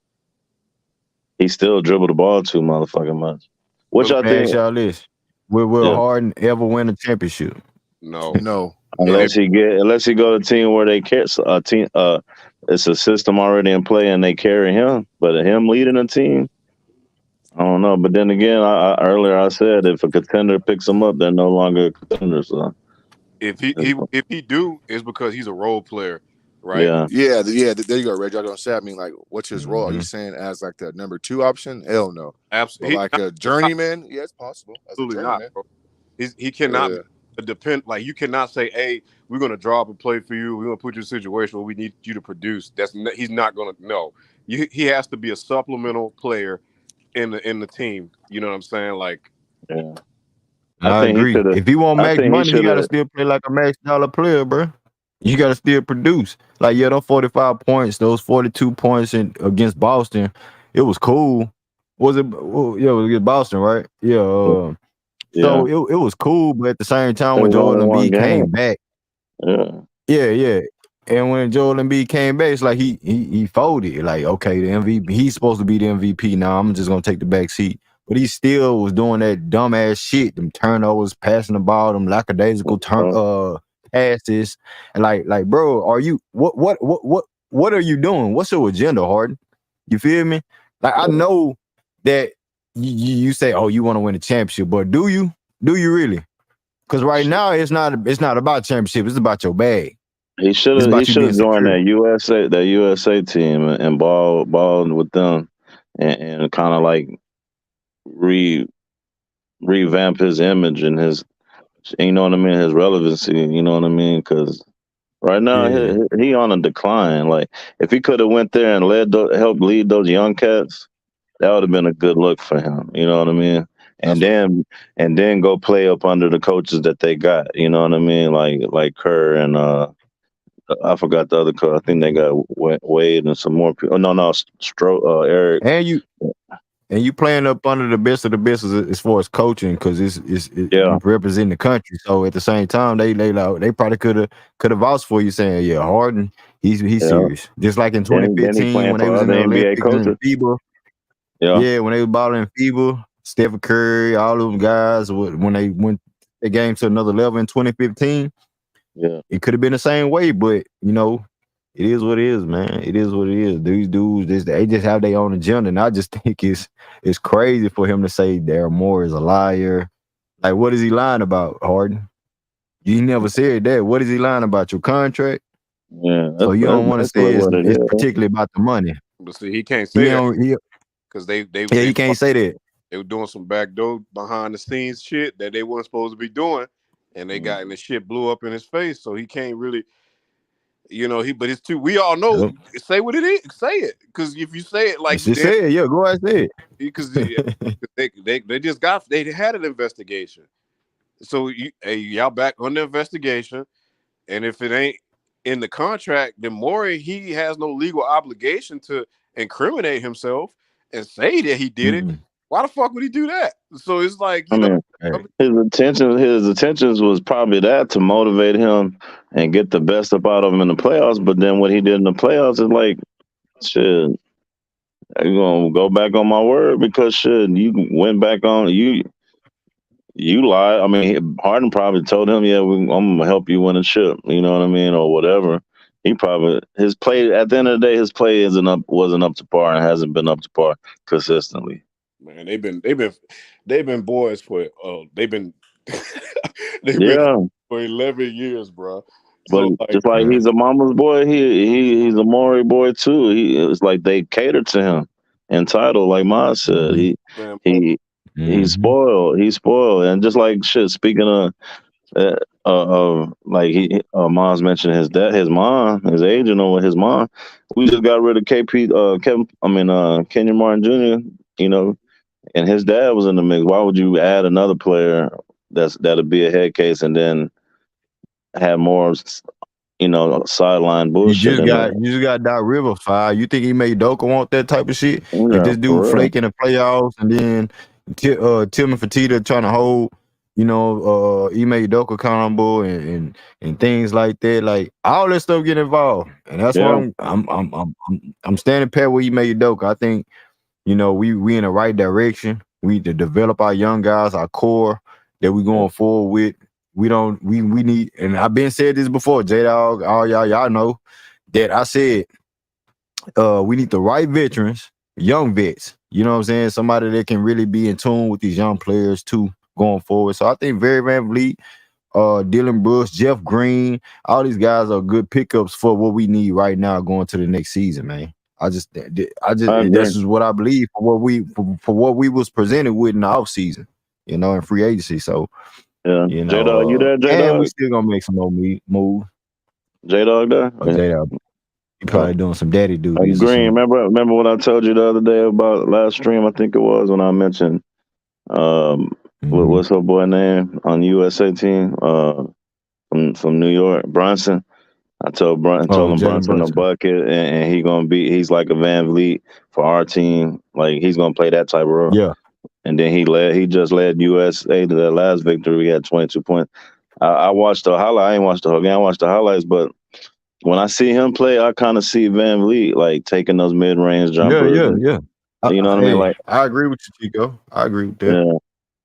he still dribble the ball too motherfucking much. What y'all think? Ask y'all this: Will Harden ever win a championship? No. Unless he go to a team where they care. It's a system already in play and they carry him. But him leading a team, I don't know. But then again, earlier I said if a contender picks him up, they're no longer a contender. So if he do, it's because he's a role player, right? Yeah. There you go, Reggie. I don't say. I mean, like, what's his role? Are you saying as like the number 2 option? Hell no. Absolutely. But like a journeyman, yeah, it's possible. Absolutely not, bro. He cannot depend. Like you cannot say, "Hey, we're gonna drop and play for you. We're gonna put you in a situation where we need you to produce." He's not gonna. No, he has to be a supplemental player in the team. You know what I'm saying? Like, I agree. If he want max money, he gotta still play like a max dollar player, bro. You gotta still produce. Like those 45 points, those 42 points against Boston, it was cool. Was it? Well, it was against Boston, right? Yeah. So it was cool, but at the same time, when Joel Embiid came back, and when Joel Embiid came back, it's like he folded. Like, okay, the MVP, he's supposed to be the MVP now. I'm just gonna take the back seat. But he still was doing that dumbass shit, them turnovers, passing the ball, them lackadaisical passes, and like, bro, are you what are you doing? What's your agenda, Harden? You feel me? Like, I know that. You say, oh, you want to win a championship, but do you really? Because right now it's not about championship. It's about your bag. He should have joined that USA team and balled with them and kind of like revamp his image and his, you know what I mean, his relevancy. You know what I mean? Because right now he on a decline. Like if he could have went there and helped lead those young cats, that would have been a good look for him. You know what I mean? And then go play up under the coaches that they got. You know what I mean? Like Kerr and I forgot the other coach. I think they got Wade and some more people. Oh, no, Eric. And you playing up under the best of the best as far as coaching, because it's you represent the country. So at the same time, they probably could have vouched for you, saying, yeah, Harden, he's serious. Just like in 2015 when they was in the Olympics and FIBA. Yeah, when they was balling in FIBA, Stephen Curry, all those guys, when they went the game to another level in 2015, it could have been the same way, but you know, it is what it is, man. It is what it is. These dudes, they just have their own agenda, and I just think it's crazy for him to say Daryl Morey is a liar. Like, what is he lying about, Harden? You never said that. What is he lying about? Your contract? Yeah. So you don't want to say it's particularly about the money. But see, he can't say that because he can't say that. They were doing some backdoor behind the scenes shit that they weren't supposed to be doing, and they got in the shit blew up in his face. So he can't really. You know, but it's too. We all know. Yep. Say what it is. Say it, because if you say it like Let's just say it. Yeah, go ahead and say because it. they just they had an investigation. So y'all back on the investigation, and if it ain't in the contract, then Morey, he has no legal obligation to incriminate himself and say that he did it. Mm-mm. Why the fuck would he do that? So it's like, I you know, mean, Hey, his intentions was probably that to motivate him and get the best up out of him in the playoffs. But then what he did in the playoffs is like, shit, I'm gonna go back on my word because shit, you went back on you lied. I mean, Harden probably told him, "Yeah, I'm gonna help you win a chip." You know what I mean, or whatever. He probably his play at the end of the day, his play wasn't up to par and hasn't been up to par consistently. man, they've been boys for they've been they've been Yeah, for 11 years, bro. but So like, just like yeah. he's a mama's boy, he's a Maury boy too. It's like they cater to him. Entitled, like Ma said, Mm-hmm. he man, he he's Mm-hmm. spoiled. He's spoiled, and just like shit. Speaking of like Mom's mentioned his mom, his agent or his mom. We just got rid of Kenyon Martin Jr. You know, and his dad was in the mix. Why would you add another player that'll be a head case and then have more, sideline bullshit in it? You just got Doc River fire. You think he made Udoka want that type of shit? If Yeah, this dude for real. flake in the playoffs and then Tillman Fertitta trying to hold, Ime Udoka accountable and things like that, like all that stuff get involved, and that's why Yeah, I'm standing pat with Ime Udoka. I think we in the right direction. We need to develop our young guys, our core that we going forward with. We need, and I've been said this before, J Dog, all y'all know that I said we need the right veterans, young vets. You know what I'm saying? Somebody that can really be in tune with these young players too going forward. So I think Barry Van Vliet, Dylan Brooks, Jeff Green, all these guys are good pickups for what we need right now going to the next season, man. I This agree. is what I believe for what we was presented with in the offseason, in free agency. So, Yeah, J Dog, you there? J and we Dog, still gonna make some more move. J Dog there? Or J-Dub, he Yeah. probably doing some daddy duties or Green, something. remember what I told you the other day about last stream? I think it was when I mentioned Mm-hmm. what's her boy name on the USA team from New York, Brunson. Told Oh, him Jalen Brunson a Brunson. bucket, and he's like a Van Vliet for our team. Like he's gonna play that type of role. Yeah. And then he just led USA to their last victory. We had 22 points. I watched the highlight. I ain't watched the whole game. I watched the highlights, but when I see him play, I kind of see Van Vliet like taking those mid range Yeah, jumpers, yeah, and yeah. you know what I mean. Like, I agree with you, Chico. I agree with that. yeah.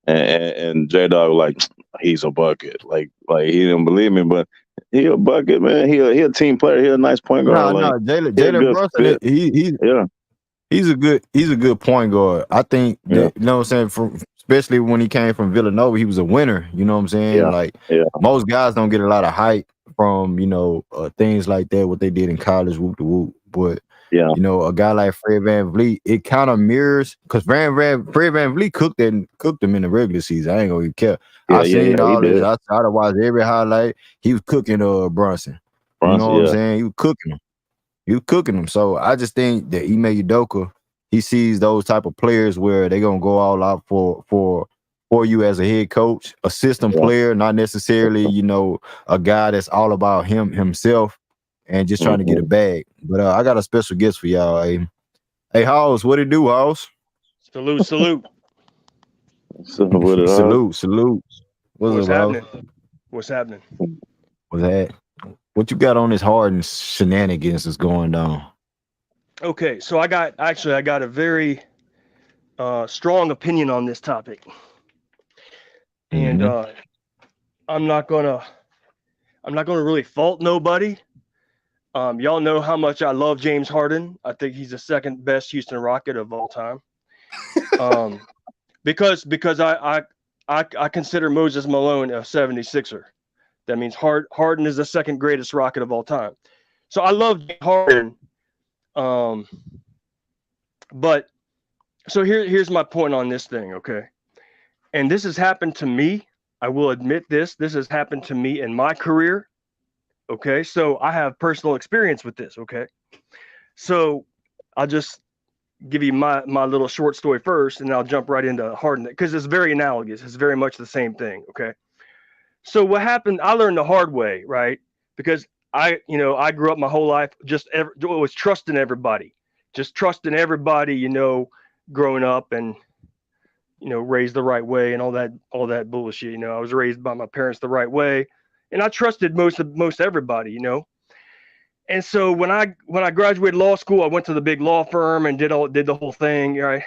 And J Dog like he's a bucket. Like he didn't believe me, but he a bucket, man. He a team player. He a nice point guard. No, Like no, he a Jalen good Brunson, fit. Yeah, he's a good point guard. I think yeah, that what I'm saying, especially when he came from Villanova, he was a winner. You know what I'm saying? yeah, Like yeah, most guys don't get a lot of hype from things like that, what they did in college, whoop the whoop. But yeah, a guy like Fred Van Vliet, it kind of mirrors because Fred Van Vliet cooked him in the regular season. I ain't gonna even care. yeah, I yeah, seen yeah. He all this. did. I watched every highlight. He was cooking Brunson. You know Bronson, what I'm yeah, saying? He was cooking him. You cooking them. So I just think that Ime Udoka, he sees those type of players where they're gonna go all out for you as a head coach, a system yeah. player, not necessarily, a guy that's all about himself and just trying to get a Mm-hmm. bag. But I got a special guest for y'all. Hey House, what it do, House? Salute, salute. So with it, huh? Salute. What's What's up, House? happening? What's happening? What's that? What you got on this Harden shenanigans that's going down? Okay, so I got a very strong opinion on this topic, and Mm-hmm. I'm not gonna really fault nobody. Y'all know how much I love James Harden. I think he's the second best Houston Rocket of all time. Um, because I consider Moses Malone a 76er. That means Harden is the second greatest Rocket of all time. So I love Harden. But so here's my point on this thing, okay? And this has happened to me. I will admit this. This has happened to me in my career. Okay, so I have personal experience with this. Okay, so I'll just give you my little short story first, and then I'll jump right into Harden because it's very analogous. It's very much the same thing. Okay, so what happened? I learned the hard way, right? Because I grew up my whole life just was trusting everybody, just trusting everybody. Growing up and raised the right way and all that bullshit. I was raised by my parents the right way, and I trusted most everybody. And so when I graduated law school, I went to the big law firm and did the whole thing. Right?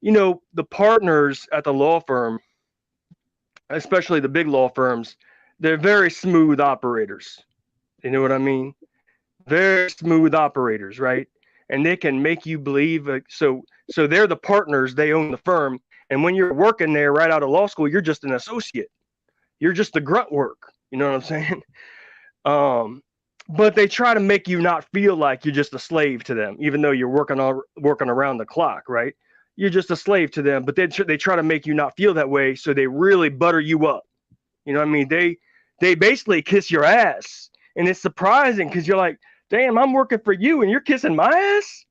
The partners at the law firm, especially the big law firms, they're very smooth operators. You know what I mean? Very smooth operators, right? And they can make you believe. So they're the partners. They own the firm. And when you're working there right out of law school, you're just an associate. You're just the grunt work. You know what I'm saying? But they try to make you not feel like you're just a slave to them, even though you're working around the clock, right? You're just a slave to them, but they try to make you not feel that way, so they really butter you up. You know what I mean? They basically kiss your ass, and it's surprising because you're like, damn, I'm working for you, and you're kissing my ass.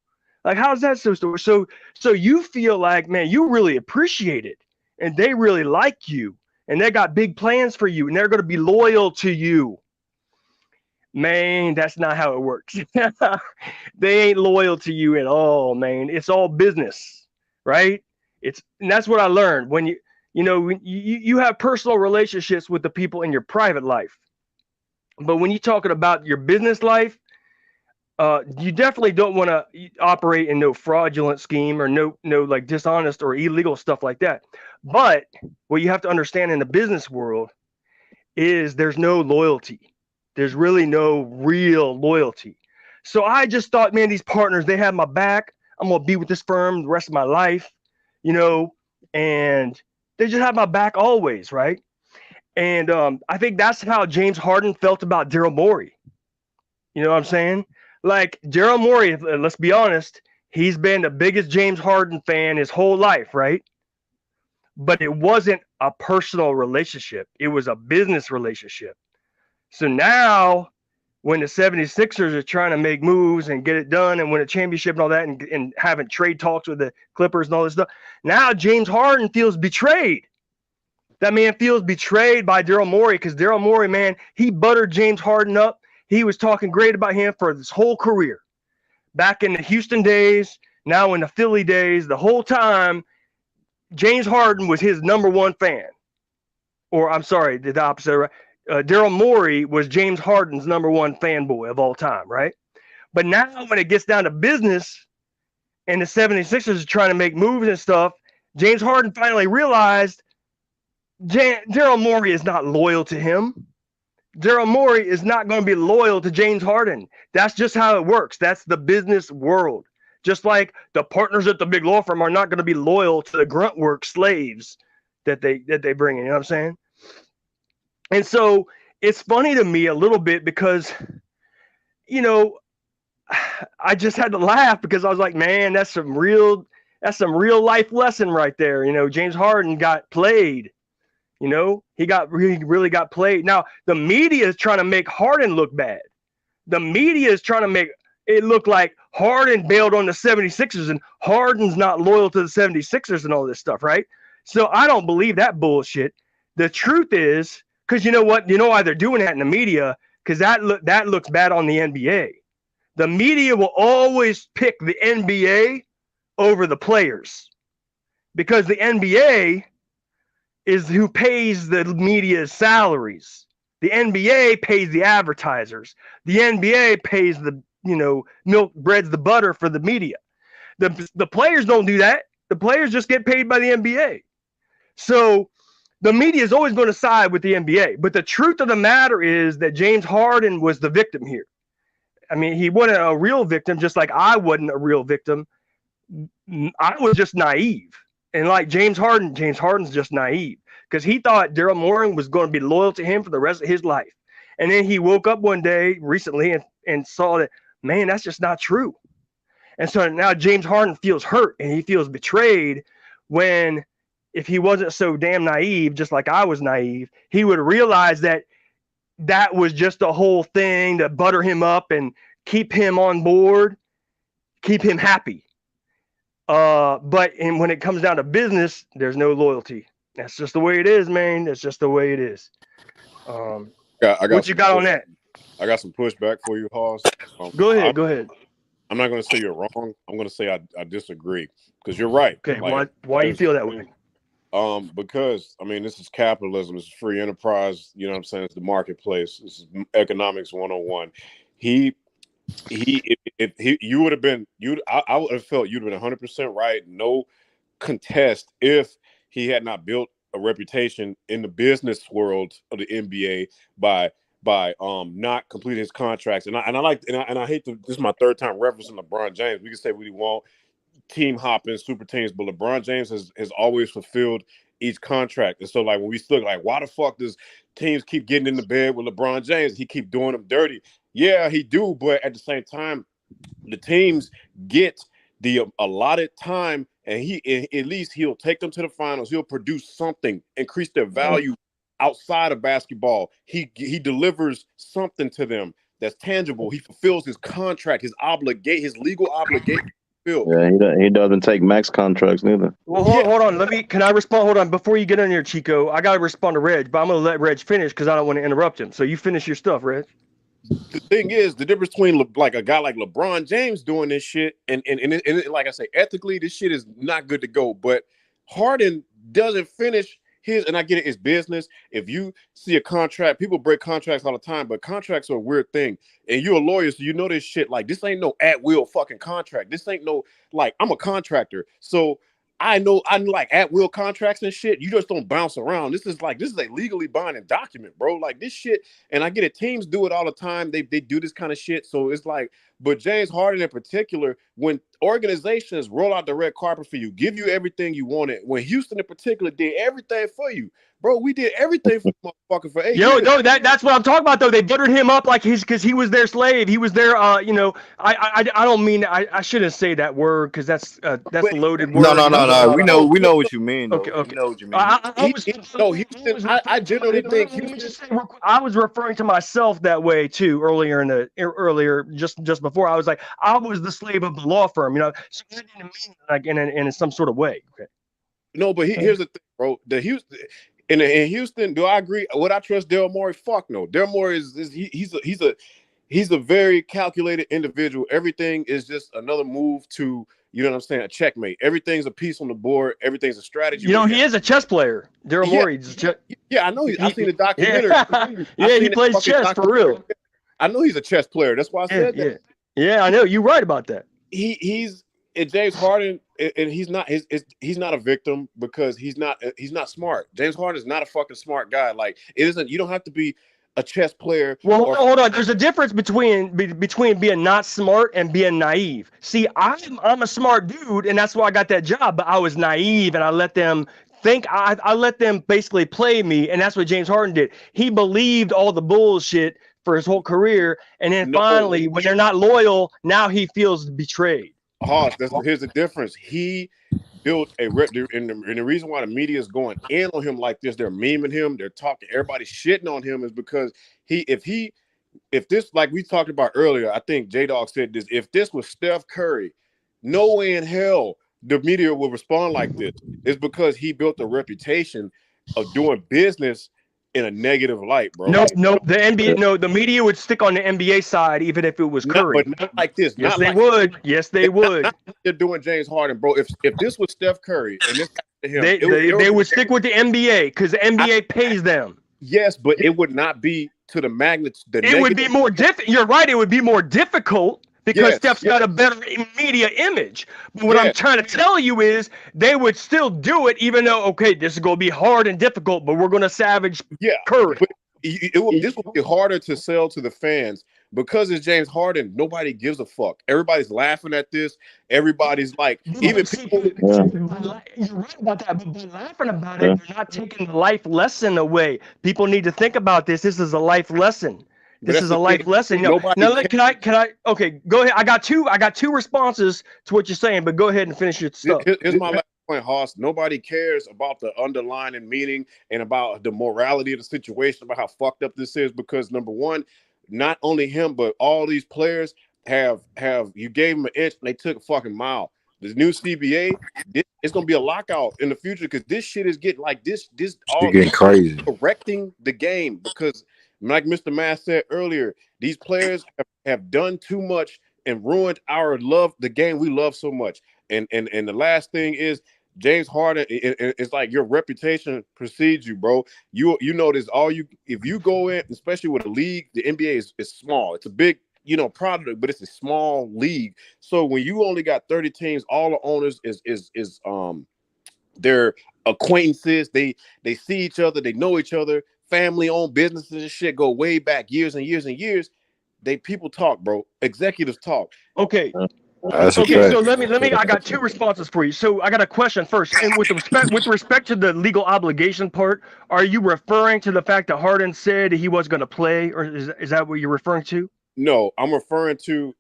Like, how's that so you feel like, man, you really appreciate it, and they really like you, and they got big plans for you, and they're going to be loyal to you. Man, that's not how it works. They ain't loyal to you at all, man. It's all business, right? And that's what I learned. When you have personal relationships with the people in your private life, but when you're talking about your business life, you definitely don't want to operate in no fraudulent scheme or no like dishonest or illegal stuff like that. But what you have to understand in the business world is there's no loyalty. There's really no real loyalty. So I just thought, man, these partners, they have my back. I'm going to be with this firm the rest of my life, and they just have my back always, right? And I think that's how James Harden felt about Daryl Morey. You know what I'm saying? Like, Daryl Morey, let's be honest, he's been the biggest James Harden fan his whole life, right? But it wasn't a personal relationship. It was a business relationship. So now when the 76ers are trying to make moves and get it done and win a championship and all that and having trade talks with the Clippers and all this stuff, now James Harden feels betrayed. That man feels betrayed by Daryl Morey because Daryl Morey, man, he buttered James Harden up. He was talking great about him for his whole career. Back in the Houston days, now in the Philly days, the whole time, James Harden was his number one fan. Or I'm sorry, the opposite, right? Daryl Morey was James Harden's number one fanboy of all time, right? But now when it gets down to business and the 76ers are trying to make moves and stuff, James Harden finally realized Daryl Morey is not loyal to him. Daryl Morey is not going to be loyal to James Harden. That's just how it works. That's the business world. Just like the partners at the big law firm are not going to be loyal to the grunt work slaves that they bring in. You know what I'm saying? And so it's funny to me a little bit because, I just had to laugh because I was like, man, that's some real life lesson right there. James Harden got played. He really got played. Now the media is trying to make Harden look bad. The media is trying to make it look like Harden bailed on the 76ers and Harden's not loyal to the 76ers and all this stuff, right? So I don't believe that bullshit. The truth is, because you know what? You know why they're doing that in the media? Because that looks bad on the NBA. The media will always pick the NBA over the players because the NBA is who pays the media's salaries. The NBA pays the advertisers. The NBA pays the milk breads the butter for the media. The players don't do that. The players just get paid by the NBA. So the media is always going to side with the NBA. But the truth of the matter is that James Harden was the victim here. I mean, he wasn't a real victim, just like I wasn't a real victim. I was just naive. And like James Harden's just naive because he thought Daryl Morey was going to be loyal to him for the rest of his life. And then he woke up one day recently and saw that, man, that's just not true. And so now James Harden feels hurt and he feels betrayed when, if he wasn't so damn naive, just like I was naive, he would realize that that was just a whole thing to butter him up and keep him on board, keep him happy. But when it comes down to business, there's no loyalty. That's just the way it is, man. That's just the way it is. I got what you got on that? I got some pushback for you, Hoss. Go ahead. I'm not going to say you're wrong. I'm going to say I disagree because you're right. Okay, like, why you feel that way? Because I mean, this is capitalism. This is free enterprise. You know what I'm saying? It's the marketplace. This is economics 101. If you would have been, I would have felt you'd have been 100% right. No contest if he had not built a reputation in the business world of the NBA by not completing his contracts. And I hate to, this is my third time referencing LeBron James. We can say what we want, team hopping, super teams, but LeBron James has always fulfilled each contract. And so like when we look like, why the fuck does teams keep getting in the bed with LeBron James? He keep doing them dirty. Yeah, he do, but at the same time, the teams get the allotted time, and at least he'll take them to the finals. He'll produce something, increase their value outside of basketball. He delivers something to them that's tangible. He fulfills his contract, his legal obligation. Yeah, he doesn't take max contracts neither. Well, hold on. Can I respond? Hold on. Before you get in here, Chico, I got to respond to Reg, but I'm going to let Reg finish because I don't want to interrupt him. So you finish your stuff, Reg. The thing is, the difference between like a guy like LeBron James doing this shit and like I say, ethically, this shit is not good to go. But Harden doesn't finish his, and I get it, it's business. If you see a contract, people break contracts all the time, but contracts are a weird thing. And you're a lawyer, so you know this shit. Like, this ain't no at-will fucking contract. This ain't no, like, I'm a contractor. So I know like at-will contracts and shit. You just don't bounce around. This is a legally binding document, bro. Like this shit, and I get it. Teams do it all the time. They do this kind of shit. So it's like, but James Harden in particular, when organizations roll out the red carpet for you, give you everything you wanted. When Houston in particular did everything for you, bro, we did everything for the motherfucker for 8 years. No, that's what I'm talking about though. They buttered him up like because he was their slave. He was their I don't mean I shouldn't say that word because that's a loaded word. No. We know what you mean. Though. Okay. We know what you mean. Houston. I generally think Houston. I was referring to myself that way too earlier just before. I was like, I was the slave of the law firm, you know. So I didn't mean like in some sort of way. Okay. No, but here's the thing, bro. In Houston, do I agree? Would I trust Daryl Morey? Fuck no. Daryl Morey he's a very calculated individual. Everything is just another move to, you know what I'm saying, a checkmate. Everything's a piece on the board. Everything's a strategy. You know, he is a chess player. Daryl Morey. Yeah, I know. I've seen the documentary. Yeah, he plays chess for real. I know he's a chess player. That's why I said that. Yeah, I know. You're right about that. He's James Harden, and he's not a victim because he's not smart. James Harden is not a fucking smart guy. Like, it isn't. You don't have to be a chess player. Well, hold on. There's a difference between being not smart and being naive. See, I'm a smart dude, and that's why I got that job. But I was naive, and I let them think. I let them basically play me, and that's what James Harden did. He believed all the bullshit for his whole career, and then finally, when they're not loyal, now he feels betrayed. Hoss, here's the difference. He built and the reason why the media is going in on him like this, they're memeing him, they're talking, everybody's shitting on him, is because if this, like we talked about earlier, I think J-Dog said this, if this was Steph Curry, no way in hell the media would respond like this. It's because he built a reputation of doing business in a negative light, bro. No, the NBA, the media would stick on the NBA side even if it was Curry. But not like this. Yes, they would. Yes, they would. Not like they're doing James Harden, bro. If this was Steph Curry and this happened to him, they would stick with the NBA because the NBA pays them. Yes, but it would not be to the magnitude. It would be more difficult. You're right. It would be more difficult because Steph's got a better media image. But what I'm trying to tell you is they would still do it, even though, okay, this is going to be hard and difficult, but we're going to savage Curry. But this would be harder to sell to the fans because it's James Harden. Nobody gives a fuck. Everybody's laughing at this. Everybody's like, even people. You're right about that, but by laughing about it, you're not taking the life lesson away. People need to think about this. This is a life lesson. This is a life lesson. Now, can I? Okay, go ahead. I got two responses to what you're saying, but go ahead and finish your stuff. Here's my last point, Hoss, nobody cares about the underlying meaning and about the morality of the situation, about how fucked up this is, because number one, not only him, but all these players have you gave them an inch and they took a fucking mile. This new CBA, it's gonna be a lockout in the future because this shit is getting like this all getting crazy. correcting the game, because like Mr. Mass said earlier, these players have done too much and ruined our love, the game we love so much. And the last thing is James Harden. It's like your reputation precedes you, bro. You notice if you go in, especially with a league, the NBA is small. It's a big product, but it's a small league. So when you only got 30 teams, all the owners is their acquaintances. They see each other, they know each other, family-owned businesses and shit go way back years and years and years. People talk, bro. Executives talk. Okay. That's Okay, so let me. I got two responses for you. So I got a question first, and with respect to the legal obligation part, are you referring to the fact that Harden said he was going to play, or is that what you're referring to? No, I'm referring to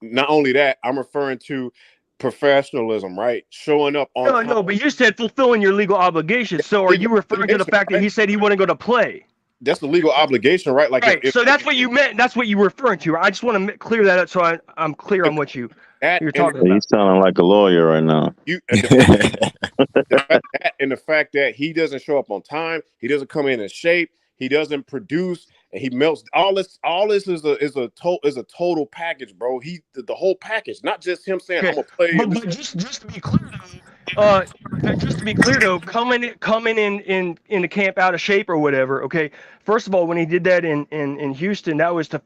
not only that. I'm referring to professionalism, right? Showing up on. No, but you said fulfilling your legal obligations. So are you referring to the fact that he said he wasn't going to play? That's the legal obligation, right? Like, right. So that's what you meant. That's what you were referring to. I just want to clear that up so I'm clear on what you're talking about. He's sounding like a lawyer right now. The fact that he doesn't show up on time, he doesn't come in shape, he doesn't produce, and he melts. All this is a total package, bro. The whole package, not just him saying, okay. I'm gonna play. But just to be clear though, coming in the camp out of shape or whatever. Okay, first of all, when he did that in Houston, that was to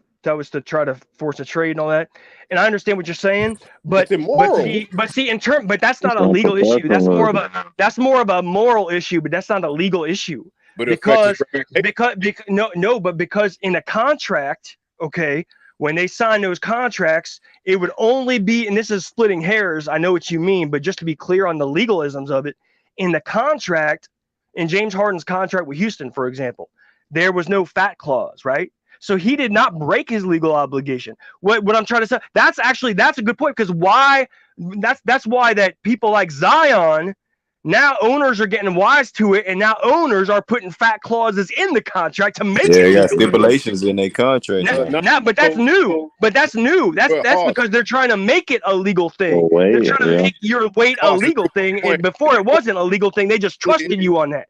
try to force a trade and all that. And I understand what you're saying, but that's not a legal issue. That's more of a moral issue, but that's not a legal issue. But because in a contract, okay, when they sign those contracts, it would only be, and this is splitting hairs, I know what you mean, but just to be clear on the legalisms of it, in the contract, in James Harden's contract with Houston, for example, there was no fat clause, right? So he did not break his legal obligation. What I'm trying to say, that's a good point, because that's why that people like Zion, now owners are getting wise to it, and now owners are putting fat clauses in the contract to make it. They got stipulations in their contract. But that's new. That's because they're trying to make it a legal thing. They're trying to make your weight a legal thing, and before it wasn't a legal thing. They just trusted you on that.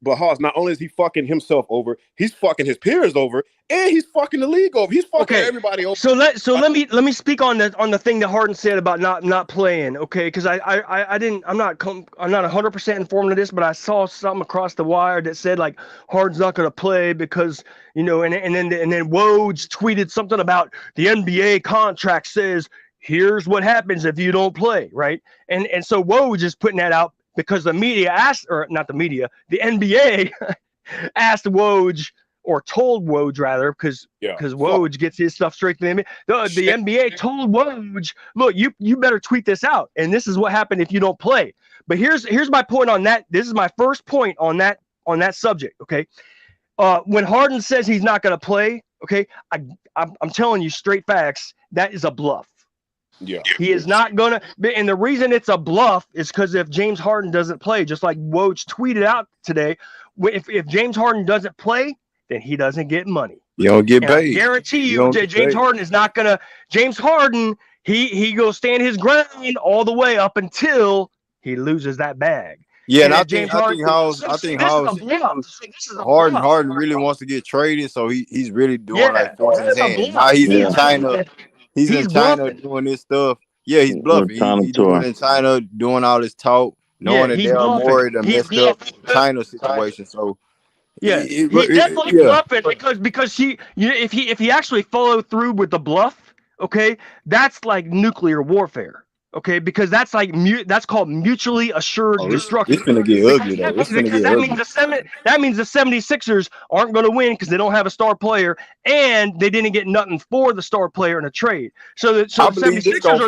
But Hoss, not only is he fucking himself over, he's fucking his peers over, and he's fucking the league over. He's fucking everybody over. So let me speak on the thing that Harden said about not playing, okay? Because I'm not 100% informed of this, but I saw something across the wire that said like Harden's not going to play because and then Woj tweeted something about the NBA contract says here's what happens if you don't play, right? And so Woj is putting that out because the media asked, or not the media, the NBA asked Woj, or told Woj rather, because Woj gets his stuff straight to the NBA. The NBA told Woj, look, you better tweet this out, and this is what happened if you don't play. But here's my point on that. This is my first point on that subject. Okay, when Harden says he's not going to play, okay, I'm telling you straight facts. That is a bluff. Yeah, he is not gonna, and the reason it's a bluff is because if James Harden doesn't play, just like Woj tweeted out today, if James Harden doesn't play, then he doesn't get money. You don't get paid. I guarantee you that James Harden is not gonna. James Harden, he goes stand his ground all the way up until he loses that bag. Yeah, and I think Harden really wants to get traded, so he's really doing like forcing his hand. Now he's in China. He's in China doing this stuff. Yeah, he's bluffing. He's doing in China, doing all this talk, knowing that they are more the messed up China situation. So he's definitely bluffing because if he actually followed through with the bluff, okay, that's like nuclear warfare. Okay, because that's like that's called mutually assured destruction. It's gonna get ugly though. That means the 76ers aren't going to win because they don't have a star player and they didn't get nothing for the star player in a trade. So the 76ers are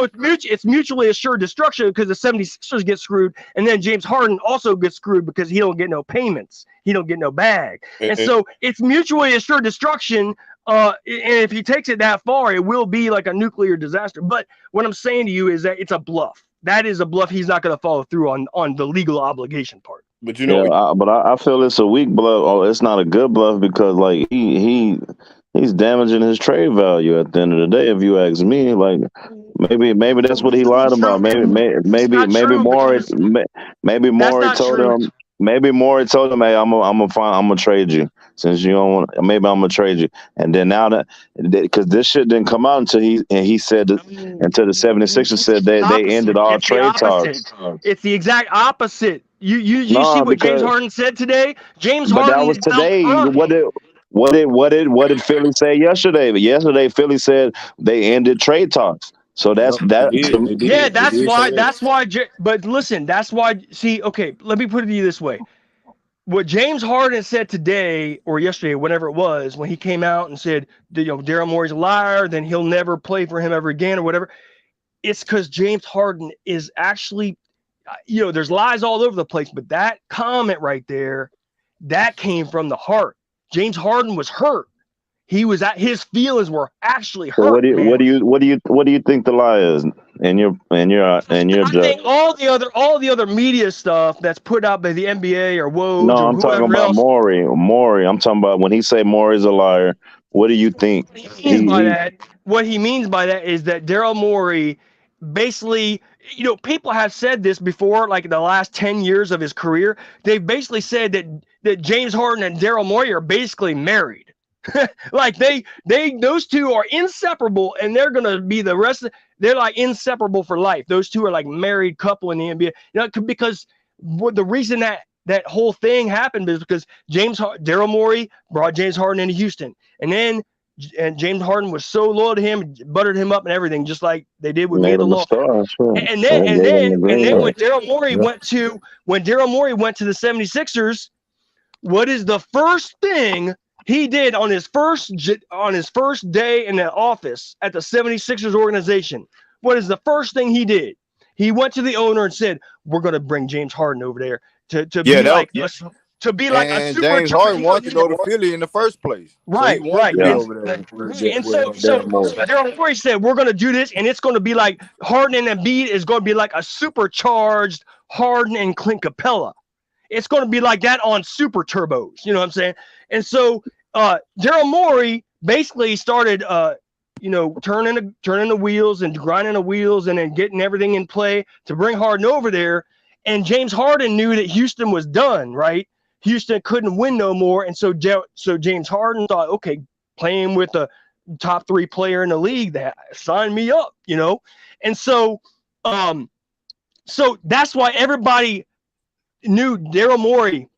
screwed. It's mutually assured destruction because the 76ers get screwed, and then James Harden also gets screwed because he don't get no payments. He don't get no bag. And so it's mutually assured destruction And if he takes it that far, it will be like a nuclear disaster. But what I'm saying to you is that it's a bluff. That is a bluff. He's not going to follow through on the legal obligation part. But you know, I feel it's a weak bluff. Oh, it's not a good bluff because like he's damaging his trade value at the end of the day. If you ask me, like maybe that's what he lied about. Maybe Morey told him. Maybe Morey told him, "Hey, I'm gonna trade you since you don't want. Maybe I'm gonna trade you." And then now that because this shit didn't come out until he said until the 76ers said they ended all trade talks. It's the exact opposite. You see what James Harden said today? James Harden. That was today. What did Philly say yesterday? But yesterday Philly said they ended trade talks. So that's that. Yeah, that's why. But listen, that's why. See, okay, let me put it to you this way. What James Harden said today or yesterday, whatever it was, when he came out and said, Daryl Morey's a liar, then he'll never play for him ever again or whatever. It's because James Harden is actually, there's lies all over the place, but that comment right there, that came from the heart. James Harden was hurt. His feelings were actually hurt. So what do you think the lie is? And your I think all the other media stuff that's put out by the NBA or Woj No, or I'm talking whoever about else. Morey. I'm talking about when he say Morey's a liar. What do you think? What he means by that is that Daryl Morey basically, people have said this before, like in the last 10 years of his career. They've basically said that James Harden and Daryl Morey are basically married. Like those two are inseparable, and they're gonna be the rest of. They're like inseparable for life. Those two are like married couple in the NBA. Because the reason that whole thing happened is because Daryl Morey brought James Harden into Houston, and James Harden was so loyal to him, buttered him up and everything, just like they did with me at the law. And then when Daryl Morey went to the 76ers, what is the first thing he did on his first day in the office at the 76ers organization? What is the first thing he did? He went to the owner and said, "We're going to bring James Harden over there to be a super." James Harden wanted to go to Philly in the first place, right? So he wanted to be over there. And so Daryl Morey said, "We're going to do this, and it's going to be like Harden and Embiid is going to be like a supercharged Harden and Clint Capella. It's going to be like that on super turbos." You know what I'm saying? And so Daryl Morey basically started, turning the wheels and grinding the wheels and then getting everything in play to bring Harden over there. And James Harden knew that Houston was done, right? Houston couldn't win no more. And so James Harden thought, okay, playing with a top 3 player in the league, that sign me up, And so, so that's why everybody knew Daryl Morey.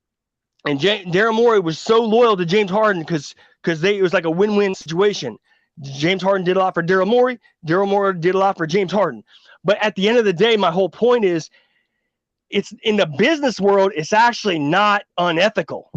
And Daryl Morey was so loyal to James Harden because it was like a win-win situation. James Harden did a lot for Daryl Morey. Daryl Morey did a lot for James Harden. But at the end of the day, my whole point is, it's in the business world, it's actually not unethical.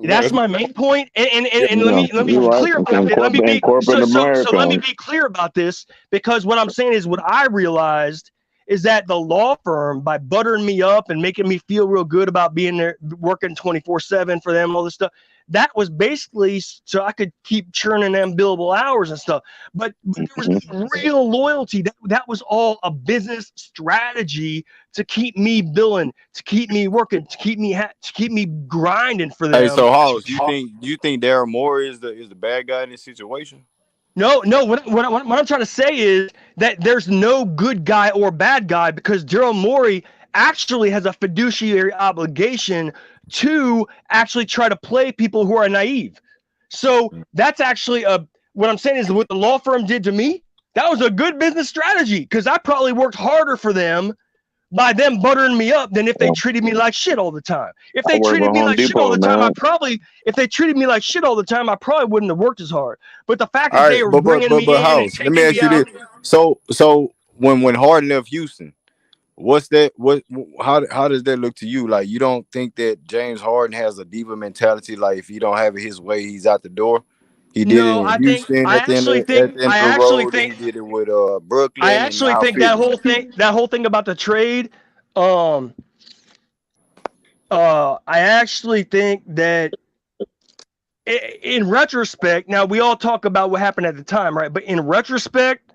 That's my main point. And let me be clear about it. Let me be clear about this, because what I'm saying is, what I realized is that the law firm, by buttering me up and making me feel real good about being there, working 24/7 for them, all this stuff, that was basically so I could keep churning them billable hours and stuff. But there was no real loyalty. That was all a business strategy to keep me billing, to keep me working, to keep me grinding for them. Hey, so House, do you think Daryl Morey is the bad guy in this situation? No. What I'm trying to say is that there's no good guy or bad guy, because Daryl Morey actually has a fiduciary obligation to actually try to play people who are naive. So that's actually what I'm saying is, what the law firm did to me, that was a good business strategy, because I probably worked harder for them by them buttering me up than if they treated me like shit all the time. If they treated me like shit all the time, I probably wouldn't have worked as hard. But the fact that they were bringing me in and taking me out. Let me ask you this. So when Harden left Houston, how does that look to you? Like, you don't think that James Harden has a diva mentality? Like, if he don't have it his way, he's out the door. He did it in Houston at the end of the road. He did it with Brooklyn. I actually think that whole thing about the trade, I actually think that in retrospect, now we all talk about what happened at the time, right? But in retrospect,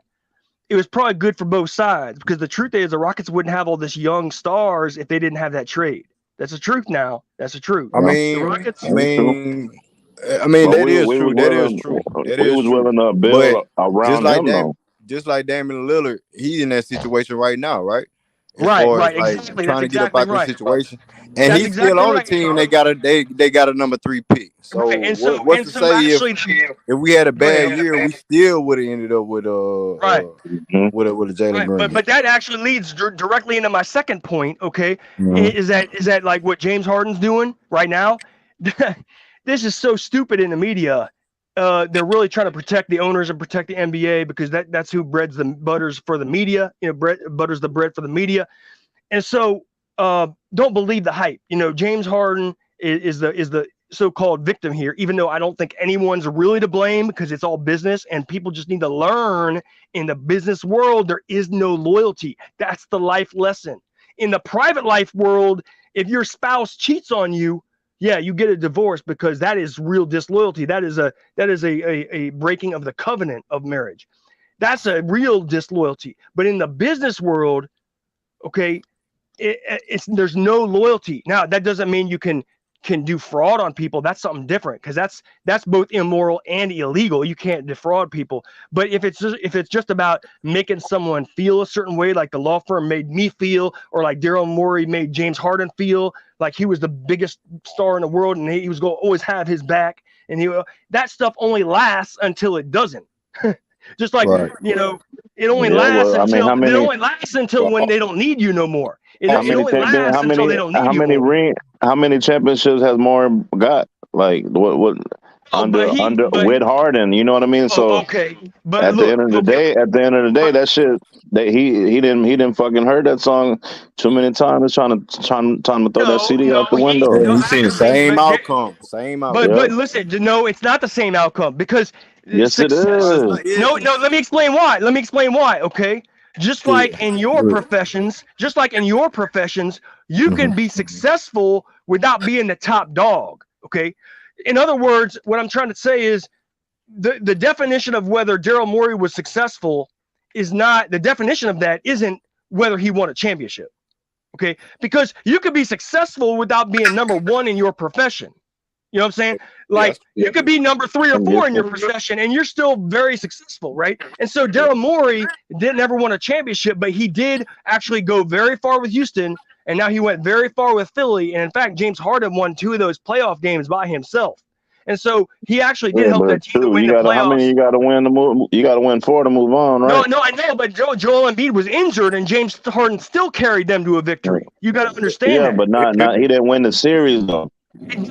it was probably good for both sides because the truth is the Rockets wouldn't have all this young stars if they didn't have that trade. That's the truth now. That's the truth. I The mean, Rockets. I mean, that is true. That is true. That We is was true. willing to But build around him, though. just like Damian Lillard, he's in that situation right now, right? As Right, far as like exactly. trying That's to get up exactly out this right. situation, and That's he's still exactly on the right. team. They got a number 3 pick. So Right. And so what's to say actually, if we had a go ahead. bad year, we still would have ended up with Right. with a Jalen Right, Green. but that actually leads directly into my second point. Okay, Mhm. is that like what James Harden's doing right now? This is so stupid in the media. They're really trying to protect the owners and protect the NBA because that's who breads the butters for the media. Butters the bread for the media, and so don't believe the hype. James Harden is the so-called victim here, even though I don't think anyone's really to blame because it's all business and people just need to learn in the business world, there is no loyalty. That's the life lesson. In the private life world, if your spouse cheats on you, yeah, you get a divorce because that is real disloyalty. That is a breaking of the covenant of marriage. That's a real disloyalty. But in the business world, okay, there's no loyalty. Now that doesn't mean you can do fraud on people. That's something different because that's both immoral and illegal. You can't defraud people. But if it's just about making someone feel a certain way, like the law firm made me feel, or like Daryl Morey made James Harden feel like he was the biggest star in the world and he was going to always have his back, and that stuff only lasts until it doesn't. Just like Right. it only lasts until how many? it only lasts until when they don't need you no more. It How many? only lasts until they don't need you more. How many championships has Morey got? Like what? Under with Harden, you know what I mean? So okay, but at the end of the day, that shit that he didn't fucking heard that song too many times. It's trying to throw that CD out the window. Yeah, he's seen the same outcome. But listen, no, it's not the same outcome because yes, it is. No, let me explain why. Okay. Just like in your professions, you can be successful without being the top dog. Okay. In other words, what I'm trying to say is the definition of whether Daryl Morey was successful isn't whether he won a championship. Okay. Because you could be successful without being number one in your profession. You know what I'm saying? Like you could be number 3 or 4 in your profession and you're still very successful, right? And so Daryl Morey didn't ever win a championship, but he did actually go very far with Houston, and now he went very far with Philly. And in fact, James Harden won 2 of those playoff games by himself. And so he actually did help that team to win the playoffs. How many you got to win to move? You got to win 4 to move on, right? No, I know, but Joel Embiid was injured, and James Harden still carried them to a victory. You got to understand that. Yeah, but not he didn't win the series though.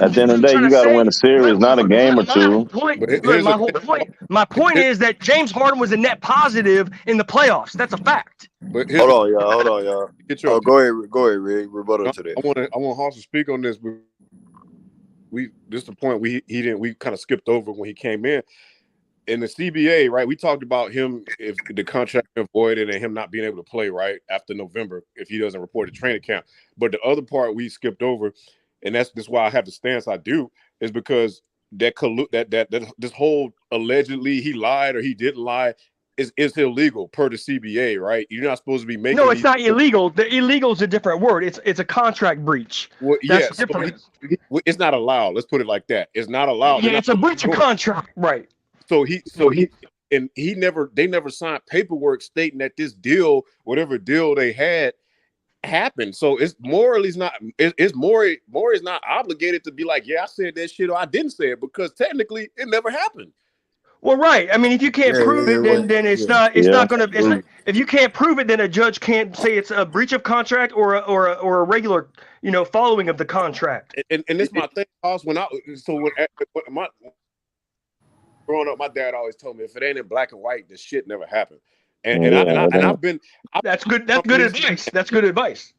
At the end of the day, you got to win a series, not a game or two. My point is that James Harden was a net positive in the playoffs. That's a fact. Hold on, y'all. Go ahead, Rick. Rebuttal to that. I want Hoss to speak on this. This is the point we kind of skipped over when he came in the CBA, right? We talked about him if the contract avoided and him not being able to play right after November if he doesn't report a training camp. But the other part we skipped over, and that's why I have the stance I do, is because that this whole allegedly he lied or he didn't lie is illegal per the CBA, right? You're not supposed to be making. No, it's not illegal. The illegal is a different word. It's a contract breach. Well, that's different. It's not allowed. Let's put it like that. It's not allowed. Yeah, it's a breach of contract, right? They never signed paperwork stating that this deal, whatever deal they had, happened. So it's morally not. It's Morey is not obligated to be like, yeah, I said that shit or I didn't say it because technically it never happened. Well, right. I mean, if you can't prove it, then it's not. It's not going to. If you can't prove it, then a judge can't say it's a breach of contract or a regular, following of the contract. And this is my thing. When growing up, my dad always told me if it ain't in black and white, this shit never happened. I've been. That's good. That's good advice. That's good advice.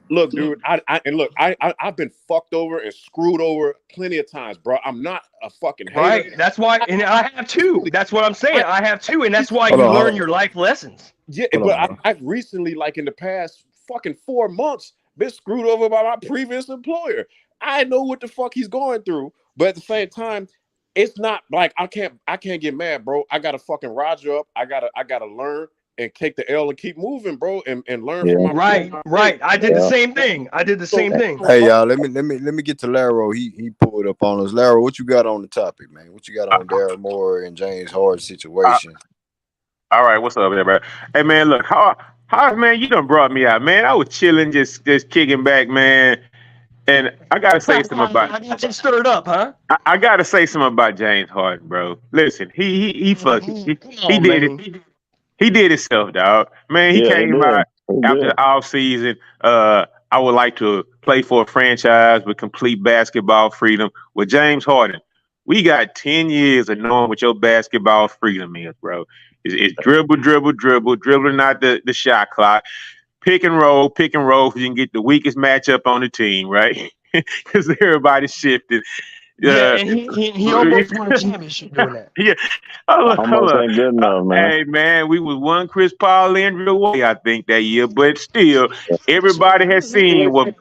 Look, dude, I've been fucked over and screwed over plenty of times, bro. I'm not a fucking hater. Right. That's why, and I have too. That's what I'm saying. I have too, and that's why you learn your life lessons. Yeah, but I recently, like in the past fucking 4 months, been screwed over by my previous employer. I know what the fuck he's going through, but at the same time, it's not like I can't get mad, bro. I gotta fucking Roger up. I gotta learn and take the L and keep moving, bro, and learn from my Right. I did the same thing. Hey y'all, let me get to Laro. He pulled up on us. Laro, what you got on the topic, man? What you got on Daryl Morey and James Harden situation? All right, what's up, everybody? Hey, man, look, how man, you done brought me out, man. I was chilling, just kicking back, man. And I gotta say something about. I got you stirred up, huh? I gotta say something about James Harden, bro. Listen, he did it. He did himself, dog. Man, he came out after the off season. I would like to play for a franchise with complete basketball freedom. With James Harden, we got 10 years of knowing what your basketball freedom is, bro. It's dribble, dribbling out the shot clock. Pick and roll, so you can get the weakest matchup on the team, right? Because everybody's shifted. And he almost won a championship doing that. Yeah. Hold on. Ain't good enough, man. Hey, man, we was one Chris Paul injury away, I think, that year. But still, everybody has seen what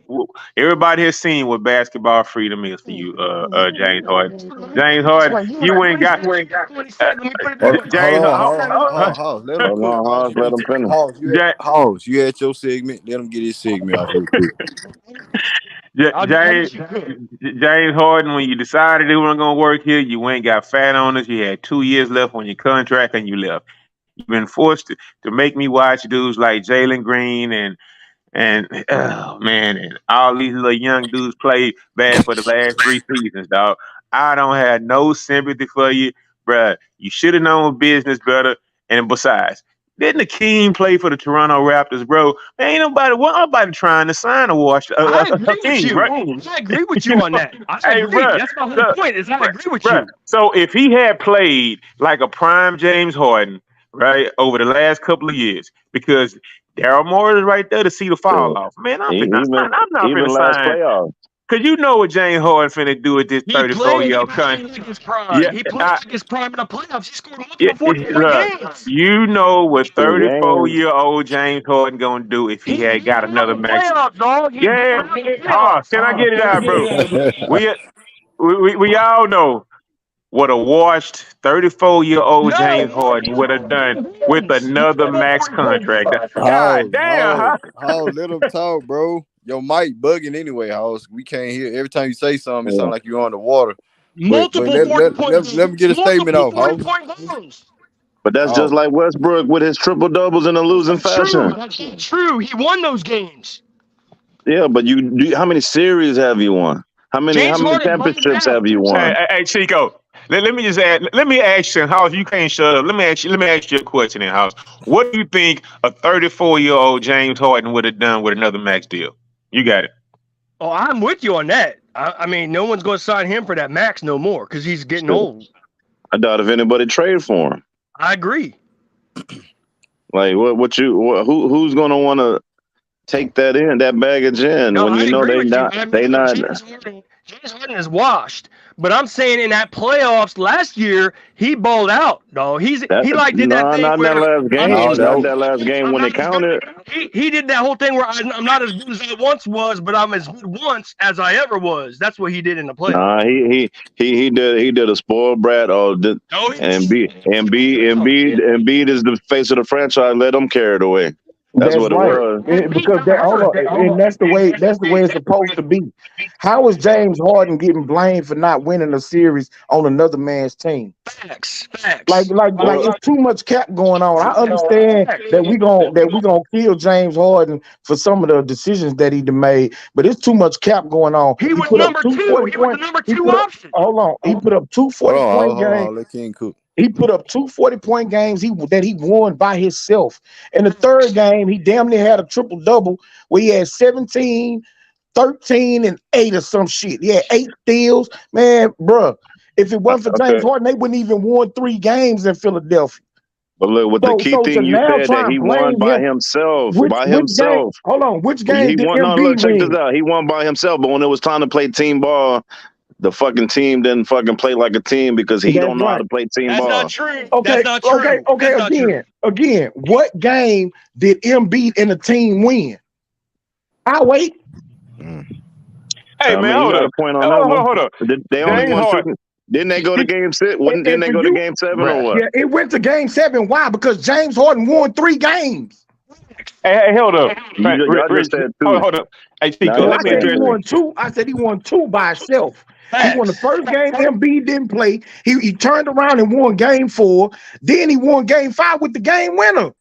basketball freedom is for you, James Harden. James Harden, you ain't got. Hold on. Let him finish. Hoss, you had your segment. Let him get his segment off real quick. James Harden, when you decided it wasn't gonna work here, you ain't got fat on us. You had 2 years left on your contract, and you left. You've been forced to make me watch dudes like Jalen Green and oh man, and all these little young dudes play bad for the last 3 seasons, dog. I don't have no sympathy for you, bruh. You should have known business better. And besides, didn't Akeem play for the Toronto Raptors, bro? Man, ain't nobody trying to sign a wash. I agree with you. Right? I agree with you on that. I agree. Bruh, that's my whole point. Is I agree with you. So if he had played like a prime James Harden, right, over the last couple of years, because Daryl Morey is right there to see the fall off. Man, I'm not even last playoff. Cause you know what James Harden finna do at this 34-year-old country. He played like his prime in the playoffs. He scored multiple 40-point games. You know what 34-year-old James Harden gonna do if he had got another match. Yeah. Can I get it out, bro? We all know what a washed 34-year-old James Harden would have done with another max contract. God damn. Let him talk, bro. Your mic bugging anyway, House. We can't hear. Every time you say something, it sounds like you're underwater. Let me get a statement off, House. But that's just like Westbrook with his triple doubles in a losing fashion. That's true. He won those games. Yeah, but how many series have you won? How many championships have you won? Hey, Chico. Let me just add. Let me ask you, House. You can't shut up. Let me ask you a question, in House. What do you think a 34-year-old James Harden would have done with another max deal? You got it. Oh, I'm with you on that. I mean, no one's going to sign him for that max no more because he's getting old. I doubt if anybody trade for him. I agree. Like who's going to want to take that baggage in when you know they not. James Harden is washed. But I'm saying in that playoffs last year, he balled out. No, he did that thing. Not that last game when it counted. He did that whole thing where I'm not as good as I once was, but I'm as good once as I ever was. That's what he did in the playoffs. Nah, he did a spoiled brat. Embiid is the face of the franchise. Let him carry it away. That's what right. It was. Because and that's the way it's supposed to be. How is James Harden getting blamed for not winning a series on another man's team? Facts. Like it's too much cap going on. I understand that we gonna kill James Harden for some of the decisions that he made, but it's too much cap going on. He was number 2. He was the number 2 option. Hold on. He put up 2 40-point games. Let King cook. He put up 2 40-point games that he won by himself. In the third game, he damn near had a triple-double where he had 17, 13, and 8 or some shit. He had 8 steals. Man, bruh, if it wasn't for James Harden, they wouldn't even won 3 games in Philadelphia. But look, with the key thing you said that he won by himself. Hold on. Which game did Embiid win? Check this out. He won by himself, but when it was time to play team ball, the fucking team didn't fucking play like a team because he don't know how to play team ball. That's not true. Okay, that's not true. Okay. Again, what game did Embiid and the team win? I'll wait. Hey, I man, mean, you hold got up. a point on that one. Hold up. They only James won Harden. two. Didn't they go to game six? Didn't they go to game 7 or what? Yeah, it went to game 7. Why? Because James Harden won 3 games. Hey, hold up. Y'all just said 2. Hold up. Hey, Now Chico, No, y'all I let me said he saying address 3. won 2. I said he won 2 by himself. He won the first game. Embiid didn't play. He turned around and won game 4. Then he won game 5 with the game winner.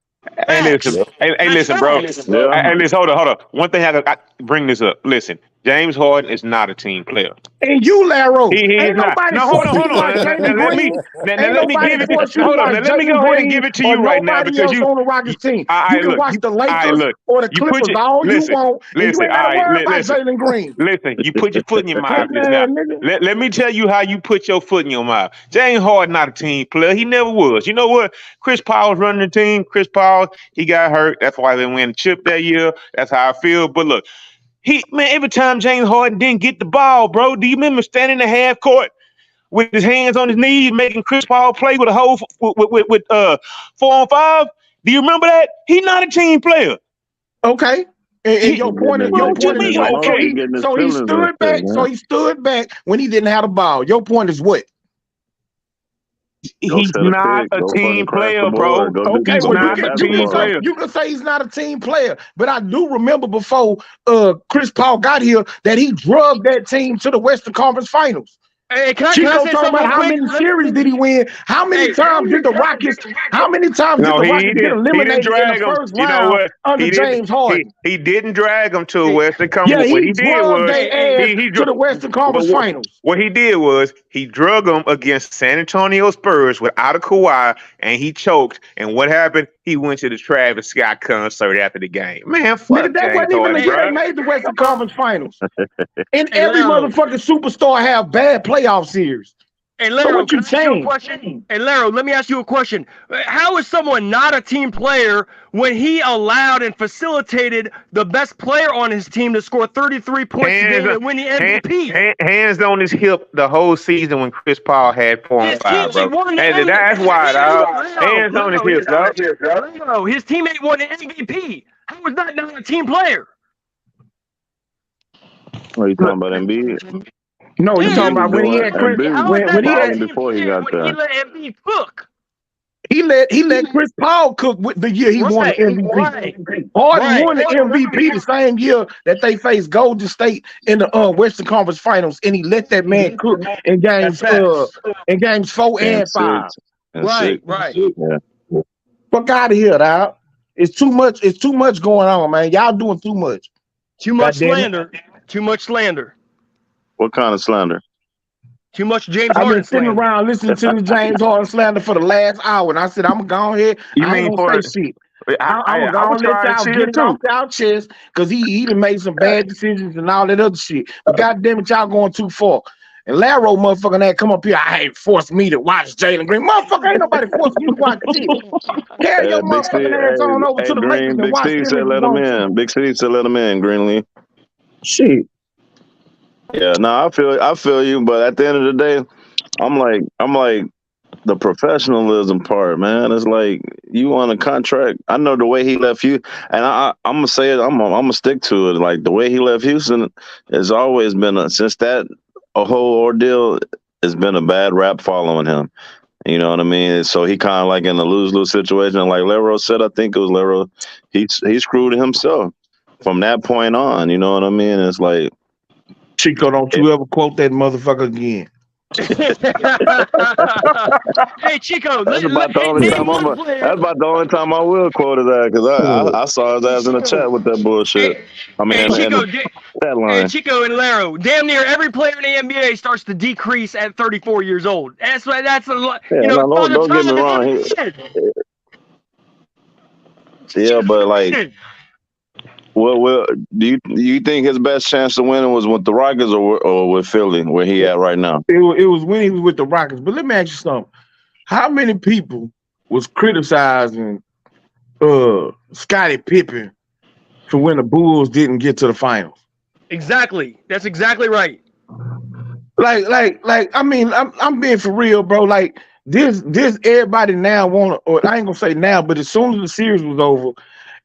Hey, listen. Hey, listen, bro. Yeah. Hey, listen, hold up. One thing I bring this up. Listen, James Harden is not a team player. And you, Laro, He ain't is not. nobody No, hold force on, you hold to watch on. Jalen Green. Now Ain't let me nobody give it. force you to Hold on. watch Now let me Jalen go ahead and Green give it to or you right now nobody because else on the Rockets team. I You can look. watch the I Lakers look. or the You put Clippers your all you listen. want, and you Listen. ain't All got to right. worry about Listen. Jalen Green. Listen. You put your foot in your mouth just now. Amen, nigga. Let me tell you how you put your foot in your mouth. James Harden not a team player. He never was. You know what? Chris Paul was running the team. Chris Paul, he got hurt. That's why they win the chip that year. That's how I feel. But look, every time James Harden didn't get the ball, bro, do you remember standing in the half court with his hands on his knees, making Chris Paul play with a whole with 4-on-5? Do you remember that? He's not a team player. Okay. And your point is What you mean? I know so he Okay. getting his he feelings and stood shit, back. So man. he stood back when he didn't have the ball. Your point is what? Go He's set a not pick. a Go fucking team crash the player, bro. board. Go do Okay, He's well go you get not the a can team basketball. player. say he's not a team player, but I do remember before Chris Paul got here that he drugged that team to the Western Conference Finals. Hey, can I Chico say talking something about real how quick? many series did he win? How many times did the Rockets? How many times did No, the he Rockets get didn't. He didn't eliminated in the drag him. first You know round what? under He didn't. James Harden? He didn't drag him to Hey, Western Yeah, Conference. What he he did drugged was their ass he to the Western Conference Finals. what he did was he drug them against San Antonio Spurs without a Kawhi, and he choked. And what happened? He went to the Travis Scott concert after the game. Man, Nigga, fuck that James wasn't even the Harden, year they bro. made the Western Conference Finals. And hey, every Laro. motherfucking superstar have bad playoff series. Hey, So Laro, what you can I ask you a saying? question? Hey, Laro, let me ask you a question. How is someone not a team player when he allowed and facilitated the best player on his team to score 33 points a Hands, game and win the MVP? hands on his hip the whole season when Chris Paul had 4 His on 5, bro. teammate won the And that's MVP. why, dog. Hands on his hip, dog. His teammate won the MVP. How is that not a team player? What are you talking about, Embiid? No, you Yeah, talking about when he Doing had Chris Embiid how is was when that he not a had balling team before he player got when he there. let Embiid cook? he let Chris Paul cook with the year he won the MVP. Harden won the MVP the same year that they faced Golden State in the Western Conference Finals, and he let that man cook in games 4 And and 5. 6 and 6. Yeah. Fuck out of here, dog. It's too much. It's too much going on, man. Y'all doing too much. Too much God damn it. slander. Too much slander. What kind of slander? Too much James I've been Harden sitting slander. around listening to the James Harden slander for the last hour, and I said I'm gonna go ahead. You I ain't mean gonna for say shit. I I'm I, gonna I go was and let trying to y'all get chill it off too. y'all chest because he done made some bad decisions and all that other shit. But goddamn it, y'all going too far. And Laro motherfucker that come up here, I ain't forced me to watch Jalen Green. Motherfucker, ain't nobody forced you to watch shit. Carry your Big C, motherfucking ass on over hey, to the Lakers Green, and Big watch C them said if you let him want to. in. Big C said let him in, Greenleaf. Shit. Yeah, no, I feel you, but at the end of the day, I'm like the professionalism part, man. It's like you on a contract. I know the way he left you, and I'm gonna say it. I'm gonna stick to it. Like the way he left Houston has always been since that a whole ordeal has been a bad rap following him. You know what I mean? So he kind of like in a lose-lose situation. Like Lero said, I think it was Lero. He screwed himself from that point on. You know what I mean? It's like Chico, don't you ever quote that motherfucker again. Hey Chico, that's about the only name time one player. that's about the only time I will quote his ass because I saw his ass in the chat with that bullshit. I mean, Hey and Chico, that hey line. Chico and Laro, damn near every player in the NBA starts to decrease at 34 years old. That's a lot. Yeah, You know, no, by the don't get me time wrong. Yeah, Just but like, winning. well, do you think his best chance of winning was with the Rockets or with Philly, where he at right now? It was when he was with the Rockets. But let me ask you something. How many people was criticizing Scottie Pippen for when the Bulls didn't get to the finals? Exactly. That's exactly right. Like. I mean, I'm being for real, bro. Like this everybody now want, or I ain't gonna say now, but as soon as the series was over,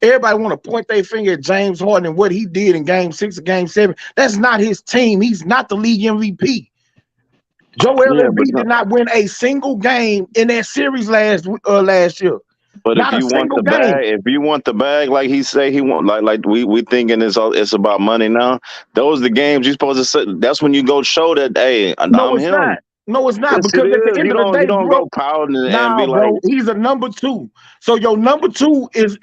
Everybody want to point their finger at James Harden and what he did in Game 6 or Game 7. That's not his team. He's not the league MVP. Joel Embiid did not win a single game in that series last year. But not if you want the bag, if you want the bag, like he say he want, like we thinking it's about money now. Those the games you're supposed to say. That's when you go show that. Hey, no, I'm it's him. not. No, it's not. Yes, because at the end you of the day, you don't go pouting and be like, bro, he's a number 2. So your number 2 is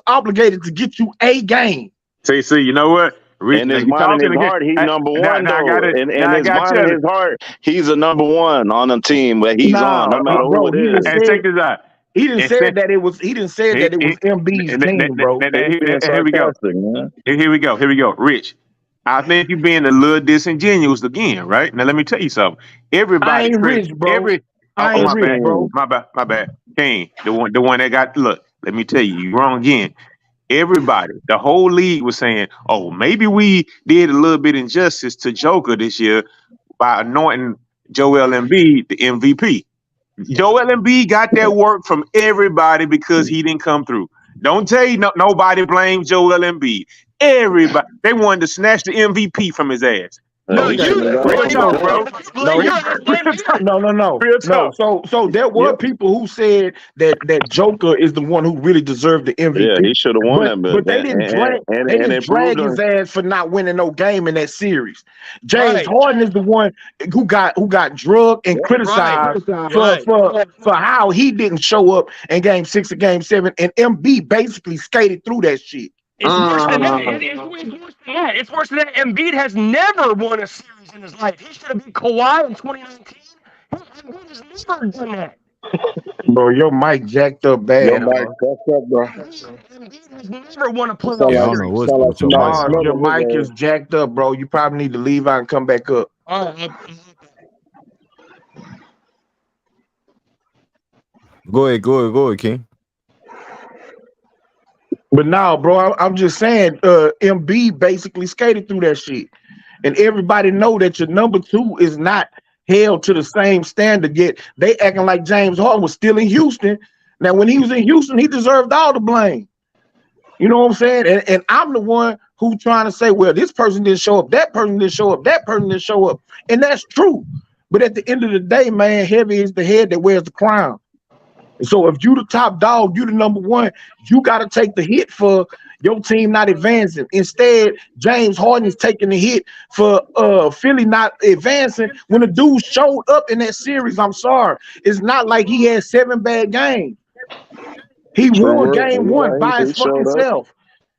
obligated to get you a game. See, you know what? In his mind and his heart, he's number one. In his mind and his heart, he's a number 1 on the team that he's on, no matter who it is. And check this out. He didn't say that it was. He didn't say that it was Embiid's team, bro. Here we go. Here we go. Rich, I think you're being a little disingenuous again, right? Now let me tell you something. Everybody, I ain't rich, bro. My bad. Kane, the one that got. Look, let me tell you, you're wrong again. Everybody, the whole league was saying, "Oh, maybe we did a little bit injustice to Joker this year by anointing Joel Embiid the MVP." Joel Embiid got that work from everybody because he didn't come through. Don't tell you nobody blames Joel Embiid. Everybody, they wanted to snatch the MVP from his ass. No, real talk, bro. No. Real talk. So there were people who said that Joker is the one who really deserved the MVP. Yeah, he should have won that. But they didn't drag his ass for not winning no game in that series. James Harden is the one who got drugged and criticized for how he didn't show up in Game 6 or Game 7, and Embiid basically skated through that shit. It's worse than that. It's worse than that. Embiid has never won a series in his life. He should have been Kawhi in 2019. Embiid has never done that. Bro, your mic jacked up bad. Your mic jacked up, bro. Embiid has never won a playoff Yeah, I series. don't know what's your Your mic is jacked up, bro. You probably need to leave out and come back up. Go ahead, King. But now, bro, I'm just saying, Embiid basically skated through that shit, and everybody know that your number 2 is not held to the same standard. Yet they acting like James Harden was still in Houston. Now, when he was in Houston, he deserved all the blame. You know what I'm saying? And I'm the one who trying to say, well, this person didn't show up, that person didn't show up, that person didn't show up, and that's true. But at the end of the day, man, heavy is the head that wears the crown. So if you the top dog, you the number 1, you got to take the hit for your team not advancing. Instead, James Harden is taking the hit for Philly not advancing when the dude showed up in that series. I'm sorry. It's not like he had 7 bad games. He won Game 1 by his fucking self.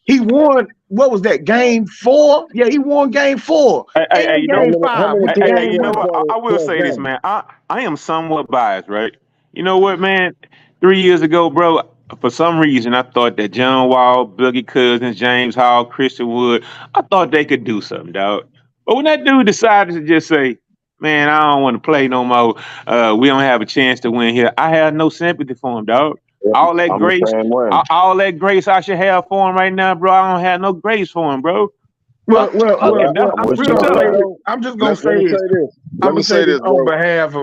He won, what was that, Game 4? Yeah, he won Game 4. Hey, Game 5. You know what? I will say this, man. I am somewhat biased, right? You know what, man? 3 years ago, bro, for some reason, I thought that John Wall, Boogie Cousins, James Hall, Christian Wood, I thought they could do something, dog. But when that dude decided to just say, man, I don't want to play no more, we don't have a chance to win here, I have no sympathy for him, dog. All that grace I should have for him right now, bro, I don't have no grace for him, bro. I'm just gonna say this. I'm gonna say this on behalf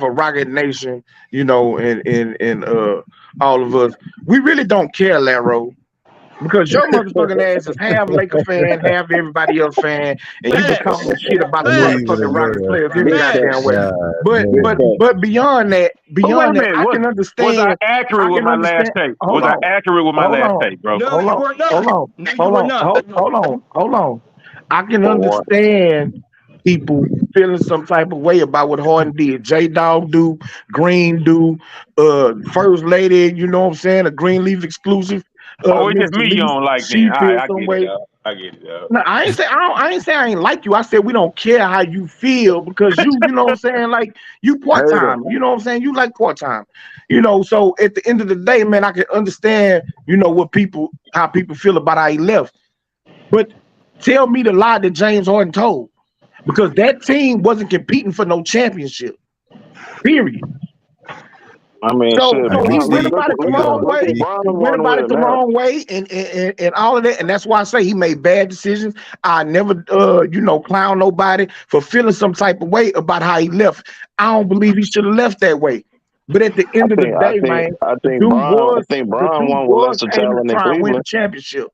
of Rocket Nation, you know, and all of us. We really don't care, Laro, because your motherfucking ass is half Laker fan, half everybody else fan, and you just talking shit about the motherfucking Rocket players every goddamn way. But beyond that, I can understand. Was I accurate with my last take? Was I accurate with my last take, bro? Hold on. I can understand people feeling some type of way about what Harden did. J-Dog do, Green do, First Lady, you know what I'm saying, a Greenleaf exclusive. It's just me you don't like then. I get it. No, I ain't say I ain't like you. I said we don't care how you feel because you know what I'm saying, like you part-time. You know what I'm saying? You like part-time. You know, so at the end of the day, man, I can understand, you know, how people feel about how he left. But tell me the lie that James Harden told. Because that team wasn't competing for no championship. Period. I mean, so he went about it the wrong way, and all of that, and that's why I say he made bad decisions. I never, clown nobody for feeling some type of way about how he left. I don't believe he should have left that way. But at the end of the day, man, the dude I think Bron won with was lesser able to talent in try and win the Cleveland championship.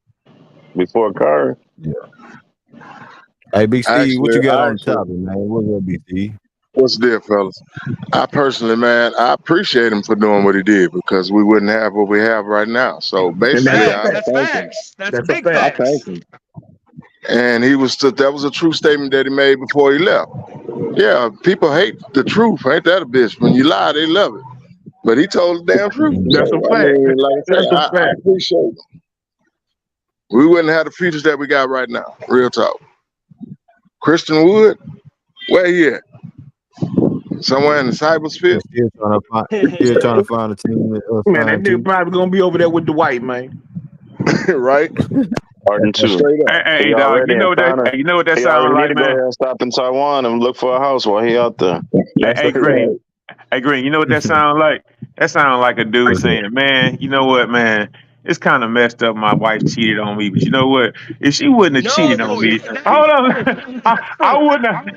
before Curry. Yeah. Hey, Big Steve, what Actually, you got I on the actually, topic, man? What's up, Big Steve? what's the deal, fellas? I personally, man, I appreciate him for doing what he did because we wouldn't have what we have right now. So And basically, that's a I fact. That's thank him. facts. That's That's a big fact. I facts. thank him. And that was a true statement that he made before he left. Yeah, people hate the truth. Ain't that a bitch? When you lie, they love it. But he told the damn truth. So, That's a I fact. mean, like I say, That's a I fact. appreciate it. We wouldn't have the features that we got right now. Real talk. Christian Wood, where he at? Somewhere in the cybersphere? Still trying to find a team to Man, that sign nigga to. probably gonna be over there with Dwight, man. Right? Harden too. Straight up. Hey, He dog, already in China. you know what that He sounds already need like, to go man? ahead and stop in Taiwan and look for a house while he out there. That's Hey, a Green. fact. Hey, Green, you know what that sounds like? That sounds like a dude saying, man, you know what, man? It's kind of messed up. My wife cheated on me, but you know what? If she wouldn't have cheated on me, hold on, I wouldn't have.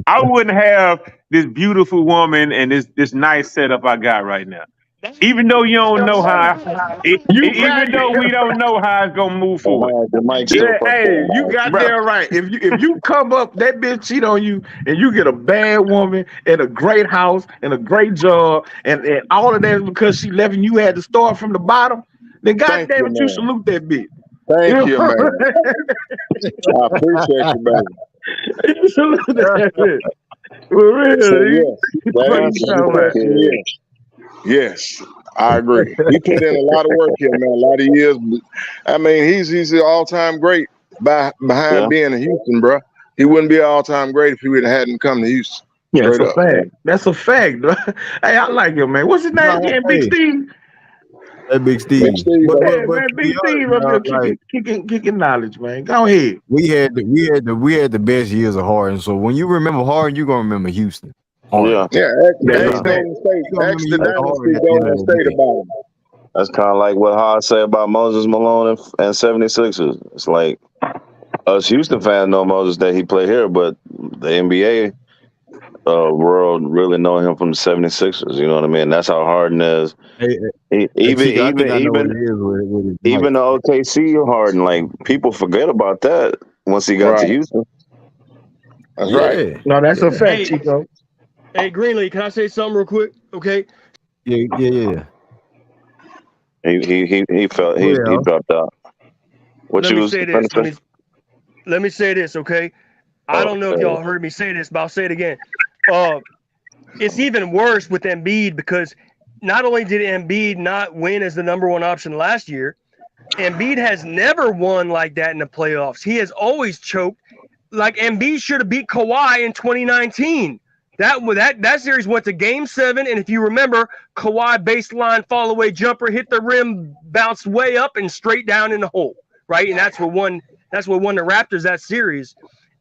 I wouldn't have this beautiful woman and this nice setup I got right now. Even though you don't know even though we don't know how it's gonna move forward. The mic Yeah, still fucked hey, up. you got Bro, there right. If you come up, that bitch cheat on you, and you get a bad woman and a great house and a great job, and all of that is because she left and you had to start from the bottom. Then Thank goddamn you, it, you man. salute that bitch. Thank you, man. I appreciate you, baby. You salute that bitch. For real, So nigga. yes, that Fuck you answers your talking about? question. Yes, yes, I agree. He put in a lot of work here, man. A lot of years. I mean, he's an all-time great behind being in Houston, bro. He wouldn't be an all-time great if he hadn't come to Houston. Yeah, that's Straight a up. fact. That's a fact, bro. Hey, I like him, man. What's his name again? Big Steve? That Big Steve. Big Steve, But Yeah, to man, be Big Steve honest, up dog, here kicking knowledge, man. Go ahead. we had the best years of Harden. So when you remember Harden, you're gonna remember Houston. Harden. Yeah. Yeah, That's a ex fact. Golden State, You gonna ex remember the Houston dynasty Harden at the end Golden of the State day. about him. That's kind of like what Haas said about Moses Malone and 76ers. It's like us Houston fans know Moses that he played here, but the NBA world really know him from the 76ers. You know what I mean? That's how Harden is. Chico, I think I know what it is with his Even mic. the OKC Harden, like people forget about that once he got to Houston. That's right. No, that's a fact, Chico. Hey, Greenleaf, can I say something real quick? Okay. Yeah. He felt he dropped out. What Let you me was say trying this. to say? Let me say this, okay? I don't know if y'all heard me say this, but I'll say it again. It's even worse with Embiid because not only did Embiid not win as the number one option last year, Embiid has never won like that in the playoffs. He has always choked. Like Embiid should have beat Kawhi in 2019. That series went to Game 7, and if you remember, Kawhi baseline fall away jumper hit the rim, bounced way up and straight down in the hole, right? And that's what won the Raptors that series,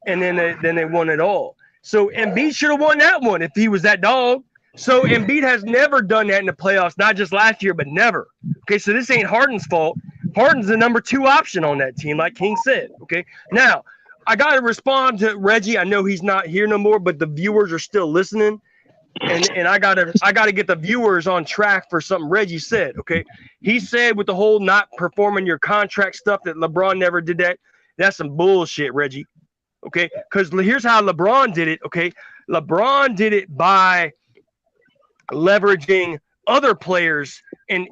and then they won it all. So Embiid should have won that one if he was that dog. So Embiid has never done that in the playoffs, not just last year, but never. Okay, so this ain't Harden's fault. Harden's the number 2 option on that team, like King said. Okay, now I got to respond to Reggie. I know he's not here no more, but the viewers are still listening, and I gotta get the viewers on track for something Reggie said. Okay, he said with the whole not performing your contract stuff that LeBron never did that. That's some bullshit, Reggie. Okay, because here's how LeBron did it. Okay, LeBron did it by leveraging other players and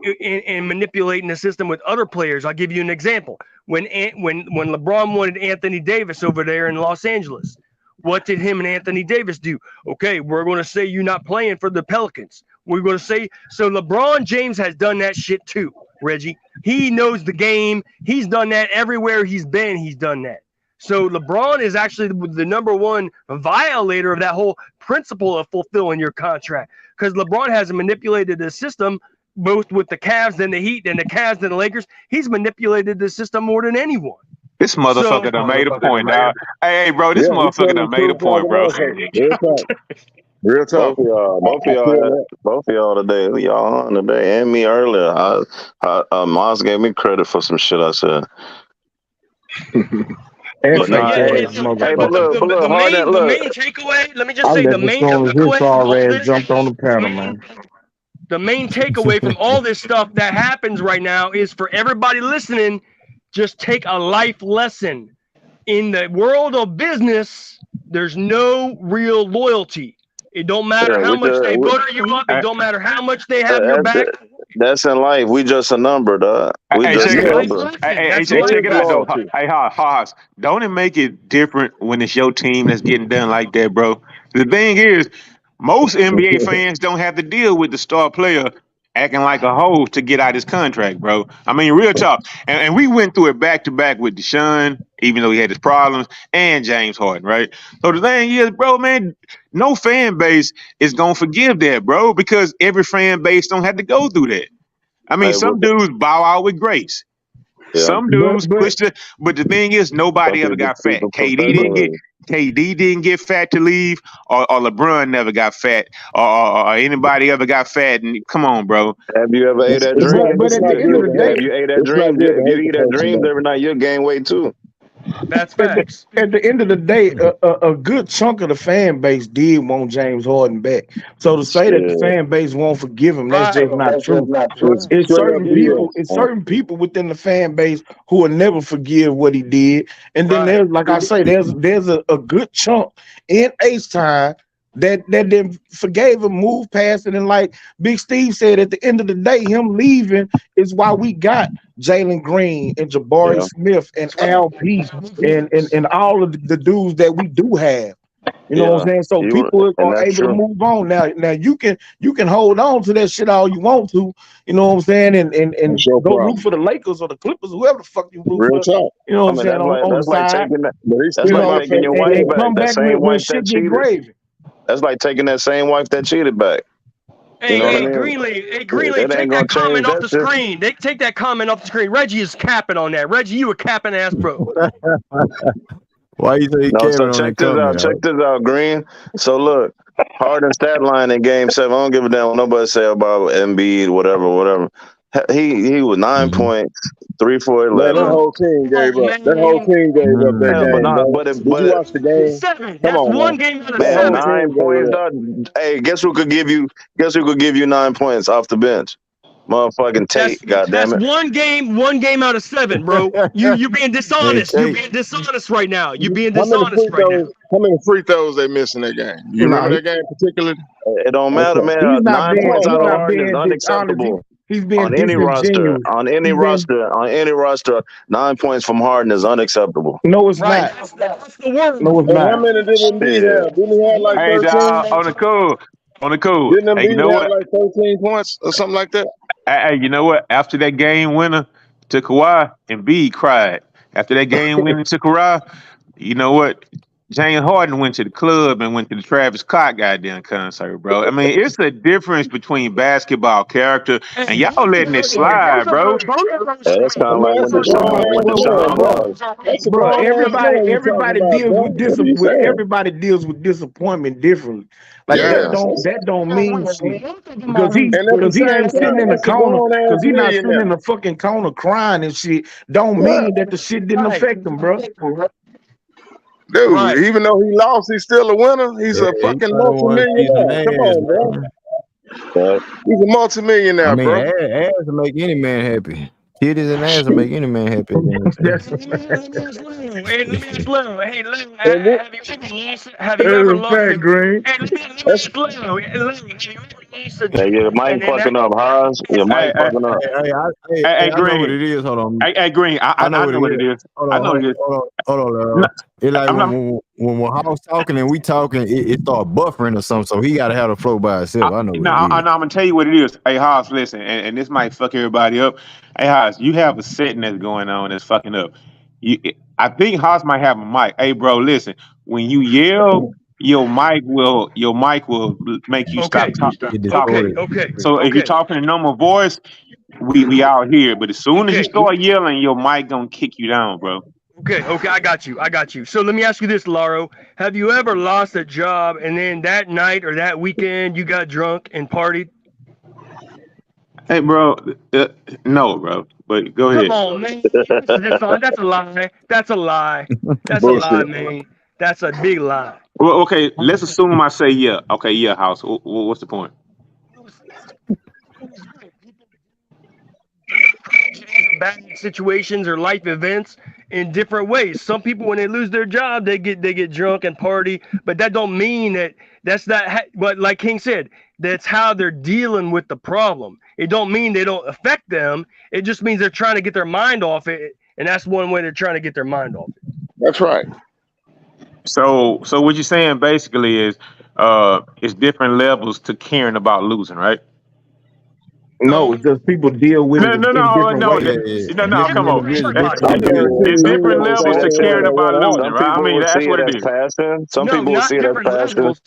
manipulating the system with other players. I'll give you an example. When LeBron wanted Anthony Davis over there in Los Angeles, what did him and Anthony Davis do? Okay, we're going to say you're not playing for the Pelicans. We're going to say so. LeBron James has done that shit too, Reggie. He knows the game. He's done that everywhere he's been. He's done that. So LeBron is actually the number one violator of that whole principle of fulfilling your contract, because LeBron has manipulated the system both with the Cavs and the Heat and the Cavs and the Lakers. He's manipulated the system more than anyone. This motherfucker done made a point, dog. Hey, bro, this motherfucker done made a point, bro. Real talk. Both of y'all today. Y'all on today, and me earlier. Mars gave me credit for some shit I said. The main takeaway. Let me just say the main takeaway. His already jumped on the panel, man. The main takeaway from all this stuff that happens right now is for everybody listening, just take a life lesson. In the world of business, there's no real loyalty. It don't matter how much they butter you up. It don't matter how much they have your back. That's in life. We just a number, dog. We Hey, just check a it out. number. Hey, check it out though. Hey, Haas, don't it make it different when it's your team that's getting done like that, bro? The thing is, most NBA fans don't have to deal with the star player acting like a hoe to get out his contract, bro. I mean, real talk. And we went through it back to back with Deshaun, even though he had his problems, and James Harden, right? So the thing is, bro, man, no fan base is gonna forgive that, bro, because every fan base don't have to go through that. I mean, some dudes bow out with grace. Yeah. Some dudes push but the thing is, nobody ever got fat. KD didn't get fat to leave, or LeBron never got fat, or anybody ever got fat. And come on, bro. Have you ever ate that dream? But at the end of the day, Have you ate that dream? If you eat that dreams every night, you'll gain weight too. That's facts. At the end of the day, a good chunk of the fan base did want James Harden back. So to say that the fan base won't forgive him, that's just not true. It's certain people within the fan base who will never forgive what he did. And then there's, like I say, there's a good chunk in Ace time that then forgave him, moved past it. And like Big Steve said, at the end of the day, him leaving is why we got Jalen Green and Jabari Smith and Al Peace and all of the dudes that we do have. You know what I'm saying? So people are able to move on. Now you can hold on to that shit all you want to, you know what I'm saying, and go root for the Lakers or the Clippers, whoever the fuck you root for. You know what I'm saying? On the side. That's like taking your wife back. Come back when shit get gravy. That's like taking that same wife that cheated back. Hey, Greenleaf, take that comment off the screen. They take that comment off the screen. Reggie is capping on that. Reggie, you a capping ass bro. Why you say so check this out, Green. So look, Harden stat line in Game 7. I don't give a damn what nobody say about Embiid, whatever. He was 9 points, 3 for 11. That whole team gave up. That whole team gave up that game. Did you watch the game? 7. That's one game out of 7. 9 points. Hey, guess who could give you 9 points off the bench? Motherfucking Tate, goddammit. That's one game out of 7, bro. You being dishonest. You being dishonest right now. You being dishonest right now. How many free throws they missed in that game? You remember that game particularly? It don't matter, man. 9 points out of Harden is unacceptable. He's being on any roster. On any roster, 9 points from Harden is unacceptable. No, it's not. That's the word. No, it's not. How many did Embiid have? Didn't he have like 13? Dog, on the cool. Didn't Embiid have like 13 points or something like that? Hey, you know what? After that game winner to Kawhi, Embiid cried. After that game winner to Kawhi, you know what? James Harden went to the club and went to the Travis Scott goddamn concert, bro. I mean, it's a difference between basketball character and y'all letting it slide, bro. That's kind of like bro. Everybody deals with disappointment. Everybody deals with disappointment differently. Like that don't mean shit because he ain't sitting in the corner because he's not sitting in the fucking corner crying and shit. Don't mean that the shit didn't affect him, bro. Dude, even though he lost, he's still a winner. He's a fucking multi-millionaire. Come on, bro. He's a multi-millionaire, bro. Ass will make any man happy. Titties and ass will make any man happy. Have you ever lost Green? Your mic fucking up, Haas. Your mic fucking up. Hey, Green. I know what it is. Hold on. Hey, Green. I know what it is. I know what it is. Hold on. It's like when Haas talking and we talking, it start buffering or something. So he got to have the flow by itself. I know. I'm gonna tell you what it is. Hey, Haas, listen, and this might fuck everybody up. Hey, Haas, you have a setting that's going on that's fucking up. I think Haas might have a mic. Hey, bro, listen. When you yell, your mic will make you stop talking. Okay. So if you're talking in normal voice, we out here. But as soon as you start yelling, your mic gonna kick you down, bro. Okay, I got you. So let me ask you this, Laro. Have you ever lost a job and then that night or that weekend you got drunk and partied? Hey, bro. No, bro. But go ahead. Come on, man. That's a lie. That's a lie, man. That's a big lie. Well, okay. Let's assume I say yeah. Okay, yeah, House. What's the point? bad situations or life events in different ways. Some people, when they lose their job, they get drunk and party, but that don't mean that's not. But like King said, that's how they're dealing with the problem. It don't mean they don't affect them. It just means they're trying to get their mind off it, and that's one way they're trying to get their mind off it. That's right. So what you're saying basically is, it's different levels to caring about losing, right? No, it's just people deal with it No, no, in no, different no, ways. no. Come on. Everybody. I guarantee It's you, some different people will see levels it to caring about losing, some right? I people mean, will see that's it what it as is. passion. Some No, people will not see it as different passion. levels.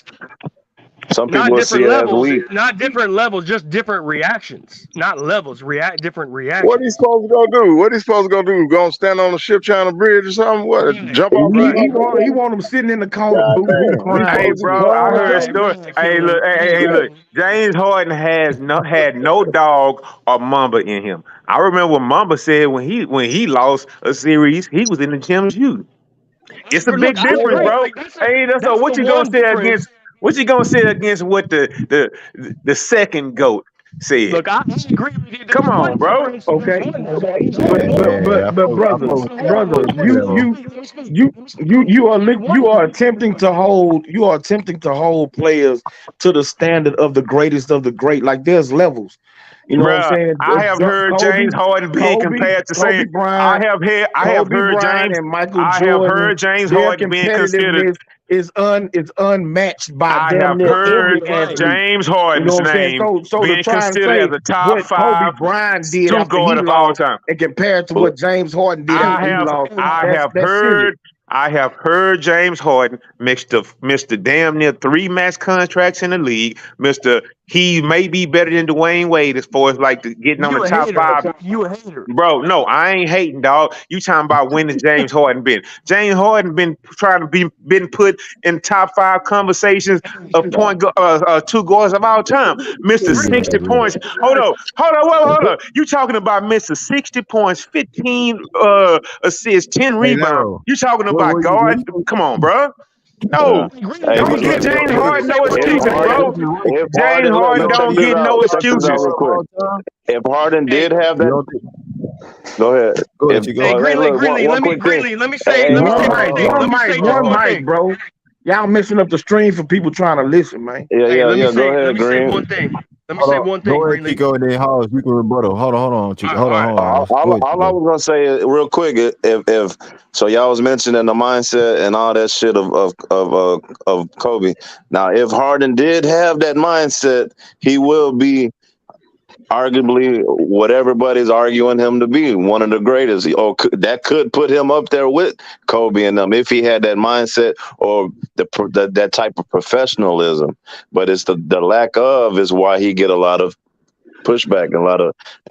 Some people Not will see different it as levels. weak. Not different levels. Just different reactions. Not levels. Different What he reactions. supposed to go do? What he supposed to go do? Go stand on the ship trying to bridge or something? What? Jump off the Right. He top? want him sitting in the corner, God boo hoo, damn. He Hey, crying. supposed to bro, I run heard a out. story. Hey, look, Hey, look. James Harden had no dog or Mamba in him. I remember what Mamba said when he lost a series, he was in the gym shooting. It's a Look, big I difference, agree. bro. Like Hey, so that's the what you gonna one say difference. against? What you gonna say against what the second goat said? Look, I agree with you. Come There's one on, bro. difference. There's Okay, one difference. Yeah, but I brothers, fuck with brothers, that though. you are attempting to hold players to the standard of the greatest of the great. Like there's levels. You know what I'm Bruh, saying? I have heard James Harden being compared to saying I have Kobe heard Bryant James and Michael I have Jordan, heard James their Harden being considered. competitiveness is unmatched by I damn have near heard every Right. athlete. James You know Harden's what I'm saying? name So to being try and considered as say a top what Kobe five Bryant did two after he guard of all lost time. and compared to what James Harden did after he lost, I have that's silly. heard James Harden Mr. Damn near 3 max contracts in the league. Mr. He may be better than Dwayne Wade as far as like getting on the You a top hater. five. You a hater. Bro, no, I ain't hating, dog. You talking about when has James Harden been? James Harden been trying to been put in top 5 conversations of two guards of all time. Mr. Agree. 60 points. Hold up. You talking about Mr. 60 points, 15 assists, 10 Hey, rebounds. Laro, You talking about guard? Come on, bro. Yeah. No. Agree. Hey, Let me Don't say give one James thing. Let me Harden say no one if thing. excuses, Right. Harden, bro. if James Harden, Harden look, don't check this get no out. Check this out excuses. real quick. If Harden Hey, did have you that, don't think? go ahead. Go ahead, If Chico. hey, hey, Greenleaf, look, Greenleaf. one quick thing. Let me Hey, say hey, one thing. Let me say just One one mic, thing. bro. Y'all messing up the stream for people trying to listen, man. yeah, Hey, yeah, yeah. Go let ahead, me say Green. one thing. Let me Hold say on. one thing, Go ahead, Greenleaf. Chico, and then House. You can rebuttal. Hold on, Chico. All right. Hold on, House. Go ahead, All I Chico. was gonna say is, real quick, if so, y'all was mentioning the mindset and all that shit of Kobe. Now, if Harden did have that mindset, he will be arguably what everybody's arguing him to be, one of the greatest. Or that could put him up there with Kobe and them if he had that mindset or that type of professionalism. But it's the lack of is why he get a lot of pushback and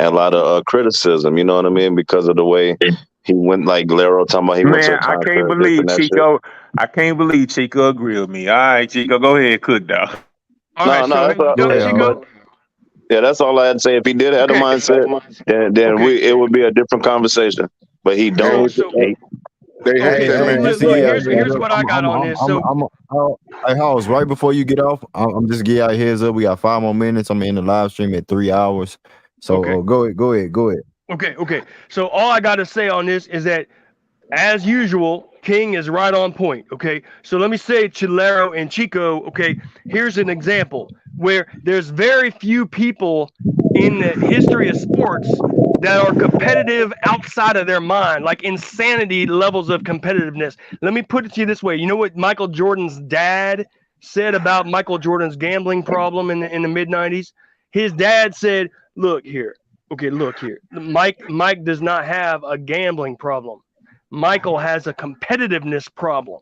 a lot of criticism. You know what I mean? Because of the way he went, like Lero talking about, he went to Man, a concert, this and that shit. I can't believe Chico agree with me. All right, Chico, go ahead, cook dog. All right. No, So that's here you Go go, ahead, House. but Chico. yeah, that's all I had to say. If he did have the Okay. mindset, then Okay. it would be a different conversation. But he Okay. don't. So They hate okay. Hey, that So hey, man. just to look. get out heads Here's up, what I got on this. So hey, House, right before you get off, I'm just get out heads up. We got 5 more minutes. I'm in the live stream at 3 hours. okay. So go ahead. Okay. So all I got to say on this is that, as usual, King is right on point. Okay. So let me say Chilero and Chico. Okay. Here's an example where there's very few people in the history of sports that are competitive outside of their mind, like insanity levels of competitiveness. Let me put it to you this way. You know what Michael Jordan's dad said about Michael Jordan's gambling problem in the mid 90s? His dad said, look here. Okay, look here. Mike does not have a gambling problem. Michael has a competitiveness problem.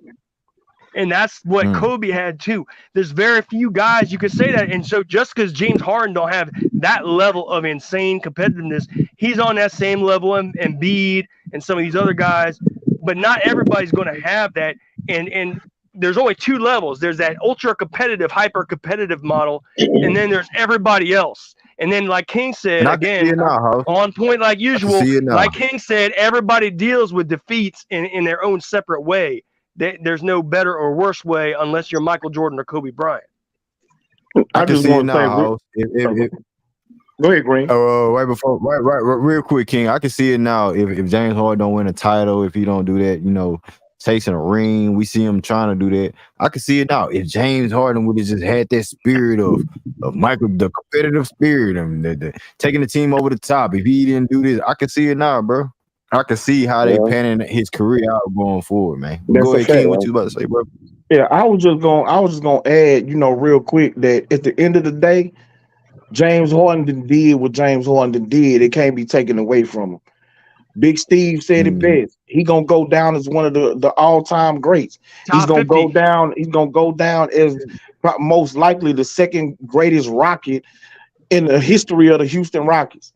And that's what Kobe had too. There's very few guys you could say that. And so just because James Harden don't have that level of insane competitiveness, he's on that same level, and Embiid and some of these other guys. But not everybody's going to have that. And there's only 2 levels. There's that ultra competitive, hyper competitive model, and then there's everybody else. And then, like King said, And I can see again, it now, House. on point like I can usual, see it now. like King said, everybody deals with defeats in their own separate way. There's no better or worse way unless you're Michael Jordan or Kobe Bryant. I I can just see it want to say, now, House. Go ahead, Green. Right before, real quick, King. I can see it now. If James Harden don't win a title, if he don't do that, chasing a ring, we see him trying to do that. I can see it now. If James Harden would have just had that spirit of Michael, the competitive spirit, and the taking the team over the top. If he didn't do this, I can see it now, bro. I can see how they panning his career out going forward, man. Go ahead, King. What you about to say, bro? Yeah, I was just gonna add, real quick that at the end of the day, James Harden did what James Harden did. It can't be taken away from him. Big Steve said it best. He gonna go down as one of the all-time greats. He's Top gonna 50. go down. He's gonna go down as most likely the second greatest Rocket in the history of the Houston Rockets.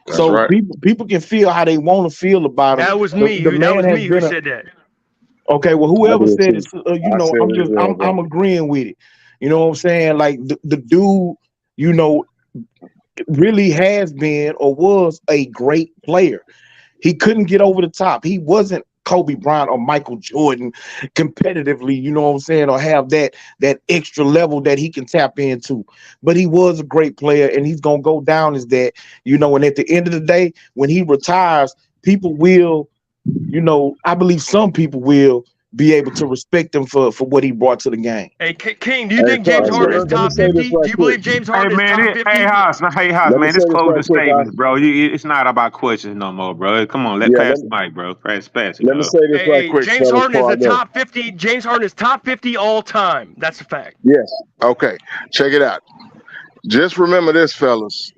That's So right. people can feel how they want to feel about him. That was me. That was me who said that. Okay, well, whoever said it, I said it, I'm agreeing with it. You know what I'm saying? Like the dude, really has been or was a great player. He couldn't get over the top. He wasn't Kobe Bryant or Michael Jordan competitively, you know what I'm saying, or have that extra level that he can tap into. But he was a great player, and he's gonna go down as that, and at the end of the day, when he retires, people will, I believe some people will be able to respect him for what he brought to the game. Hey, King, do you think James Harden is top 50? Do you believe James Harden is top 50? Hey, Haas, man, it's closing statements, bro. It's not about questions no more, bro. Come on, pass the mic, bro. Pass it. Let me say this right quick. James Harden is the top 50. James Harden is top 50 all time. That's a fact. Yes. Okay. Check it out. Just remember this, fellas.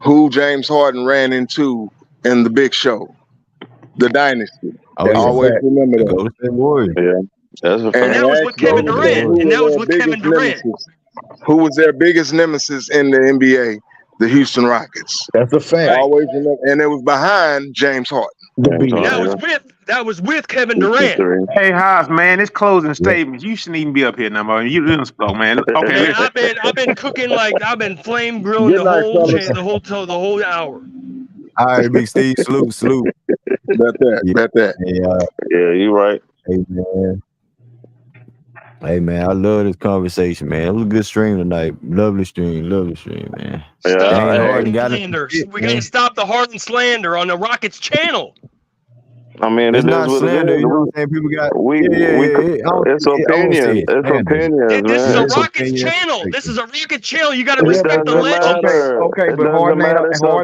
Who James Harden ran into in the Big Show, the Dynasty. Always remember that. Yeah, that's a fact. And that was with Kevin Durant. Who was their biggest nemesis in the NBA? The Houston Rockets. That's a fact. Always remember, and it was behind James Harden. That was with Kevin Durant. Hey, Haas, man, it's closing statements. You shouldn't even be up here no more. You didn't spoke, man. Okay, man, I've been cooking I've been flame grilling the whole hour. All right, Big Steve, salute. Bet that. Yeah, you right. Hey man, I love this conversation, man. It was a good stream tonight. Lovely stream, man. We gotta stop the Harden slander on the Rockets channel. I mean, it's not slander. You know what I'm saying? People got it's opinions. It's opinions, This is man. a Rockets channel. This is a Rocket channel. You gotta respect the legends. Okay, but Harden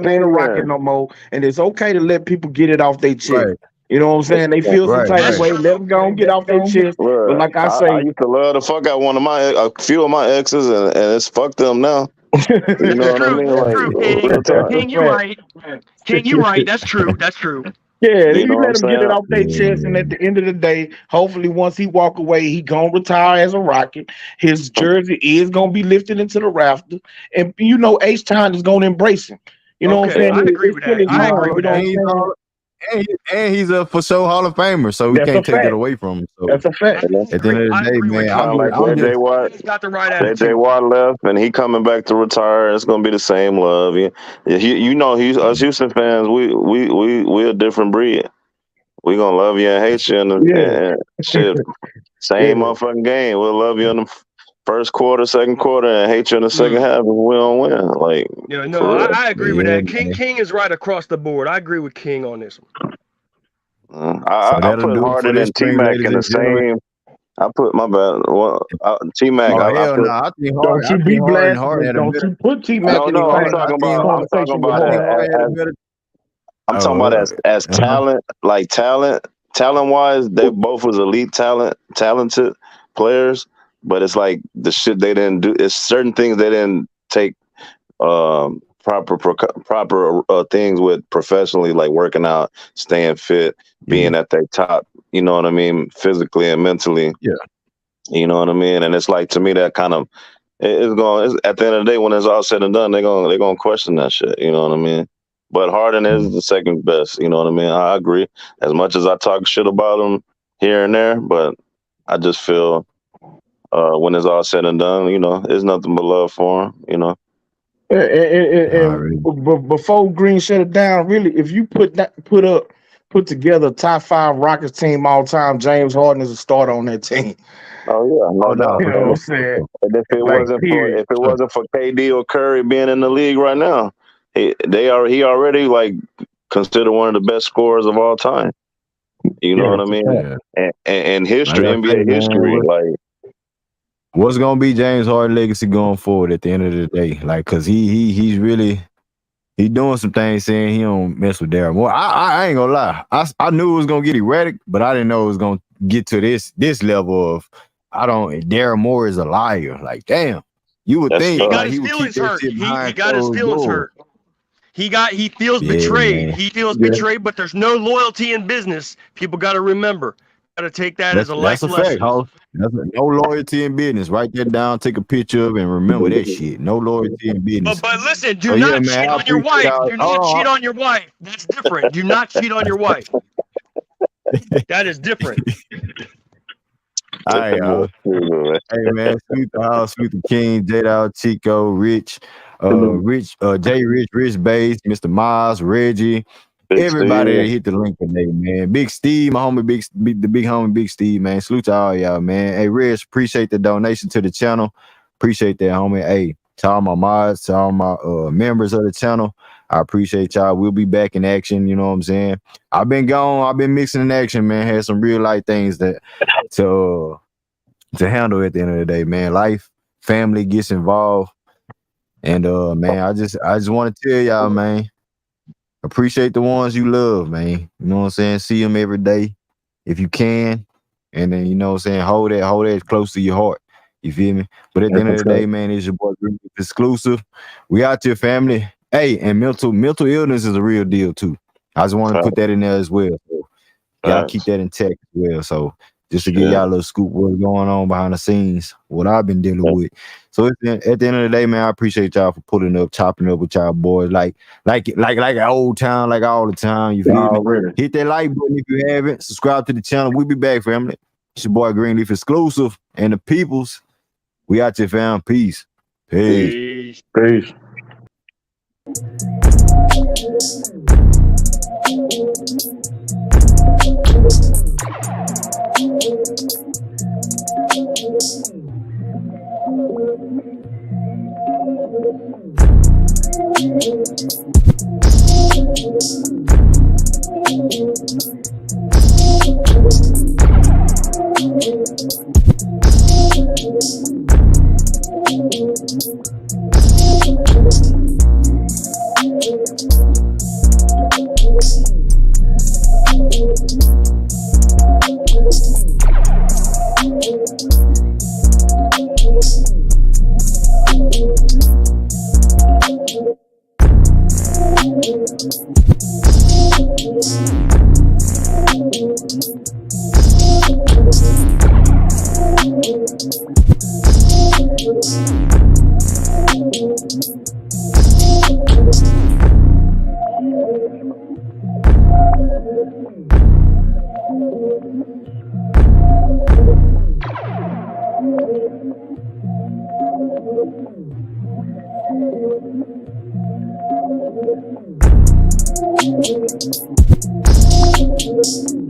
ain't a Rocket no more, and it's okay to let people get it off their chest. Right. You know what I'm saying? They feel some type of way. Let them go and get off their chest. Look, but like I say, I used to love the fuck out a few of my exes, and it's fuck them now. You know what I mean? Like, King, you right. King, you right. That's true. Yeah, you let him get it off their chest, and at the end of the day, hopefully, once he walk away, he gonna retire as a Rocket. His jersey is gonna be lifted into the rafter, and H-Town is gonna embrace him. You know what I'm saying? I agree with that. And he's a for sure Hall of Famer, so we can't take it away from him. So that's a fact. At the end of the day, man, JJ Watt left, and he coming back to retire. It's gonna be the same love. Us Houston fans, we a different breed. We gonna love you and hate you, and shit. Same motherfucking game. We'll love you in the first quarter, second quarter, and hate you in the second half if we don't win. Like, I agree with that. King is right across the board. I agree with King on this one. I put Harden and T-Mac in the same. I put my bad. T-Mac. Don't you be black. Don't you put T-Mac in the I'm talking about as talent, like talent wise, they both was elite talented players. But it's like the shit they didn't do. It's certain things they didn't take proper things with professionally, like working out, staying fit, being at their top. You know what I mean, physically and mentally. Yeah. You know what I mean, and it's like, to me, that kind of it's going. At the end of the day, when it's all said and done, they're gonna question that shit. You know what I mean. But Harden is the second best. You know what I mean. I agree. As much as I talk shit about him here and there, but I just feel. When it's all said and done, there's nothing but love for him, But before Green shut it down, really, if you put together a top 5 Rockets team all time, James Harden is a starter on that team. Oh yeah, no doubt. You know what I'm saying? And if it wasn't for KD or Curry being in the league right now, he already like considered one of the best scorers of all time. You know what I mean? Yeah. And history, Like I say, NBA history, man, like what's gonna be James Harden legacy going forward at the end of the day? Like, cause he's really doing some things saying he don't mess with Daryl Moore. I ain't gonna lie. I knew it was gonna get erratic, but I didn't know it was gonna get to this level of Daryl Moore is a liar. Like, damn. You would think He got like his he would keep feelings that hurt. shit He behind got his closed feelings doors. hurt. He feels Yeah, betrayed. man. He feels betrayed, but there's no loyalty in business. People got to remember. Got to take that as a life That's a lesson. fact, Ho. No loyalty in business. Write that down, take a picture of it, and remember that shit. No loyalty in business. But listen, do So yeah, not man, cheat I on your appreciate wife. all. Do not cheat on your wife. That's different. Do not cheat on your wife. That is different. All right, y'all. Hey man, Sweet the House, Sweet the King, J-Dog, Chico, Rich, Jay Rich, Rich Bass, Mr. Miles, Reggie, everybody that hit the link today, man. Big Steve, my homie, the big homie, Big Steve, man. Salute to all y'all, man. Hey, Rich, appreciate the donation to the channel. Appreciate that, homie. Hey, to all my mods, to all my members of the channel, I appreciate y'all. We'll be back in action. You know what I'm saying? I've been gone. I've been mixing in action, man. Had some real life things to handle at the end of the day, man. Life, family gets involved. And man, I just want to tell y'all, man, appreciate the ones you love, man. You know what I'm saying? See them every day if you can. And then, you know what I'm saying, hold that close to your heart. You feel me? But at the end of the day, man, it's your boy Greenleaf Xclusive. We out here, family. Hey, and mental illness is a real deal too. I just want to put that in there as well. So y'all keep that intact as well. So just to give y'all a little scoop what's going on behind the scenes, what I've been dealing with. So at the end of the day, man, I appreciate y'all for pulling up, chopping up with y'all boys, like an old time, like all the time. You feel me? Hit that like button if you haven't. Subscribe to the channel. We'll be back, family. It's your boy Greenleaf Xclusive and the peoples. We out here, fam. Peace. Peace. Peace. Thank you.